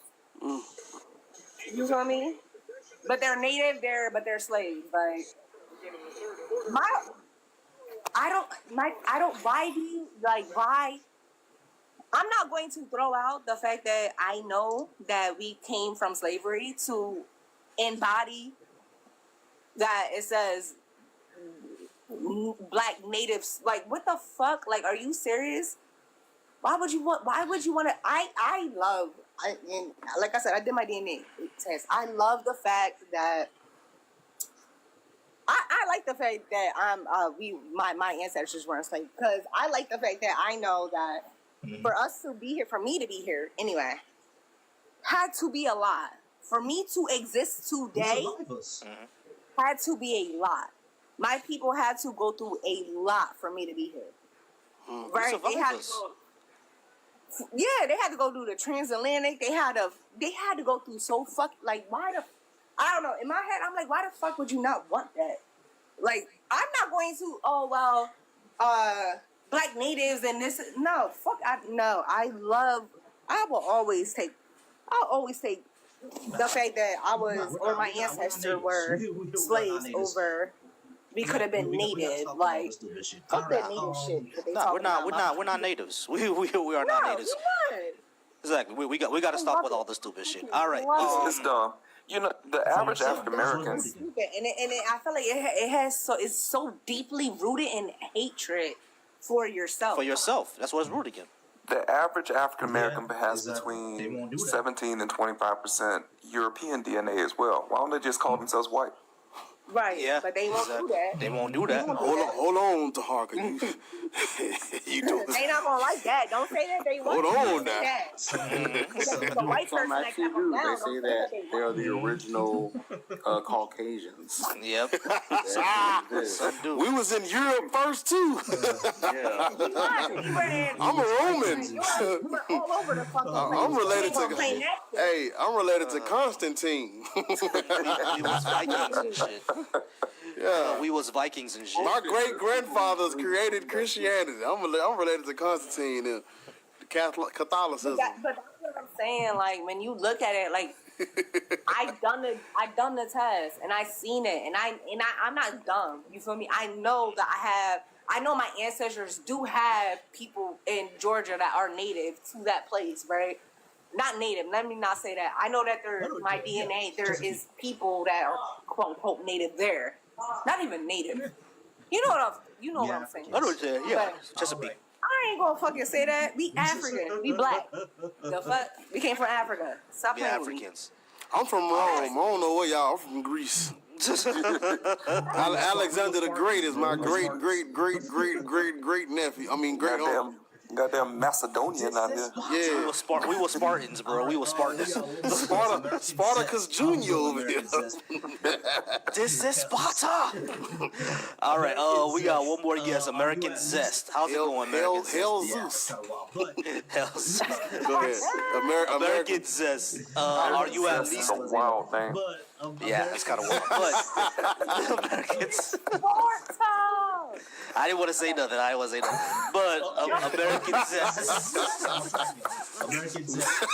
You feel me? But they're native there, but they're slaves. Like, why? I'm not going to throw out the fact that I know that we came from slavery to embody that it says black natives. Like, what the fuck? Like, are you serious? Why would you want to? Like I said, I did my DNA test. I love the fact that I like the fact that my ancestors were enslaved, because I like the fact that I know that for us to be here, for me to be here anyway, had to be a lot. For me to exist today, had to be a lot. My people had to go through a lot for me to be here. Right? They had to go. Yeah, they had to go do the transatlantic. They had to go through so like why the I don't know. In my head, I'm like, why the fuck would you not want that? Like, I'm not going to black natives and this. No, fuck. I'll always take the fact that I was or my ancestors were slaves over. We could have been native, like fuck that native shit. That they No, we're not natives. We are not natives. Exactly. We got to stop with all this stupid shit. All right. It's dumb. You know, the average African American. And I feel like it's so deeply rooted in hatred for yourself. For yourself. That's what it's rooted in. The average African American has between 17 and 25% European DNA as well. Why don't they just call themselves white? Right. Yeah. But they won't do that. They won't do that. Hold on, Taharka. You do. They not gonna like that. Don't say that they won't. Hold on now. The white person that kept them down. They say that they are the original Caucasians. Yep. We was in Europe first too. I'm a Roman. All over the fucking place. I'm related to. Hey, I'm related to Constantine. We was Vikings and shit. Yeah, we was Vikings and shit. My great grandfathers created Christianity. I'm related to Constantine and Catholicism. But that's what I'm saying. Like when you look at it, like I done the test and I seen it, and I'm not dumb. You feel me? I know that I know my ancestors do have people in Georgia that are native to that place, right? Not native. Let me not say that. I know that my DNA. There is people that are quote unquote native there. Not even native. You know what I'm saying. I know what you're saying. Yeah, Chesapeake. I ain't gonna fucking say that. We African. We black. The fuck? We came from Africa. Stop playing with me. Africans. I'm from Rome. I don't know where y'all. I'm from Greece. Alexander the Great is my great nephew. I mean great uncle. Goddamn Macedonian out there. Yeah, we were Spartans, bro. We were Spartans. Spartacus Jr. over here. This is Sparta. All right. We got one more guess. American Zest. How's it going, American Zest? Hell Zeus. Hell Zeus. Go ahead. American Zest. Are you at least a wild thing? Yeah, it's kind of wild. But Americans. I didn't want to say nothing. But American Zest. American Zest.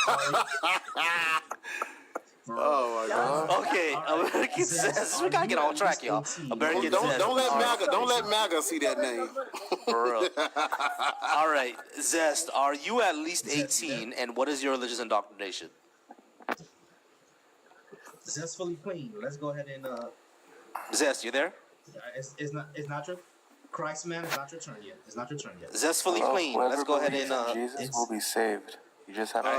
Oh my God. Okay, American Zest. We gotta get on track, y'all. American Zest. Don't let MAGA see that name. For real. All right, Zest. Are you at least 18? And what is your religious indoctrination? Zestfully clean. Let's go ahead and Zest, you there? It's not true. Christ man is not your turn yet. It's not your turn yet. Zestfully clean. Let's go ahead and Jesus will be saved. You just have to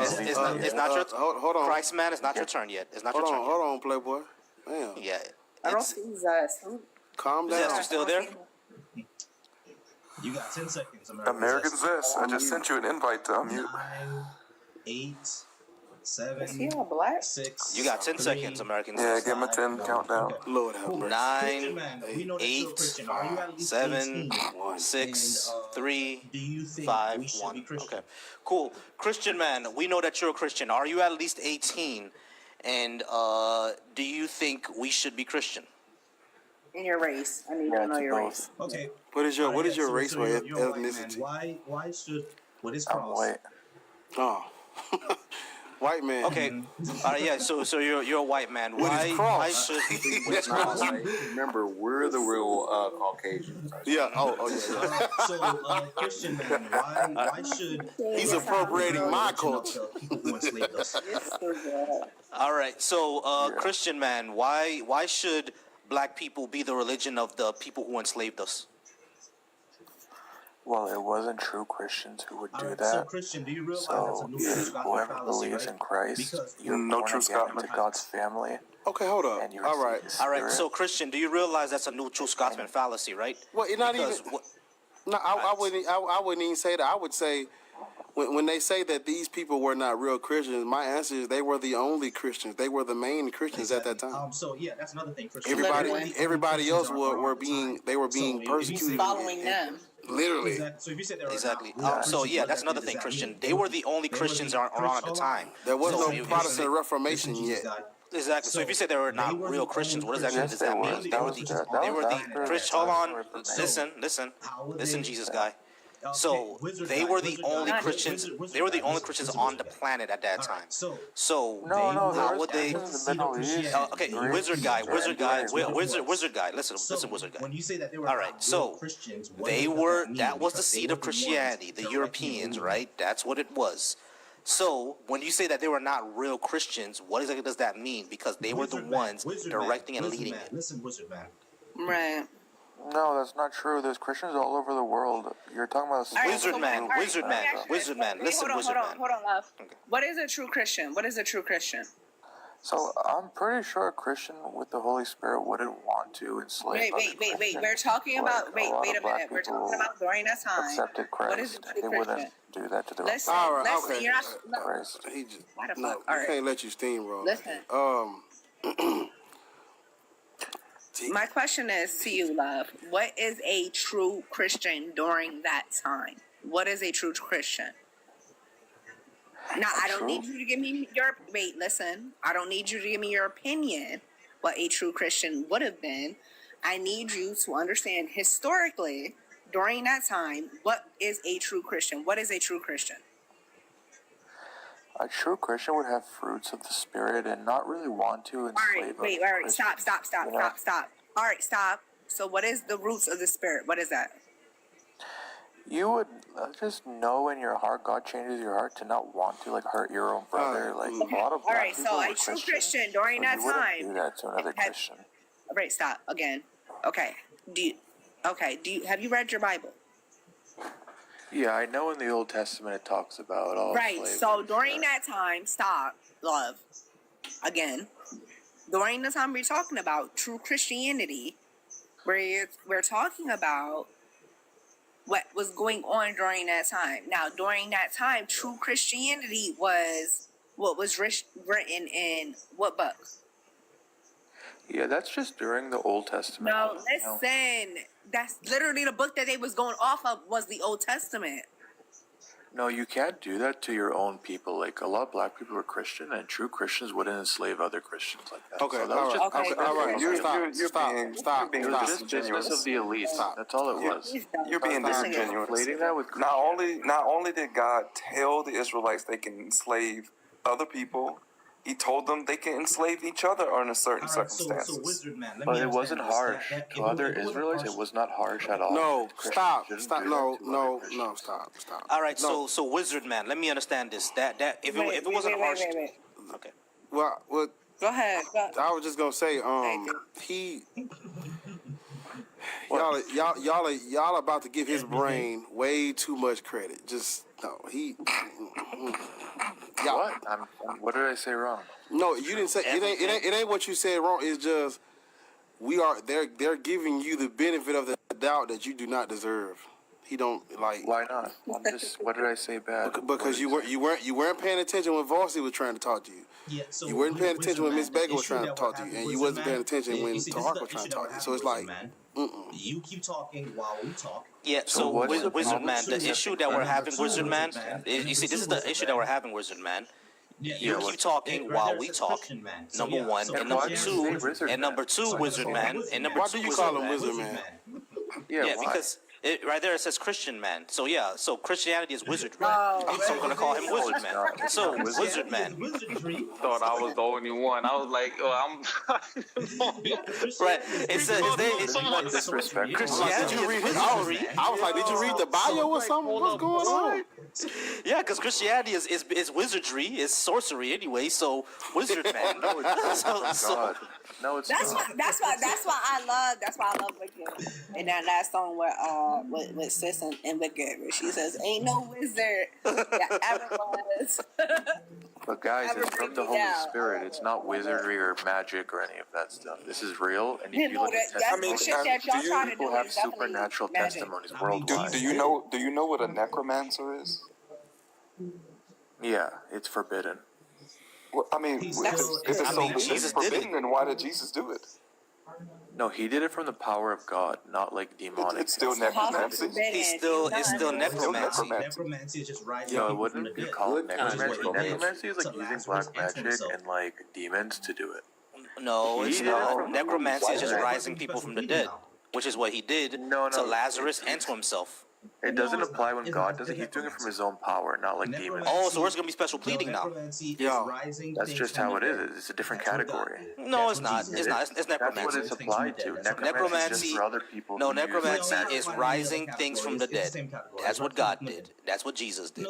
it's not your hold on. Christ man, it's not your turn yet. It's not your turn. Hold on, Playboy. Damn. Yeah. I don't see Zest. Calm down. Zest, you still there? You got 10 seconds, American Zest. I just sent you an invite to unmute. 9, 8, 7, Is he all black? 6. You got 10 seconds, American Yeah, Zest. give him a 10 countdown. Lord have mercy. 9, 8, 7, 6, 3, 5, 1. Okay. Cool. Christian man, we know that you're a Christian. Are you at least 18? And do you think we should be Christian? In your race. I need to know your race. Okay. What is your race or ethnicity? Why should what is I'm cross? white. Oh. White man. Okay. Yeah, so you're a white man. Why should Remember, we're the real Caucasians. Yeah. Oh yeah. So Christian man, why should He's appropriating my culture. All right. So Christian man, why should black people be the religion of the people who enslaved us? Well, it wasn't true Christians who would do that. So Christian, do you realize that's a new whoever believes in Christ, you're no true Scotsman into God's family. Okay, hold on. All right. So Christian, do you realize that's a new true Scotsman fallacy, right? Well, it's not even. No, I wouldn't even say that. I would say when they say that these people were not real Christians, my answer is they were the only Christians. They were the main Christians at that time. So yeah, that's another thing. For Everybody else were being persecuted. Following them. Literally. Exactly. So if you said they were Exactly. not real So Christians, yeah, what that's exactly another does thing, that Christian. mean? They were the only Christians around at the time. There was So no if you Protestant say, Reformation yet. exactly. So if you say they were not real Christians, what exactly Yes, does they that were. mean? That was They were the after Christian. Hold on. Reformation. Listen, Jesus guy. So they were the only Christians. They were the only Christians on the planet at that time. So No, there how was would they? Christians in the Middle East. Okay, Greeks, wizard guy, India. wizard guy. Listen, wizard guy. When you say that they were All right, not real so Christians, what they does were. mean? That was the Because they seed were of the ones Christianity, the directing Europeans, the right? That's what it was. So when you say that they were not real Christians, what exactly does that mean? Because they were the ones directing and leading it. Listen, wizard man. Right. No, that's not true. There's Christians all over the world. You're talking about a Wizard man, wizard man, wizard man. Listen, wizard man. Hold on, love. What is a true Christian? What is a true Christian? So I'm pretty sure a Christian with the Holy Spirit wouldn't want to enslave. Wait. We're talking about. Wait a minute. We're talking about during that time. Accepted Christ. What is a true they Christian? wouldn't do that to their Listen, All right, listen. okay. You're not. Christ. He just, Why the fuck? no, All we right. can't let you steamroll. Listen. My question is to you, love. What is a true Christian during that time? What is a true Christian? Now, I don't need you to give me your... Wait, listen. I don't need you to give me your opinion what a true Christian would have been. I need you to understand historically, during that time, what is a true Christian? What is a true Christian? A true Christian would have fruits of the Spirit and not really want to enslave. All right. Stop. All right, stop. So what is the roots of the Spirit? What is that? You would just know in your heart, God changes your heart to not want to hurt your own brother. Like a lot of all right, people so were a true Christians, Christian during so that you wouldn't time. do that to another Christian. All right, stop again. Okay. Have you read your Bible? Yeah, I know in the Old Testament it talks about all Right. slavery. So during that time, stop, love. Again, during the time we're talking about true Christianity, we're talking about what was going on during that time. Now, during that time, true Christianity was what was written in what book? Yeah, that's just during the Old Testament. No, listen. That's literally the book that they was going off of was the Old Testament. No, you can't do that to your own people. Like, a lot of black people were Christian, and true Christians wouldn't enslave other Christians like that. Okay, so that was all right. Stop. It was just business of the elite. That's all it was. You're being disingenuous. That with Not only did God tell the Israelites they can enslave other people, He told them they can enslave each other under certain circumstances. So wizard man, But it wasn't harsh. To other Israelites, it was not harsh at all. No, stop. No, stop. All right, so wizard man, let me understand this. That if it wasn't harsh. Okay. Well, go ahead. I was just gonna say, y'all about to give his brain way too much credit. Just no, What did I say wrong? No, you didn't say it ain't what you said wrong. It's just they're giving you the benefit of the doubt that you do not deserve. He don't like. Why not? What did I say bad? Because you weren't paying attention when Vossi was trying to talk to you. Yeah, so you weren't paying attention when Miss Baker was trying to talk to you, happening, and you wizard wasn't man, paying attention when you see, Tahak was trying to talk to you. So it's like, you keep talking while we talk. Yeah, so wizard man, the issue that we're having, wizard man, you see, this is the issue that we're having, wizard man. You keep talking while we talk. Number one, and number two, wizard man, and number why two, do you call him wizard man? Yeah, because right there it says Christian man. So yeah, so Christianity is wizardry. Oh, so I'm gonna call him wizard man. So wizard man. Thought I was the only one. I was like, I'm. Right. It's disrespect. Christianity. Did you read his? I was like, did you read the bio or something? What's going on? Yeah, because Christianity is wizardry, is sorcery anyway. So wizard man. No, it's that's why I love Wicked. And that last song with Sis and Wicked, where she says, "Ain't no wizard that ever was." But guys, it's from the Holy Spirit. It's not wizardry or magic or any of that stuff. This is real. And if you look at testimonies, people have supernatural testimonies worldwide. Do you know what a necromancer is? Yeah, it's forbidden. Well, I mean, if it's forbidden, then why did Jesus do it? No, he did it from the power of God, not like demonic. It's still necromancy. It's still necromancy. Necromancy is just rising No, it people from the wouldn't be dead. called Which is what necromancy. he did Necromancy is like to using Lazarus black and to magic himself. and like demons to do it. No, it's He did it not. from Necromancy is just Why? rising people from the dead, which is what he did to Lazarus and to himself. It doesn't apply when God does it. He's doing it from his own power, not like demons. Oh, so where's gonna be special pleading now? Yeah, that's just how it is. It's a different category. No, it's not. It's not. It's That's necromancy. what it's applied to. Necromancy is Necromancy. just for other people. No, who use necromancy magic. is rising things from the dead. That's what God did. That's what Jesus did.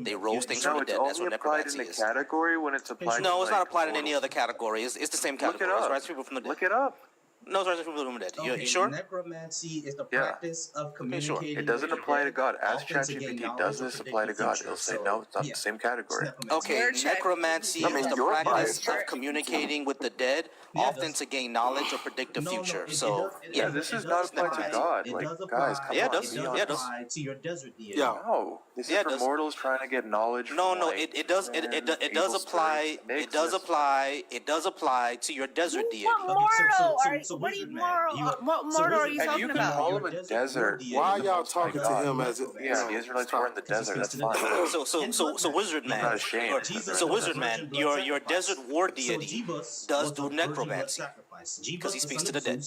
They rose things from No, the it's dead. That's only what applied in necromancy the is. category when it's applied. No, to, it's not like, applied in any other category. It's the same category. It's rising people from the dead. Look it up. No, it's rising people from the dead. You sure? Necromancy is the practice of communicating. It doesn't with apply the to God. dead, As often to gain ChatGPT knowledge does or this predict apply the to God, future. it'll say So, no, it's not the same category. Okay, necromancy I mean, is the your practice bias. of communicating with the dead, often to gain knowledge or predict the future. So, Yeah, this is not applied to God. Like, guys, come Yeah, on. it does. be Yeah, it does. honest. to your desert deity. Yeah. No, this Yeah, is it for does. mortals trying to get knowledge. No, from, no, like, it does. It does evil apply. spirits. It does apply. It does apply to your desert deity. What are you mortal are you And talking you can about? call him a desert. Why are y'all talking to him as if? Yeah, the Israelites were in the desert. That's fine. So wizard I'm man. not ashamed. So wizard man, your desert war deity does do necromancy because he speaks to the dead.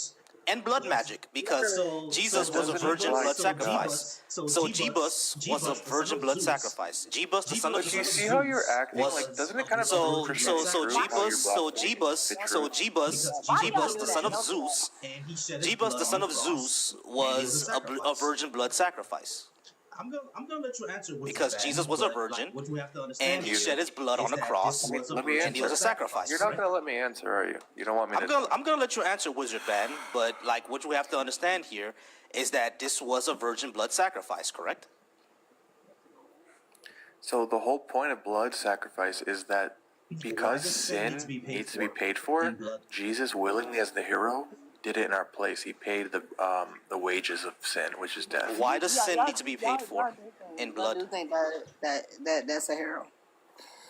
And blood magic, because Jesus was a virgin blood sacrifice. So Jebus was a virgin blood sacrifice. Jebus, the son of But you Zeus, see how you're acting? was Like, doesn't it kind of so prove so Christianity so true, how you're Jebus, Jebus, the son of Zeus, Jebus, the son of Zeus, was a virgin blood sacrifice. I'm gonna let you answer Because Jesus was a virgin, and he shed his blood on the cross, Let me and he was a answer. sacrifice. You're not gonna let me answer, are you? You don't want me to. I'm gonna let you answer, Wizard Man, but like what you have to understand here is that this was a virgin blood sacrifice, correct? So the whole point of blood sacrifice is that because sin needs to be paid for, Jesus willingly, as the hero, did it in our place. He paid the wages of sin, which is death. Why does sin need to be paid for in I blood? do think that's a hero.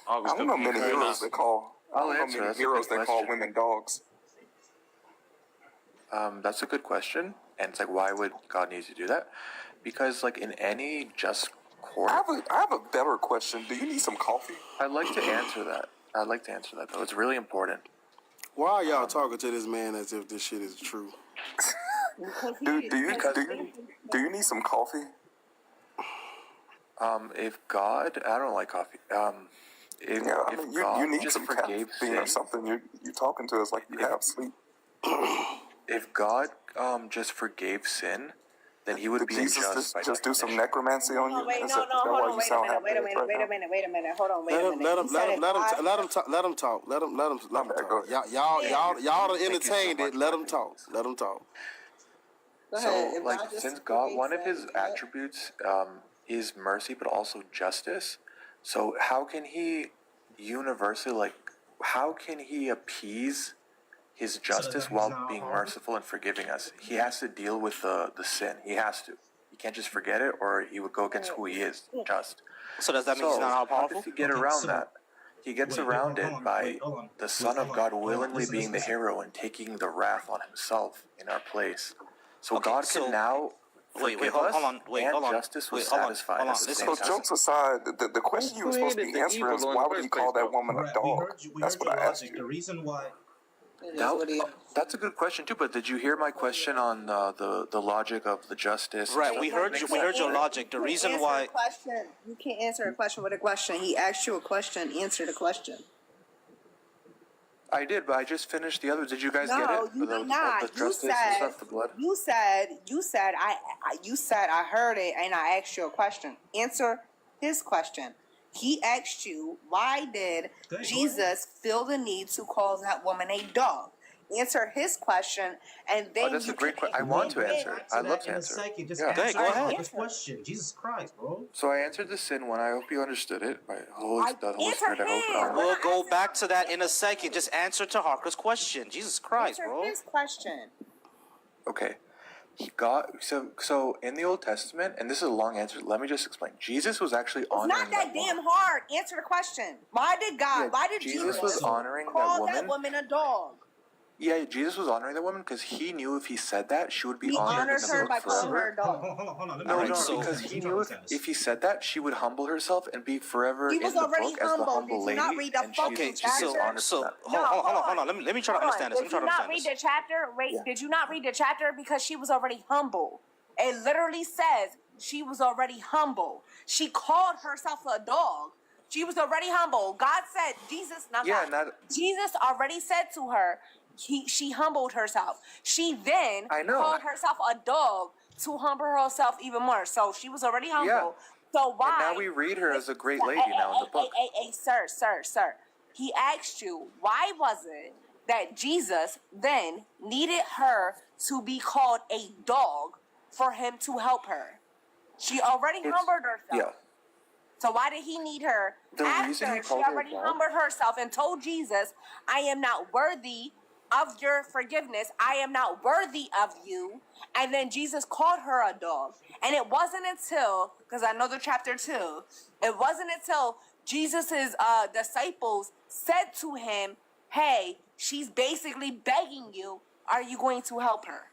I don't know many heroes they call. I I'll don't know answer. many That's a heroes good they call question. women dogs. That's a good question, and it's like, why would God need to do that? Because like in any just court, I have a better question. Do you need some coffee? I'd like to answer that. I'd like to answer that though. It's really important. Why are y'all talking to this man as if this shit is true? Do you need some coffee? If God, I don't like coffee. If God you need just some forgave caffeine or sin, something. You're talking to us like you have sleep. if God just forgave sin, then He would Did be Jesus unjust by just do some definition. necromancy on you? Oh, wait, Is no, that hold why on, you wait a sound minute, happy wait a minute, right wait now? a minute, hold on, wait a minute. Let You said him talk. Let him talk. Let him talk. Y'all done entertained it. Let him talk. Let him talk. So, like, since God, one of His attributes is mercy, but also justice. So, how can He universally, like, how can He appease His justice while being merciful and forgiving us? He has to deal with the sin. He has to. He can't just forget it, or He would go against who He is, just. So does that mean he's not all How powerful? does He get around that? He gets around it by the Son of God willingly being the hero and taking the wrath on Himself in our place. So God can now forgive us, and justice was satisfied at the same So time. jokes aside, the question you were supposed to be answering is why would he call that woman a dog? That's what I asked The you. reason why. That's a good question too. But did you hear my question on the logic of the justice? Right, we heard your logic. The reason why You can't answer a question with a question. He asked you a question. Answer the question. I did, but I just finished the other. Did you guys get it? No, you did not. The justice and stuff, the blood. You said I heard it, and I asked you a question. Answer his question. He asked you, why did Jesus feel the need to call that woman a dog? Answer his question, and then that's a great question. I want to answer. I'd love to answer. Yeah, go ahead. This question, Jesus Christ, bro. So I answered the sin one. I hope you understood it. The Holy Spirit, I hope. We'll go back to that in a second. Just answer to Harker's question. Jesus Christ, bro. Answer his question. Okay. So in the Old Testament, and this is a long answer, let me just explain. Jesus was actually It's honoring not that damn hard. Answer the question. Why did Jesus was honoring call that woman? a dog? Yeah, Jesus was honoring the woman because he knew if he said that, she would be He honored in honors the her book by calling her forever. a dog. Hold on. Let me No, Alright, no, so- because he knew if he said that, she would humble herself and be forever She in was the already book as the humble. humble Did you lady, not read the and fucking Okay, she's chapter? honored for so that. hold on. Let me try to understand this. Let me Did try you to not understand read this. the chapter? Wait, Yeah. did you not read the chapter? Because she was already humble. It literally says she was already humble. She called herself a dog. She was already humble. God said, Jesus already said to her, she humbled herself. She then called herself a dog to humble herself even more. So she was already humble. Yeah. So why? And now we read her as a great lady now in the book. Hey, sir. He asked you, why was it that Jesus then needed her to be called a dog for him to help her? She already humbled herself. Yeah. So why did he need her The reason he after she called her a already dog? humbled herself and told Jesus, I am not worthy of your forgiveness. I am not worthy of you. And then Jesus called her a dog. And it wasn't until, because I know the chapter 2, it wasn't until Jesus's disciples said to him, hey, she's basically begging you. Are you going to help her?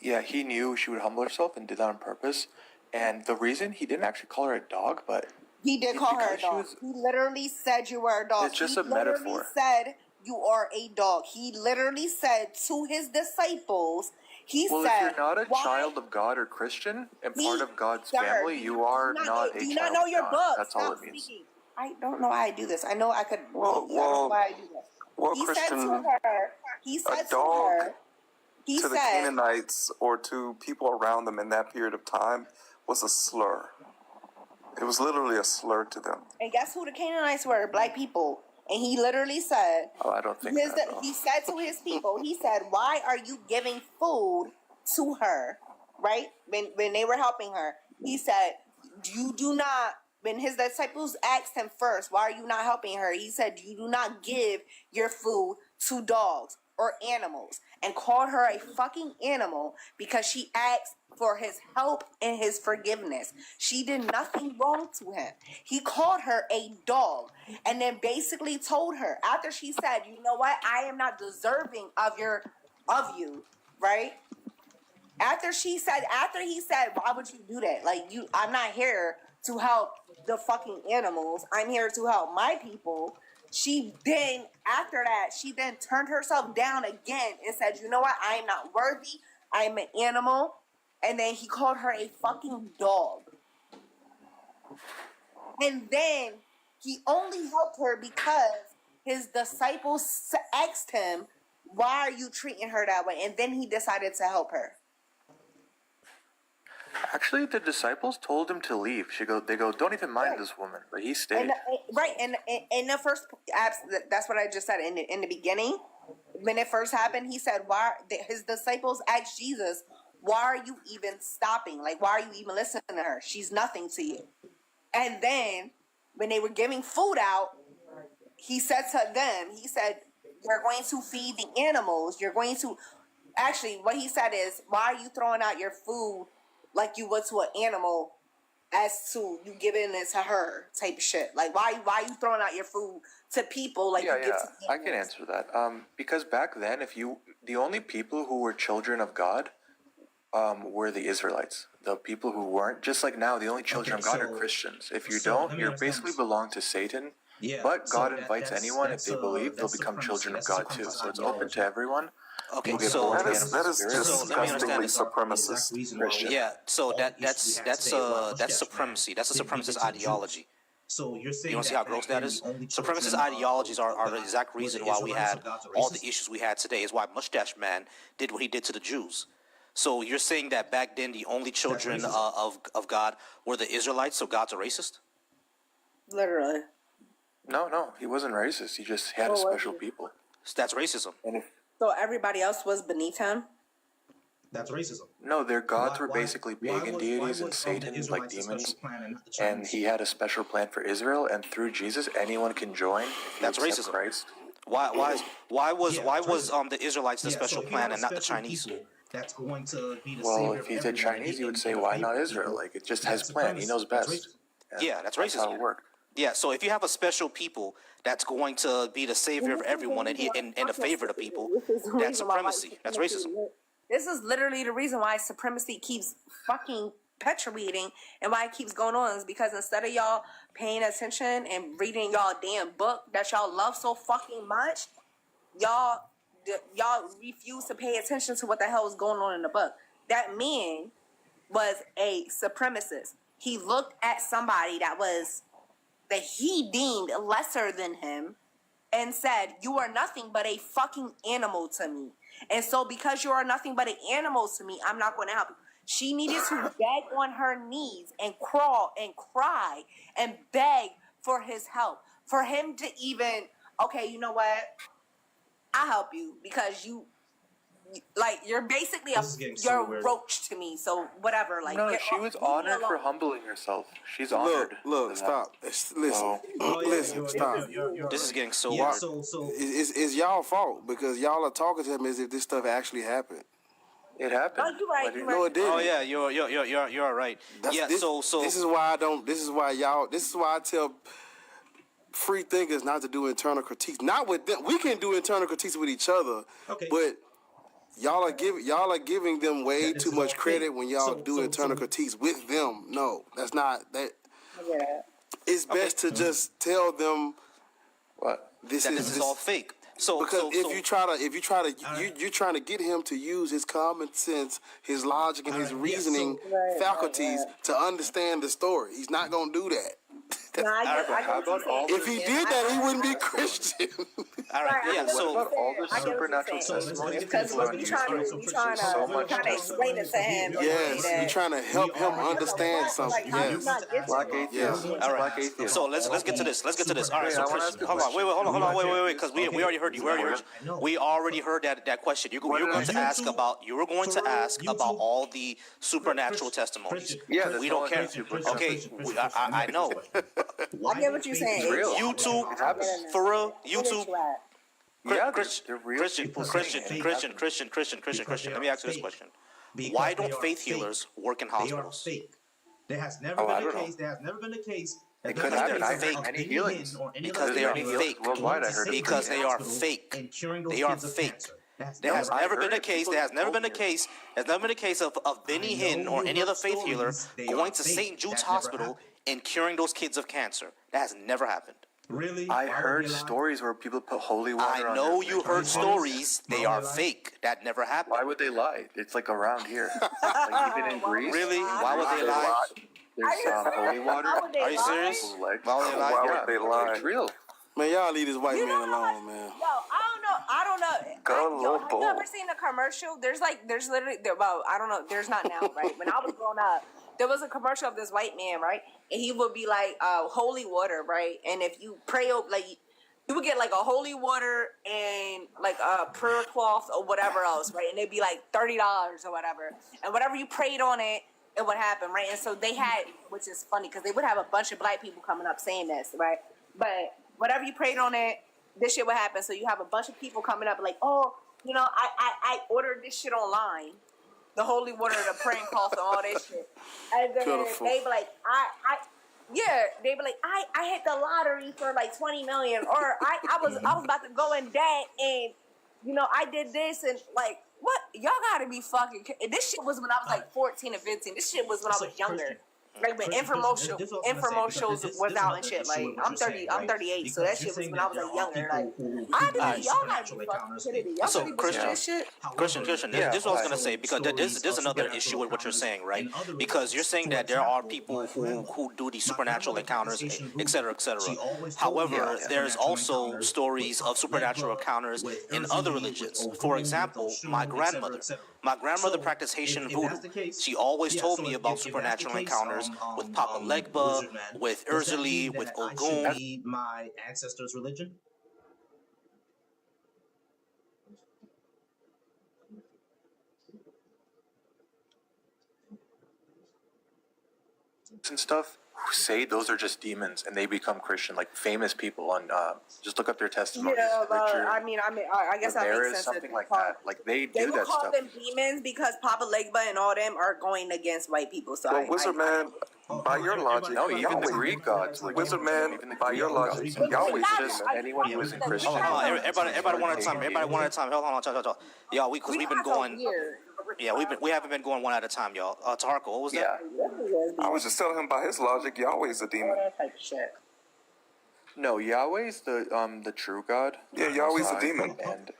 Yeah, he knew she would humble herself and did that on purpose. And the reason he didn't actually call her a dog, but He did call her a dog. He literally said you were a dog. It's just he a metaphor. Said you are a dog. He literally said to his disciples, he well, said, if you're not a child of God or Christian and part of God's family, you are not a do you child not know of your God. book? That's all it means. Speaking. I don't know how I do this. I know I could. I don't know why I do this. Well, He Christian, said to her. He said a dog to her. He to the said, Canaanites or to people around them in that period of time was a slur. It was literally a slur to them. and guess who the Canaanites were? Black people. And he literally said, "Oh, I don't think he said to his people, he said, why are you giving food to her?" Right? When they were helping her, he said, you do not. When his disciples asked him first, why are you not helping her? He said, you do not give your food to dogs or animals, and called her a fucking animal because she asked for his help and his forgiveness. She did nothing wrong to him. He called her a dog, and then basically told her after she said, you know what, I am not deserving of you, right? After he said, why would you do that? Like, I'm not here to help the fucking animals. I'm here to help my people. She then, after that, she then turned herself down again and said, you know what? I am not worthy. I am an animal. And then he called her a fucking dog. And then he only helped her because his disciples asked him, why are you treating her that way? And then he decided to help her. Actually, the disciples told him to leave. They go, don't even mind this woman. But he stayed. And in the first, that's what I just said in the beginning. When it first happened, he said, his disciples asked Jesus, why are you even stopping? Like, why are you even listening to her? She's nothing to you. And then when they were giving food out, he said to them, you're going to feed the animals. You're going to, actually, what he said is, why are you throwing out your food like you would to an animal, as to you giving it to her type of shit? Like, why are you throwing out your food to people like you give to animals? I can answer that. Because back then, the only people who were children of God were the Israelites. The people who weren't, just like now, the only children of God are Christians. If you don't, you basically belong to Satan. Yeah, but God invites anyone if they believe, they'll become children of God too. So it's open to everyone. Okay, so that is disgustingly supremacist. Yeah, so that's supremacy. That's a supremacist ideology. So you're saying you want to see how gross that is? Supremacist ideologies are the exact reason why we had all the issues we had today. Is why Mustache Man did what he did to the Jews. So you're saying that back then the only children of God were the Israelites, so God's a racist? Literally. No, he wasn't racist. He just had special people. So that's racism. So everybody else was beneath him? That's racism. No, their gods were basically pagan deities and Satan, like demons. And he had a special plan for Israel, and through Jesus, anyone can join. That's racism. Christ. Why was the Israelites the special plan and not the Chinese? That's going to be the well, if he said Chinese, he would say, why not Israel? Like, it just has plan. He knows best. Yeah, that's racism. That's how it worked. Yeah, so if you have a special people that's going to be the savior of everyone and a favorite of people, that's supremacy. That's racism. This is literally the reason why supremacy keeps fucking perpetuating and why it keeps going on is because instead of y'all paying attention and reading y'all damn book that y'all love so fucking much, y'all refuse to pay attention to what the hell is going on in the book. That man was a supremacist. He looked at somebody that he deemed lesser than him and said, "You are nothing but a fucking animal to me. And so because you are nothing but an animal to me, I'm not going to help you." She needed to beg on her knees and crawl and cry and beg for his help. For him to even, okay, you know what? I'll help you because you're basically you're a roach to me. So whatever. Like, no, she was honored for humbling herself. She's honored. Look, stop. Listen, stop. This is getting so wild. weird. It's y'all fault because y'all are talking to him as if this stuff actually happened. It happened. Oh, you're right. No, it didn't. Oh yeah, you're right. This is why I don't. This is why I tell free thinkers not to do internal critiques. Not with them. We can do internal critiques with each other. Okay. But y'all are giving them way too much credit when y'all do internal critiques with them. No, that's not that. Yeah. It's best to just tell them what this is all fake. So because you're trying to get him to use his common sense, his logic, and his reasoning faculties to understand the story. He's not gonna do that. If he did that, he wouldn't be Christian. All right, yeah. So all the supernatural testimonies because we trying to explain it to him. Yes, we're trying to help him understand something. Yes, black atheist. All right. So let's get to this. All right. So Christian, hold on. Wait. Because we already heard you. We already heard that question. You were going to ask about all the supernatural testimonies. Yeah, we don't care. Okay, I know. I get what you're saying. It's real. YouTube, for real. YouTube. Yeah, they're real. Christian. Let me ask you this question: why don't faith healers work in hospitals? There has never been a case. There has never been a case. It could happen. I heard any healings. Because they are fake. Worldwide, I heard. Because they are fake. They are fake. There has never been a case. There has never been a case. There's never been a case of Benny Hinn or any other faith healer going to St. Jude's Hospital and curing those kids of cancer. That has never happened. Really? I heard stories where people put holy water on their I know you heard stories. They are fake. That never happened. Why would they lie? It's like around here. Like even in Greece. Really? Why would they lie? There's holy water. Are you serious? Why would they lie? It's real. Man, y'all leave this white man alone, man. Yo, I don't know. Have you ever seen a commercial? There's literally, well, I don't know. There's not now, right? When I was growing up, there was a commercial of this white man, right? And he would be like, holy water, right? And if you pray, like, you would get like a holy water and like a prayer cloth or whatever else, right? And it'd be like $30 or whatever. And whatever you prayed on it, it would happen, right? And so they had, which is funny because they would have a bunch of black people coming up saying this, right? But whatever you prayed on it, this shit would happen. So you have a bunch of people coming up like, oh, you know, I ordered this shit online. The holy water, the praying cloth, and all that shit. And then they be like, they be like, I hit the lottery for like 20 million, or I was about to go in debt, and you know, I did this, and like, what? Y'all gotta be fucking. This shit was when I was like 14 or 15. This shit was when I was younger. Like when infomercials was out and shit. Like I'm 38, so that shit was when I was like younger. Like I didn't. Y'all gotta be fucking kidding me. Y'all So really Christian, this shit. Christian, this is what I was gonna say because there's another issue with what you're saying, right? Because you're saying that there are people who do these supernatural encounters, etc., etc. However, there's also stories of supernatural encounters in other religions. For example, my grandmother practiced Haitian voodoo. She always told me about supernatural encounters with Papa Legba, with Urzuli, with Ogun. My ancestors' religion. And stuff who say those are just demons and they become Christian, like famous people on just look up their testimonies. Yeah, Richard, I guess that makes sense. Something like that. Like they do would that call stuff. them demons because Papa Legba and all them are going against white people. So Wizard Man, By your logic, No, even the Greek gods were Wizard demons. Man, Even the by Greek your logic, gods. Yahweh's a Just demon. anyone who isn't Christian. Hold on, everybody one at a time. Everybody one at a time. Hold on, chill. Y'all, because we've been going. Yeah, we haven't been going one at a time, y'all. Tarko, what was that? I was just telling him by his logic, Yahweh's a demon. No, Yahweh's the true God. Yeah, Yahweh's a demon. And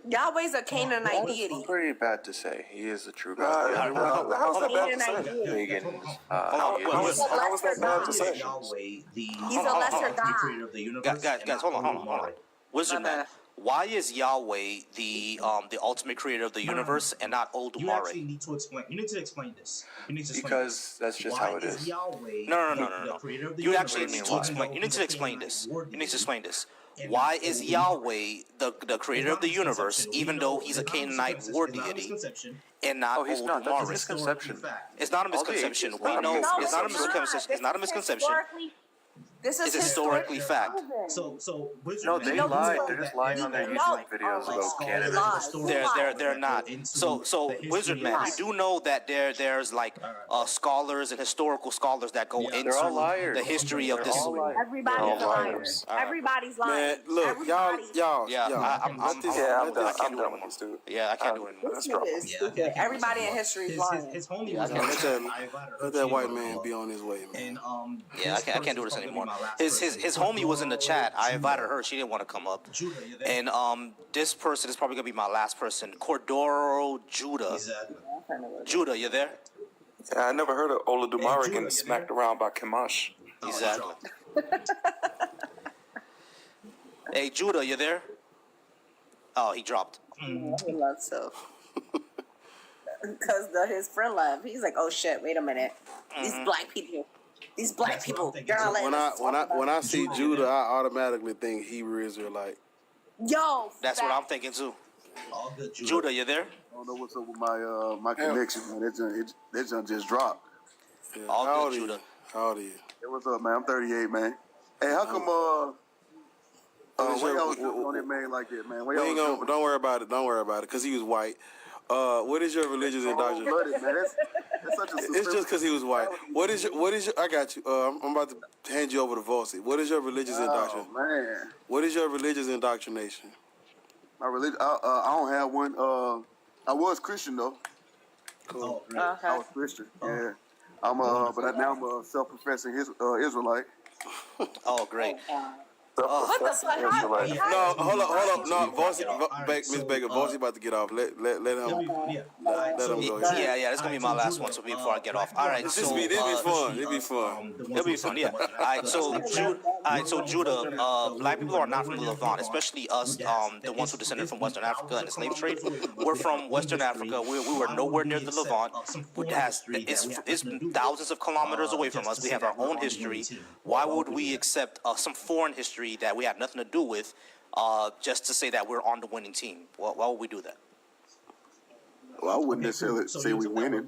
Yahweh's a Canaanite deity. pretty bad to say. He is the true God. How's that bad to say? Pagans. How is that bad to say? He's a lesser god. Guys, hold on. Wizard Man, why is Yahweh the ultimate creator of the universe and not You Oldumare? actually need to explain. You need to explain this. You need to explain Because this. that's just Why how it is. Yahweh No. the creator of the You actually universe, need to explain. even You though need to he's a explain this. Canaanite You need to explain this. And Why not is Oldumare. Yahweh the creator of the universe, even though he's a It's not a Canaanite misconception. war It's not a deity, misconception. and not Oh, he's not. That's a Oldumare? misconception. It's not a All the misconception. atheists We know know it's it's not a This misconception. It's not a is misconception. This is It's historically fact. So Wizard No, Man, they you lied. know They're just that lying on their in YouTube videos like about scholars Canada. and historians They're not. into So the Wizard history Man, of- you do know that there's like scholars and historical scholars that go into They're all liars. the history of They're this. all liars. Everybody's They're all lying. liars. Everybody's lying. Man, look, Everybody's y'all. Yeah, I'm let this- I'm let this- done with this dude. Yeah, I can't do it anymore. That's trouble. Everybody in history is lying. His homie Yeah, was I on can't- the chat. I invited her. Let that white man be on his way, man. And Yeah, I can't do this anymore. His homie was in the chat. I invited her. She didn't want to come up. And this person is probably gonna be my last person. Cordoro Judah. Judah, you there? Yeah, I never heard of Oladumare getting smacked around by Kimash. Exactly. Hey, Judah, you there? Oh, he dropped. He loves so. Because his friend left. He's like, oh shit, wait a minute. These black people. They're not letting us talk about When it. I see Judah, I automatically think Hebrew Israelite. Yo, That's what I'm thinking too. Judah, you there? I don't know what's up with my connection, man. That junk just dropped. Yeah. All How good, old are you? Judah. How old are you? Hey, what's up, man? I'm 38, man. Hey, how come why y'all was jumping on that man like that, man? Why We y'all ain't was gonna, jumping? don't worry about it. Don't worry about it, cause he was white. What is your religious indoctrination? Blooded, man. That's such a It's just because he was white. What is your? I got you. I'm about to hand you over to Volsey. What is your religious indoctrination? Oh, man. What is your religious indoctrination? My religion, I don't have one. I was Christian though. Cool. I was Christian. Yeah. I'm but now I'm a self-professing Israelite. Oh, great. What the fuck? No, hold up. No, Volsey, Miss Baker, Volsey about to get off. Let him go. Yeah, that's gonna be my last one. So before I get off, all right. This So be fun. It'll be fun. It'll be fun, yeah. All right, so Judah, black people are not from the Levant, especially us, the ones who descended from Western Africa and the slave trade. We're from Western Africa. We were nowhere near the Levant. It's thousands of kilometers away from us. We have our own history. Why would we accept some foreign history that we had nothing to do with, just to say that we're on the winning team? Why would we do that? Well, I wouldn't necessarily say we winning.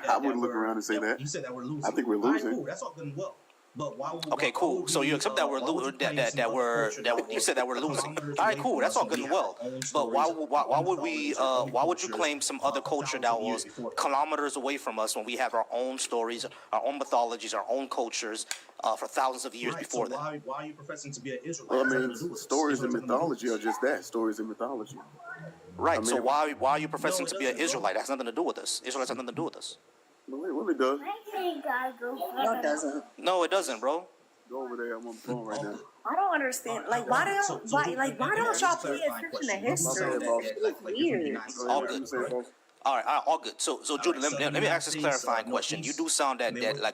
I wouldn't look around and say that. You said that we're losing. I think we're All right, losing. cool. That's all good and well. But Okay, cool. So you accept that we're you said that we're losing. All right, cool. That's all good and well. But why would you claim some other culture that was kilometers away from us when we have our own stories, our own mythologies, our own cultures for thousands of years before that? Why are you professing to be an Israelite? Well, I mean, stories and mythology are just that. Stories and mythology. Right. So why are you professing to be an Israelite? That has nothing to do with us. Israelites have nothing to do with us. Well, it does. No, it doesn't. No, it doesn't, bro. Go over there. I'm on the phone right now. I don't understand. Like, why don't y'all pay attention to history? It's weird. All good. All right, all good. So Judah, let me ask this clarifying question. You do sound that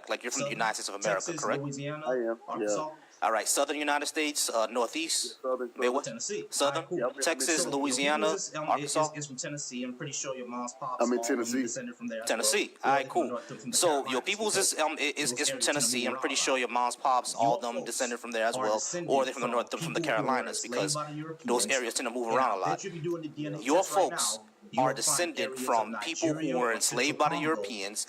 like you're from the United States of America, correct? I am. Yeah. All right, Southern United States, Northeast, Midwest, Tennessee. Southern, Texas, Louisiana, Arkansas. Is from Tennessee. I'm pretty sure your mom's pops. I'm in Tennessee. Descended from there. Tennessee. All right, cool. So your people's is from Tennessee. I'm pretty sure your mom's pops, all of them descended from there as well, or they're from the north, from the Carolinas, because those areas tend to move around a lot. Your folks are descended from people who were enslaved by the Europeans,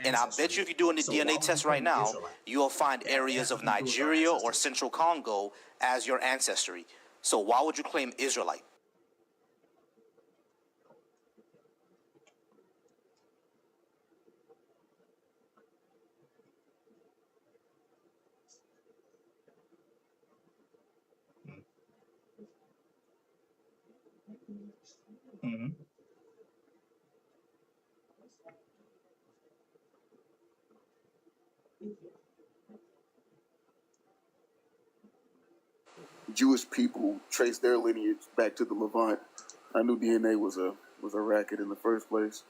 and I bet you if you're doing the DNA test right now, you'll find areas of Nigeria or Central Congo as your ancestry. So why would you claim Israelite? Mm-hmm. Jewish people trace their lineage back to the Levant. I knew DNA was a racket in the first place.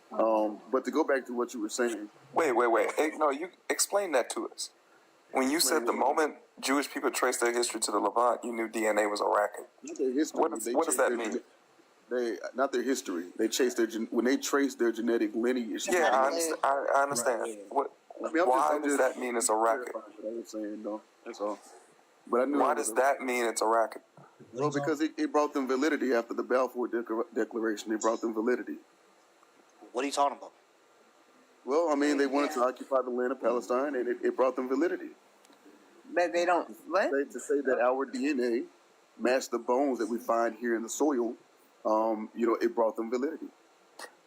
But to go back to what you were saying. Wait. No, you explain that to us. When you said the moment Jewish people traced their history to the Levant, you knew DNA was a racket. Not their history. What does that mean? Not their history. They chase when they trace their genetic lineage. Yeah, I understand. Right. Why does that mean it's a racket? What I was saying, though. That's all. But I knew. Why does that mean it's a racket? Well, because it brought them validity after the Balfour Declaration. It brought them validity. What are you talking about? Well, I mean, they wanted to occupy the land of Palestine, and it brought them validity. But they don't. What? To say that our DNA matched the bones that we find here in the soil, it brought them validity.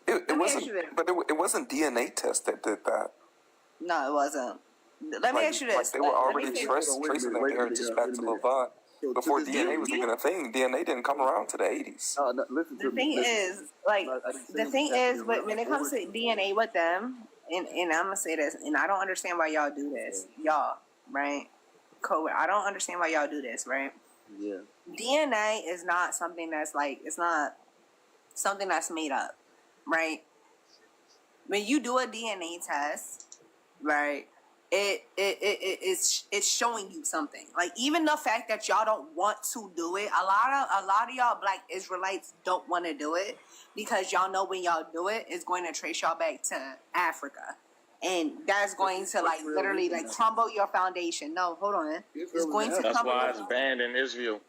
It wasn't DNA test that did that. No, it wasn't. Let me ask you this. They were already tracing their heritage back to Levant. Before DNA was even a thing, DNA didn't come around to the 80s. The thing is, when it comes to DNA with them, and I'm gonna say this, and I don't understand why y'all do this, y'all, right? I don't understand why y'all do this, right? Yeah. DNA is not something it's not something that's made up, right? When you do a DNA test, right? It's showing you something. Like, even the fact that y'all don't want to do it, a lot of y'all Black Israelites don't want to do it because y'all know when y'all do it, it's going to trace y'all back to Africa, and that's going to literally crumble your foundation. No, hold on, it's going to. That's why it's banned in Israel.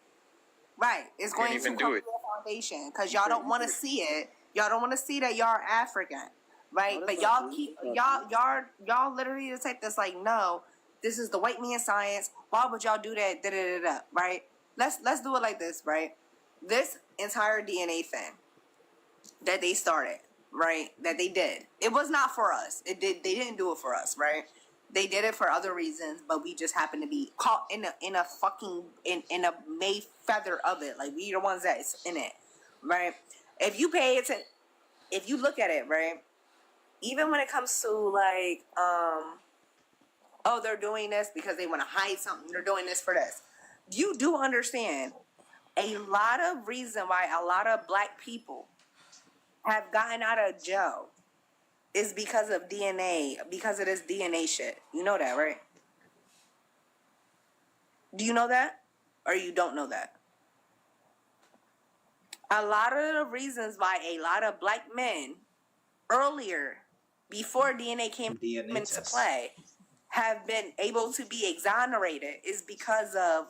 Right, it's going to crumble your foundation because y'all don't want to see it. Y'all don't want to see that y'all are African. Right, but y'all literally the type that's like, no, this is the white man science. Why would y'all do that? Da, da, da, da, right? Let's do it like this, right? This entire DNA thing that they started, right? That they did. It was not for us. They didn't do it for us, right? They did it for other reasons, but we just happened to be caught in a May feather of it. Like, we the ones that's in it, right? If you pay attention, if you look at it, right? Even when it comes to they're doing this because they want to hide something. They're doing this for this. You do understand a lot of reason why a lot of Black people have gotten out of jail is because of DNA, because of this DNA shit. You know that, right? Do you know that? Or you don't know that? A lot of the reasons why a lot of Black men earlier, before DNA came into play, have been able to be exonerated is because of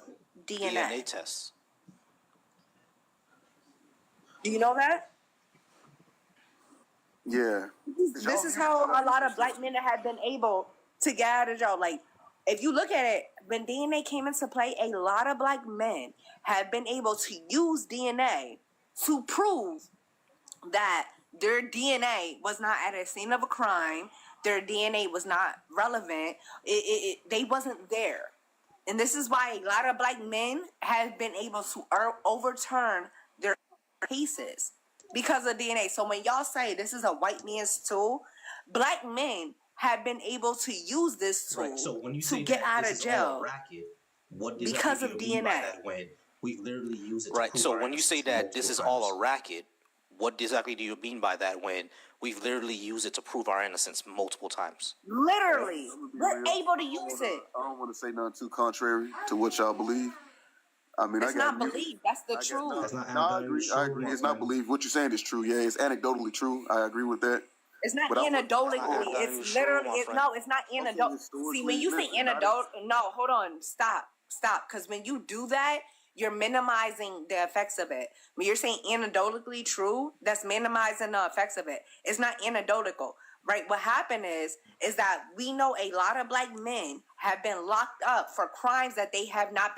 DNA tests. Do you know that? Yeah. This is how a lot of Black men have been able to get out of jail. Like, if you look at it, when DNA came into play, a lot of Black men have been able to use DNA to prove that their DNA was not at a scene of a crime. Their DNA was not relevant. They wasn't there. And this is why a lot of Black men have been able to overturn their cases because of DNA. So when y'all say this is a white man's tool, Black men have been able to use this tool to get out of jail because of DNA. When we literally use it. Right. So when you say that this is all a racket, what exactly do you mean by that when we've literally used it to prove our innocence multiple times? Literally. We're able to use it. I don't want to say nothing too contrary to what y'all believe. I mean, it's not belief. That's the truth. I agree. It's not belief. What you're saying is true. Yeah, it's anecdotally true. I agree with that. It's not anecdotally. It's literally. It's not anecdotal. See, when you say anecdotal, no, hold on. Stop. Because when you do that, you're minimizing the effects of it. When you're saying anecdotally true, that's minimizing the effects of it. It's not anecdotal, right? What happened is that we know a lot of Black men have been locked up for crimes that they have not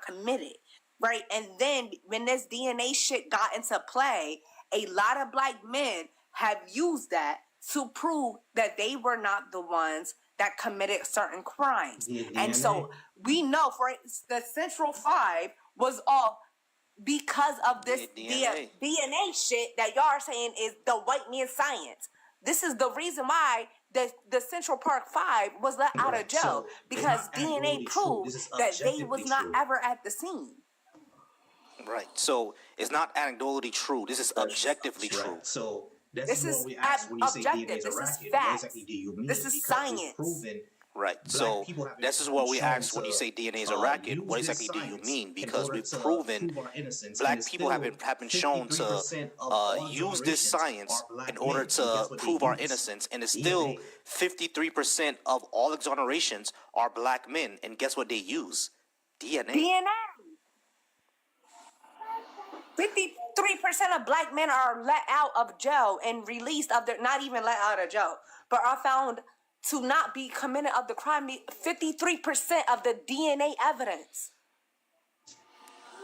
committed, right? And then when this DNA shit got into play, a lot of Black men have used that to prove that they were not the ones that committed certain crimes. And so we know, for the Central Five was all because of this DNA. DNA shit that y'all are saying is the white man science. This is the reason why the Central Park Five was let out of jail, because DNA proved that they was not ever at the scene. Right. So it's not anecdotally true. This is objectively true. So this is objective. This is fact. This is science. Right. So this is what we ask when you say DNA is a racket. What exactly do you mean? Because we've proven black people have been shown to use this science in order to prove our innocence, and it's still 53% of all exonerations are black men. And guess what they use? DNA. 53% of black men are let out of jail and released of their, not even let out of jail, but are found to not be committed of the crime. 53% of the DNA evidence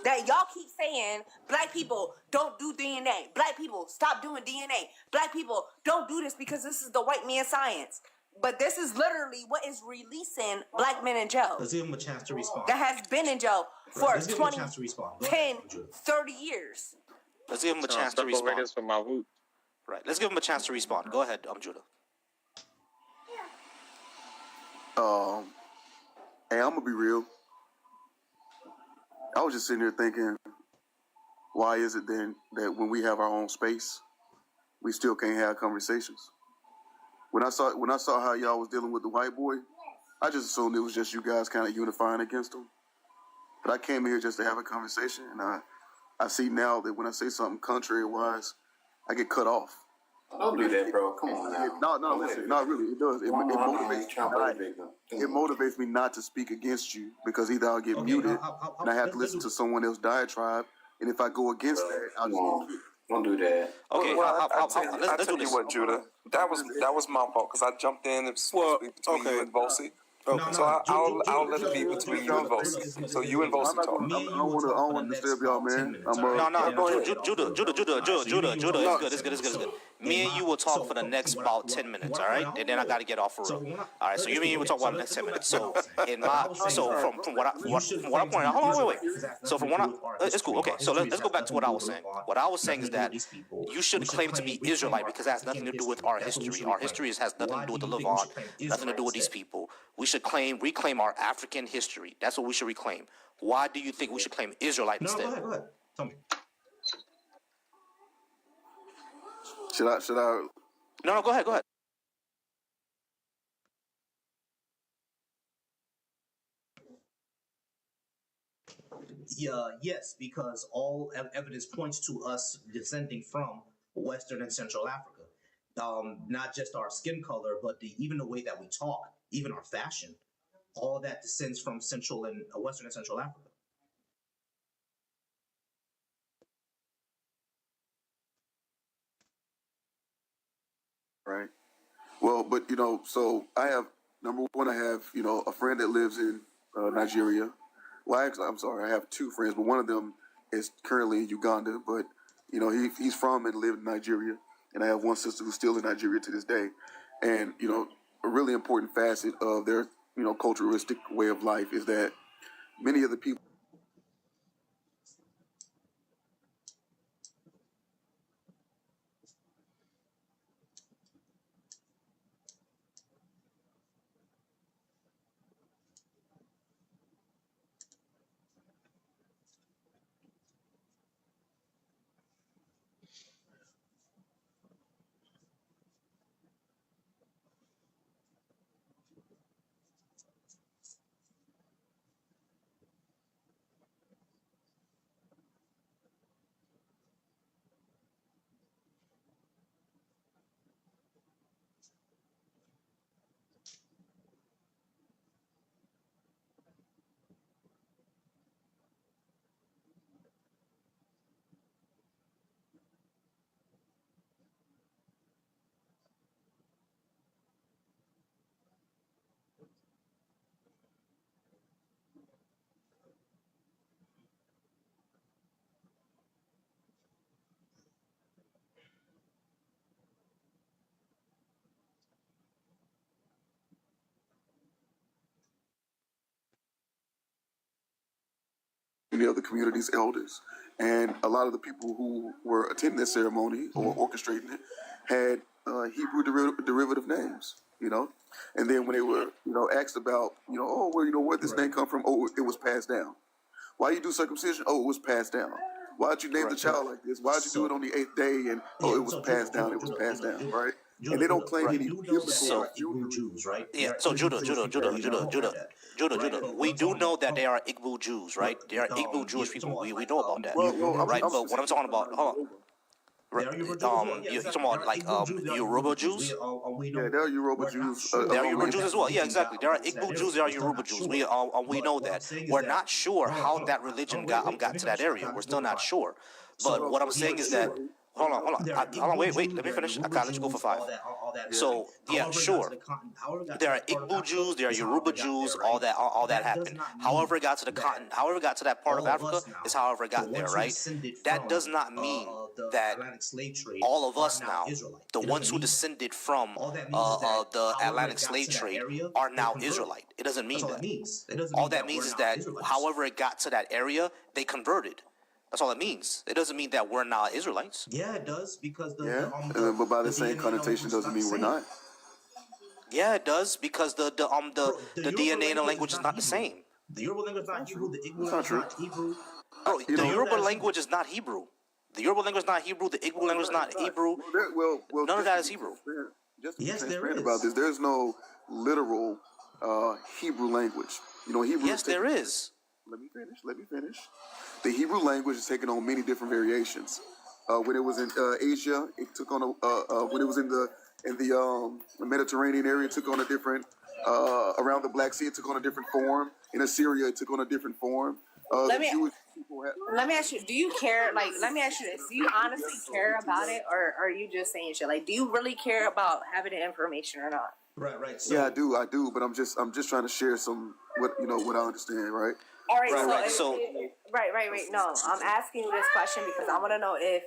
that y'all keep saying, black people don't do DNA. Black people stop doing DNA. Black people don't do this because this is the white man science. But this is literally what is releasing black men in jail. Let's give him a chance to respond. That has been in jail for 20, 10, 30 years. Let's give him a chance to respond. Right. Let's give him a chance to respond. Go ahead, Judah. Hey, I'm gonna be real. I was just sitting here thinking, why is it then that when we have our own space, we still can't have conversations? When I saw how y'all was dealing with the white boy, I just assumed it was just you guys kind of unifying against him. But I came here just to have a conversation, and I see now that when I say something contrary-wise, I get cut off. Don't do that, bro. Come on now. No, listen. No, really, it does. It motivates me not to speak against you, because either I'll get muted and I have to listen to someone else's diatribe, and if I go against that, I'll just get muted. Don't do that. Okay, I tell you what, Judah. That was my fault, because I jumped in and spoke between you and Volsi. So I'll let it be between you and Volsi. So you and Volsi talk. I don't want to disturb y'all, man. No, Judah, it's good. Me and you will talk for the next about 10 minutes, all right? And then I got to get off for real. All right, so you and me will talk about the next 10 minutes. So from what I pointed out, hold on, wait. So from what it's cool. Okay, so let's go back to what I was saying. What I was saying is that you should claim to be Israelite because it has nothing to do with our history. Our history has nothing to do with the Levant, nothing to do with these people. We should reclaim our African history. That's what we should reclaim. Why do you think we should claim Israelite instead? Go ahead. Tell me. Should I? No, go ahead. Yes, because all evidence points to us descending from Western and Central Africa. Not just our skin color, but even the way that we talk, even our fashion, all that descends from Central and Western and Central Africa. Right. Well, but so I have I have a friend that lives in Nigeria. Well, actually, I'm sorry, I have two friends, but one of them is currently in Uganda. But he's from and lived in Nigeria, and I have one sister who's still in Nigeria to this day. And a really important facet of their culturalistic way of life is that many of the people. Many of the community's elders, and a lot of the people who were attending this ceremony or orchestrating it had Hebrew derivative names, you know. And then when they were, you know, asked about, you know, oh, well, you know, where'd this name come from? Oh, it was passed down. Why you do circumcision? Oh, it was passed down. Why'd you name the child like this? Why'd you do it on the 8th day? And it was passed down. It was passed down, right? And they don't claim any biblical Jews, right? Yeah. So Judah. We do know that they are Igbo Jews, right? They are Igbo Jewish people. We know about that, right? But what I'm talking about, hold on. Right. You're talking about like Yoruba Jews? Yeah, they're Yoruba Jews. There are Yoruba Jews as well. Yeah, exactly. There are Igbo Jews. There are Yoruba Jews. We know that. We're not sure how that religion got to that area. We're still not sure. But what I'm saying is that hold on. Wait. Let me finish. I gotta let you go for 5. So yeah, sure. There are Igbo Jews. There are Yoruba Jews. All that happened. However it got to the continent, however it got to that part of Africa is however it got there, right? That does not mean that all of us now, the ones who descended from the Atlantic slave trade, are now Israelite. It doesn't mean that. All that means is that however it got to that area, they converted. That's all it means. It doesn't mean that we're not Israelites. Yeah, it does because but by the same connotation doesn't mean we're not. Yeah, it does because the DNA and the language is not the same. The Yoruba language is not Hebrew. The Igbo language is not Hebrew. Bro, the Yoruba language is not Hebrew. The Yoruba language is not Hebrew. The Igbo language is not Hebrew. Well, none of that is Hebrew. Just to be transparent about this, there's no literal Hebrew language. You know, Hebrew. Yes, there is. Let me finish. The Hebrew language has taken on many different variations. When it was in Asia, it took on when it was in the Mediterranean area, it took on a different. Around the Black Sea, it took on a different form. In Assyria, it took on a different form. Let me ask you, do you care? Like, let me ask you this. Do you honestly care about it, or are you just saying shit? Like, do you really care about having the information or not? Right. So, yeah, I do, but I'm just trying to share some what I understand, right? All right, right. No, I'm asking you this question because I want to know if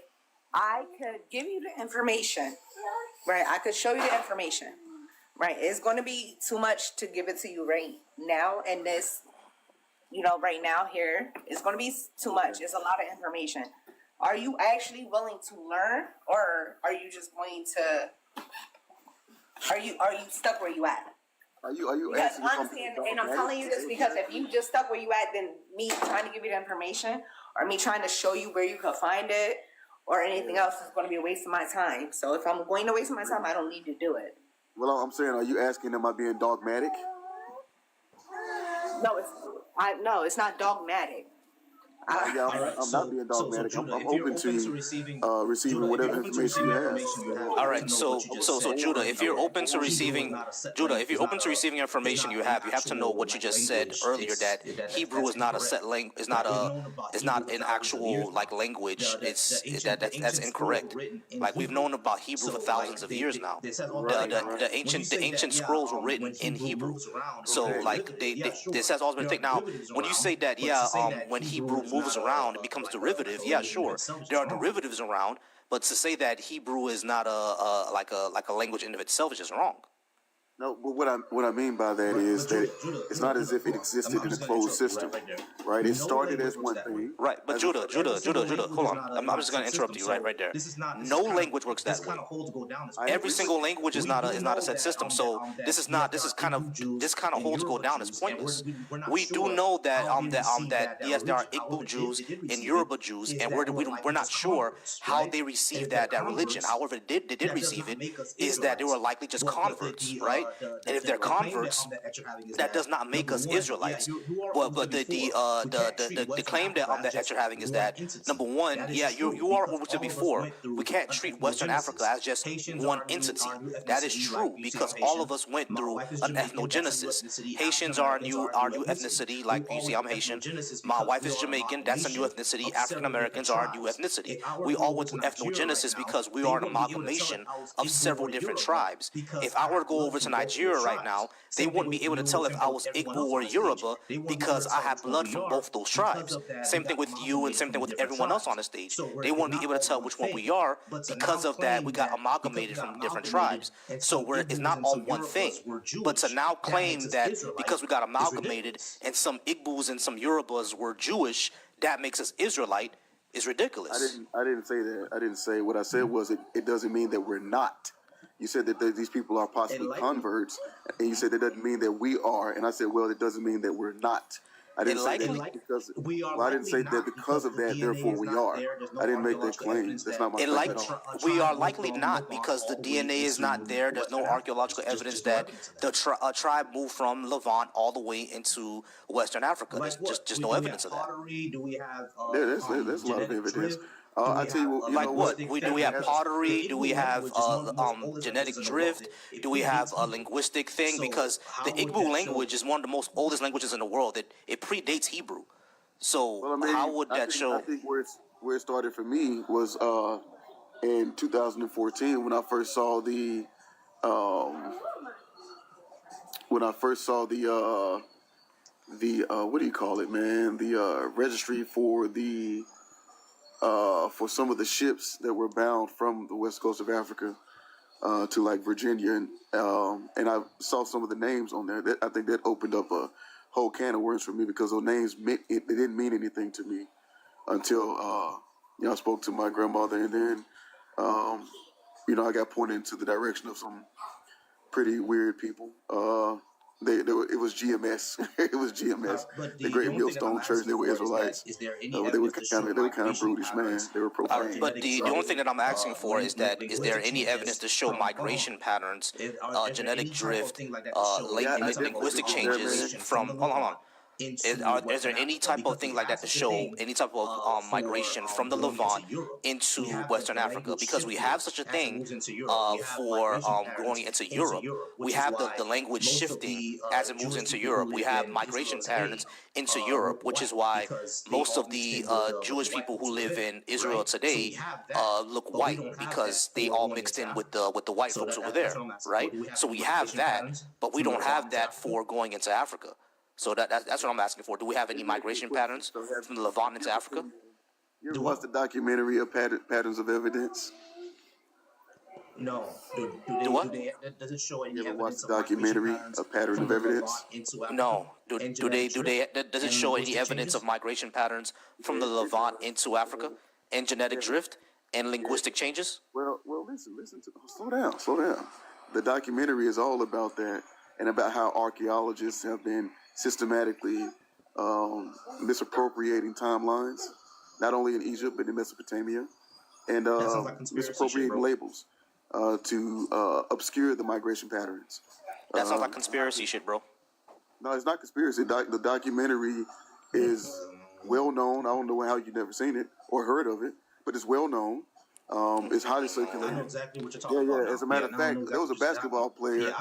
I could give you the information, right? I could show you the information, right? It's going to be too much to give it to you right now, and this, right now here, it's going to be too much. It's a lot of information. Are you actually willing to learn, or are you just going to? Are you stuck where you at? Are you because honestly, and I'm telling you this because if you just stuck where you at, then me trying to give you the information or me trying to show you where you could find it or anything else is going to be a waste of my time. So if I'm going to waste my time, I don't need to do it. Well, I'm saying, are you asking, am I being dogmatic? No, it's not dogmatic. I'm not being dogmatic. I'm open to receiving whatever information you have. All right, so Judah, if you're open to receiving information you have to know what you just said earlier, that Hebrew is not a set language, is not an actual like language. That's incorrect. Like we've known about Hebrew for thousands of years now. The ancient scrolls were written in Hebrew, so like this has always been taken. Now, when you say that, when Hebrew moves around, it becomes derivative. Yeah, sure, there are derivatives around, but to say that Hebrew is not a language in of itself is just wrong. No, but what I mean by that is that it's not as if it existed in a closed system, right? It started as one thing. Right, but Judah, hold on. I'm just going to interrupt you right there. No language works that way. Every single language is not a set system. So this kind of holds go down is pointless. We do know that yes, there are Igbo Jews and Yoruba Jews, and we're not sure how they received that religion. However, they did receive it. Is that they were likely just converts, right? And if they're converts, that does not make us Israelites. But the claim that you're having is that, number one, you are what we said before. We can't treat Western Africa as just one entity. That is true because all of us went through an ethnogenesis. Haitians are our new ethnicity. Like you see, I'm Haitian. My wife is Jamaican. That's a new ethnicity. African Americans are a new ethnicity. We all went through ethnogenesis because we are an amalgamation of several different tribes. If I were to go over to Nigeria right now, they wouldn't be able to tell if I was Igbo or Yoruba because I have blood from both those tribes. Same thing with you and same thing with everyone else on the stage. They wouldn't be able to tell which one we are because of that we got amalgamated from different tribes. So it's not all one thing. But to now claim that because we got amalgamated and some Igbos and some Yorubas were Jewish, that makes us Israelite, is ridiculous. I didn't say that. I didn't say. What I said was it doesn't mean that we're not. You said that these people are possibly converts, and you said that doesn't mean that we are. And I said, well, it doesn't mean that we're not. I didn't say that because I didn't say that because of that, therefore we are. I didn't make that claim. That's not my claim at all. We are likely not because the DNA is not there. There's no archaeological evidence that the tribe moved from Levant all the way into Western Africa. There's just no evidence of that. Do we have? There's a lot of evidence. I tell you what, like what? Do we have pottery? Do we have genetic drift? Do we have a linguistic thing? Because the Igbo language is one of the most oldest languages in the world. It predates Hebrew. So how would that show? I think where it started for me was in 2014 when I first saw the what do you call it, man? The registry for some of the ships that were bound from the west coast of Africa to like Virginia, and I saw some of the names on there. I think that opened up a whole can of worms for me because those names they didn't mean anything to me until I spoke to my grandmother, and then I got pointed into the direction of some pretty weird people. It was GMS. It was GMS. The Great Millstone Church. They were Israelites. They were kind of brutish, man. They were profane. But the only thing that I'm asking for is there any evidence to show migration patterns, genetic drift, linguistic changes from? Hold on. Is there any type of thing like that to show any type of migration from the Levant into Western Africa? Because we have such a thing for going into Europe. We have the language shifting as it moves into Europe. We have migration patterns into Europe, which is why most of the Jewish people who live in Israel today look white because they all mixed in with the white folks over there, right? So we have that, but we don't have that for going into Africa. So that's what I'm asking for. Do we have any migration patterns from the Levant into Africa? You ever watched the documentary of Patterns of Evidence? No. Does it show any evidence? You ever watched of the documentary of Patterns of Evidence? No. Does it show any evidence of migration patterns from the Levant into Africa and genetic drift and linguistic changes? Well, listen. Slow down. The documentary is all about that and about how archaeologists have been systematically misappropriating timelines, not only in Egypt but in Mesopotamia, and misappropriating labels to obscure the migration patterns. That sounds like conspiracy shit, bro. No, it's not conspiracy. The documentary is well known. I don't know how you've never seen it or heard of it, but it's well known. It's highly circulated. I know exactly what you're talking about. As a matter of fact, there was a basketball player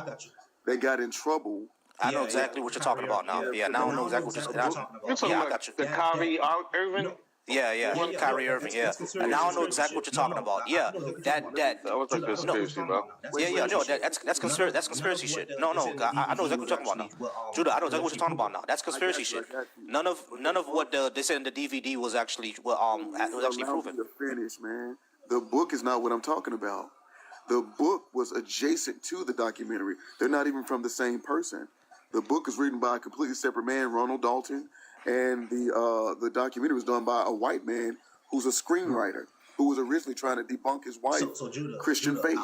that got in trouble. I know exactly what you're talking about now. Now I know exactly what you're talking about. You're talking about the Kyrie Irving? Yeah, Kyrie Irving, yeah. And now I know exactly what you're talking about. Yeah, that was a conspiracy, bro. That's conspiracy shit. No, I know exactly what you're talking about now. Judah, I know exactly what you're talking about now. That's conspiracy shit. None of what they said in the DVD was actually proven. To finish, man. The book is not what I'm talking about. The book was adjacent to the documentary. They're not even from the same person. The book is written by a completely separate man, Ronald Dalton, and the documentary was done by a white man who's a screenwriter who was originally trying to debunk his wife Christian faith.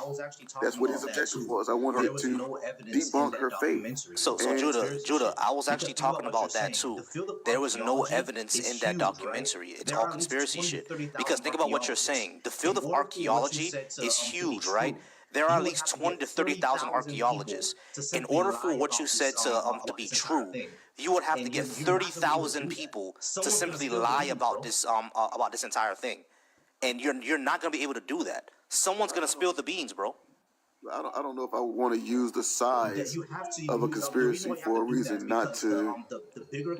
That's what his objective was. I wanted to debunk her faith. So Judah, I was actually talking about that too. There was no evidence in that documentary. It's all conspiracy shit. Because think about what you're saying. The field of archaeology is huge, right? There are at least 20 to 30,000 archaeologists. In order for what you said to be true, you would have to get 30,000 people to simply lie about this entire thing, and you're not gonna be able to do that. Someone's gonna spill the beans, bro. I don't know if I would want to use the size of a conspiracy for a reason not to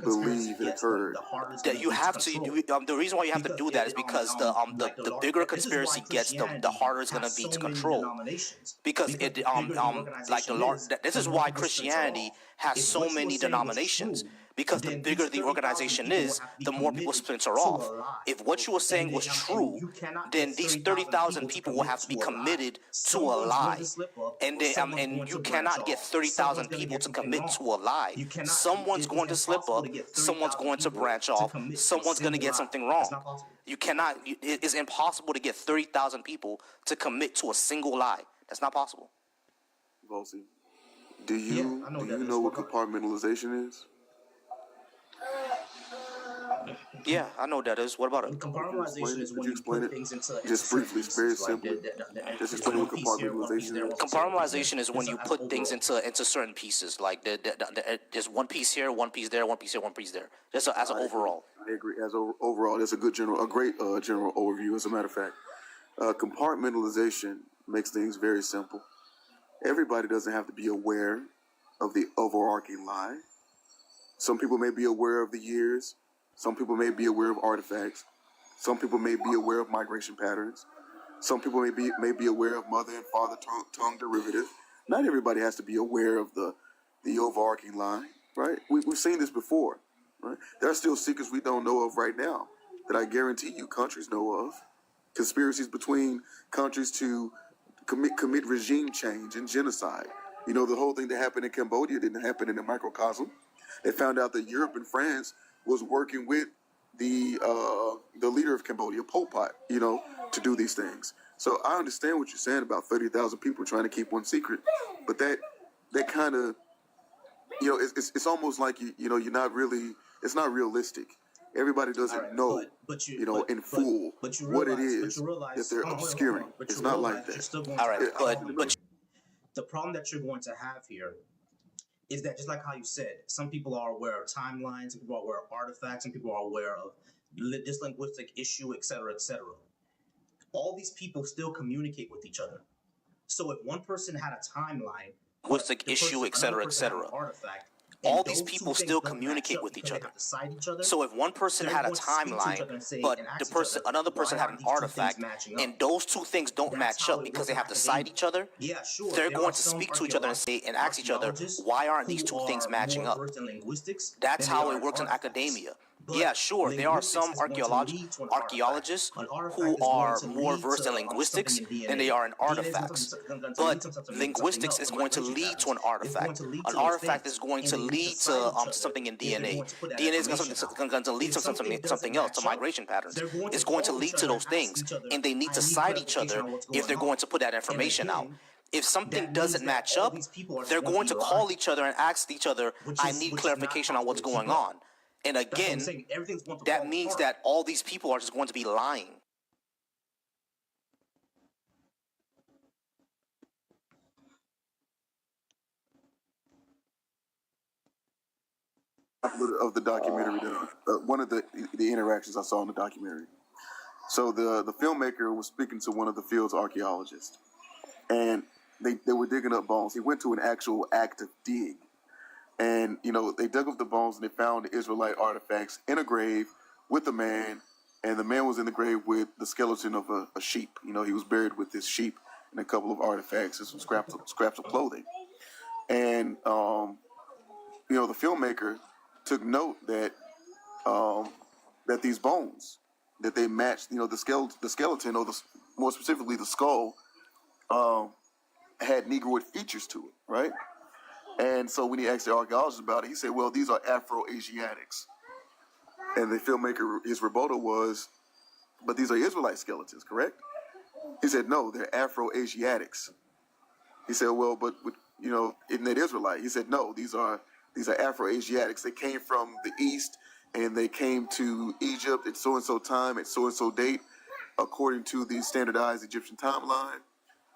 believe it occurred. That you have to. The reason why you have to do that is because the bigger a conspiracy gets, the harder it's gonna be to control. Because this is why Christianity has so many denominations. Because the bigger the organization is, the more people splinter off. If what you were saying was true, then these 30,000 people will have to be committed to a lie. And you cannot get 30,000 people to commit to a lie. Someone's going to slip up, someone's going to branch off, someone's going to get something wrong. You cannot, it's impossible to get 30,000 people to commit to a single lie. That's not possible. Volsy, do you know what compartmentalization is? Yeah, I know what that is. What about it? Compartmentalization is when you put things into just briefly, very simply. Just explain what compartmentalization is. Compartmentalization is when you put things into certain pieces. Like there's one piece here, one piece there, one piece here, one piece there. Just as an overall. I agree. As overall, that's a great general overview. As a matter of fact, compartmentalization makes things very simple. Everybody doesn't have to be aware of the overarching lie. Some people may be aware of the years. Some people may be aware of artifacts. Some people may be aware of migration patterns. Some people may be aware of mother and father tongue derivative. Not everybody has to be aware of the overarching lie, right? We've seen this before, right? There are still secrets we don't know of right now that I guarantee you countries know of. Conspiracies between countries to commit regime change and genocide. You know, the whole thing that happened in Cambodia didn't happen in a microcosm. They found out that Europe and France was working with the leader of Cambodia, Pol Pot, you know, to do these things. So I understand what you're saying about 30,000 people trying to keep one secret, but that kind of, you know, it's almost like you're not really. It's not realistic. Everybody doesn't know, in full what it is that they're obscuring. It's not like that. All right, but the problem that you're going to have here is that, just like how you said, some people are aware of timelines, some people are aware of artifacts, some people are aware of this linguistic issue, etc., etc. All these people still communicate with each other. So if one person had a timeline, linguistic issue, etc., etc. All these people still communicate with each other. So if one person had a timeline, but another person had an artifact, and those two things don't match up because they have to cite each other, they're going to speak to each other and ask each other, why aren't these two things matching up? That's how it works in academia. Yeah, sure, there are some archaeologists who are more versed in linguistics than they are in artifacts. But linguistics is going to lead to an artifact. An artifact is going to lead to something in DNA. DNA is going to lead to something else, to migration patterns. It's going to lead to those things, and they need to cite each other if they're going to put that information out. If something doesn't match up, they're going to call each other and ask each other, I need clarification on what's going on. And again, that means that all these people are just going to be lying. Of the documentary, one of the interactions I saw in the documentary. So the filmmaker was speaking to one of the field's archaeologists, and they were digging up bones. He went to an actual active dig. And, they dug up the bones and they found the Israelite artifacts in a grave with a man. And the man was in the grave with the skeleton of a sheep. He was buried with this sheep and a couple of artifacts and some scraps of clothing. And, the filmmaker took note that that these bones, that they matched, the skeleton, or more specifically the skull, had Negroid features to it, right? And so when he asked the archaeologist about it, he said, well, these are Afro-Asiatics. And the filmmaker, his rebuttal was, but these are Israelite skeletons, correct? He said, no, they're Afro-Asiatics. He said, well, but isn't it Israelite? He said, no, these are Afro-Asiatics. They came from the East, and they came to Egypt at so-and-so time, at so-and-so date, according to the standardized Egyptian timeline.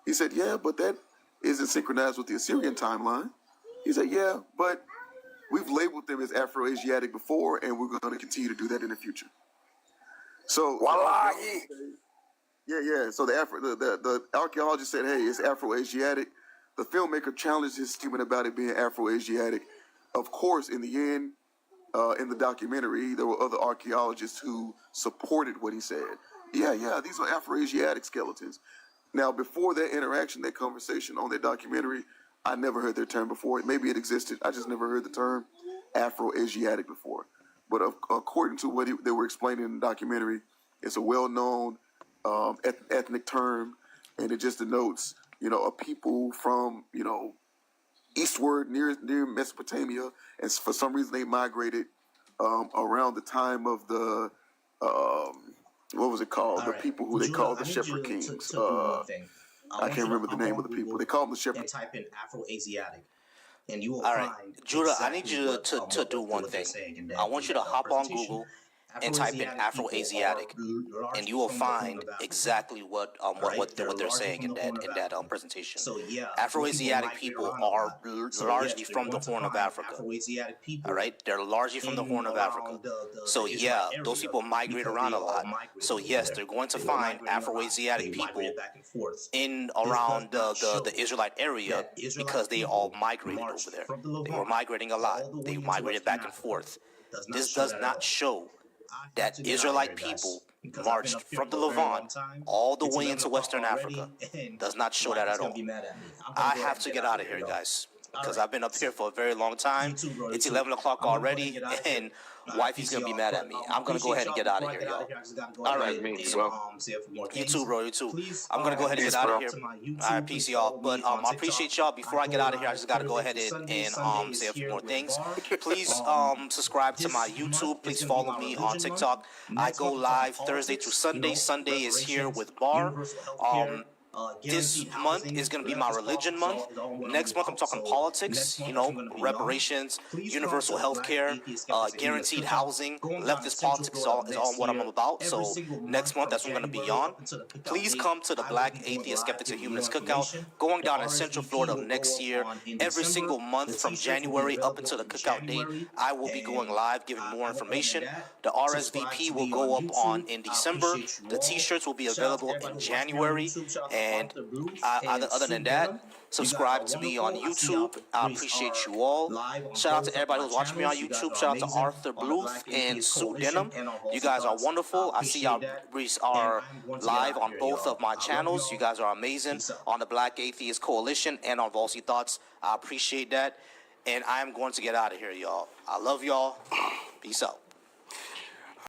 He said, yeah, but that isn't synchronized with the Assyrian timeline. He said, yeah, but we've labeled them as Afro-Asiatic before, and we're going to continue to do that in the future. So, Wallahi. Yeah. So the archaeologist said, hey, it's Afro-Asiatic. The filmmaker challenged his statement about it being Afro-Asiatic. Of course, in the end, in the documentary, there were other archaeologists who supported what he said. Yeah, these are Afro-Asiatic skeletons. Now, before that interaction, that conversation on that documentary, I never heard their term before. Maybe it existed. I just never heard the term. Afro-Asiatic before. But according to what they were explaining in the documentary, it's a well-known ethnic term, and it just denotes, a people from, eastward near Mesopotamia, and for some reason they migrated around the time of the what was it called? The people who they called the Shepherd Kings. I can't remember the name of the people. They called them the Shepherd. And type in Afro-Asiatic, and you will All right, find. Judah, I exactly need you to do one thing. I want you to hop on Google and type in Afro-Asiatic, and you will find exactly what they're saying in that presentation. So yeah, Afro-Asiatic people are largely from the Horn of Africa. Afro-Asiatic people. All right, they're largely from the Horn of Africa. So yeah, those people migrate around a lot. So yes, they're going to find Afro-Asiatic people in around the Israelite area because they all migrated over there. They were migrating a lot. They migrated back and forth. This does not show that Israelite people marched from the Levant all the way into Western Africa. Does not show that at all. I have to get out of here, guys, because I've been up here for a very long time. It's 11 o'clock already, and wifey's going to be mad at me. I'm going to go ahead and get out of here, y'all. All right. Me as well. You too, bro. You too. I'm going to go ahead and get out of here. All right, peace, y'all. But I appreciate y'all. Before I get out of here, I just got to go ahead and say a few more things. Please subscribe to my YouTube. Please follow me on TikTok. I go live Thursday through Sunday. Sunday is here with Bar. This month is going to be my religion month. Next month, I'm talking politics, reparations, universal health care, guaranteed housing. Leftist politics is all what I'm about. So next month, that's what I'm going to be on. Please come to the Black Atheist Skeptics and Humanists Cookout, going down in Central Florida next year. Every single month from January up until the cookout date, I will be going live, giving more information. The RSVP will go up in December. The T-shirts will be available in January. And other than that, subscribe to me on YouTube. I appreciate you all. Shout out to everybody who's watching me on YouTube. Shout out to Arthur Bluth and Sue Denham. You guys are wonderful. I see y'all are live on both of my channels. You guys are amazing on the Black Atheist Coalition and on Volsy Thoughts. I appreciate that. And I am going to get out of here, y'all. I love y'all. Peace out.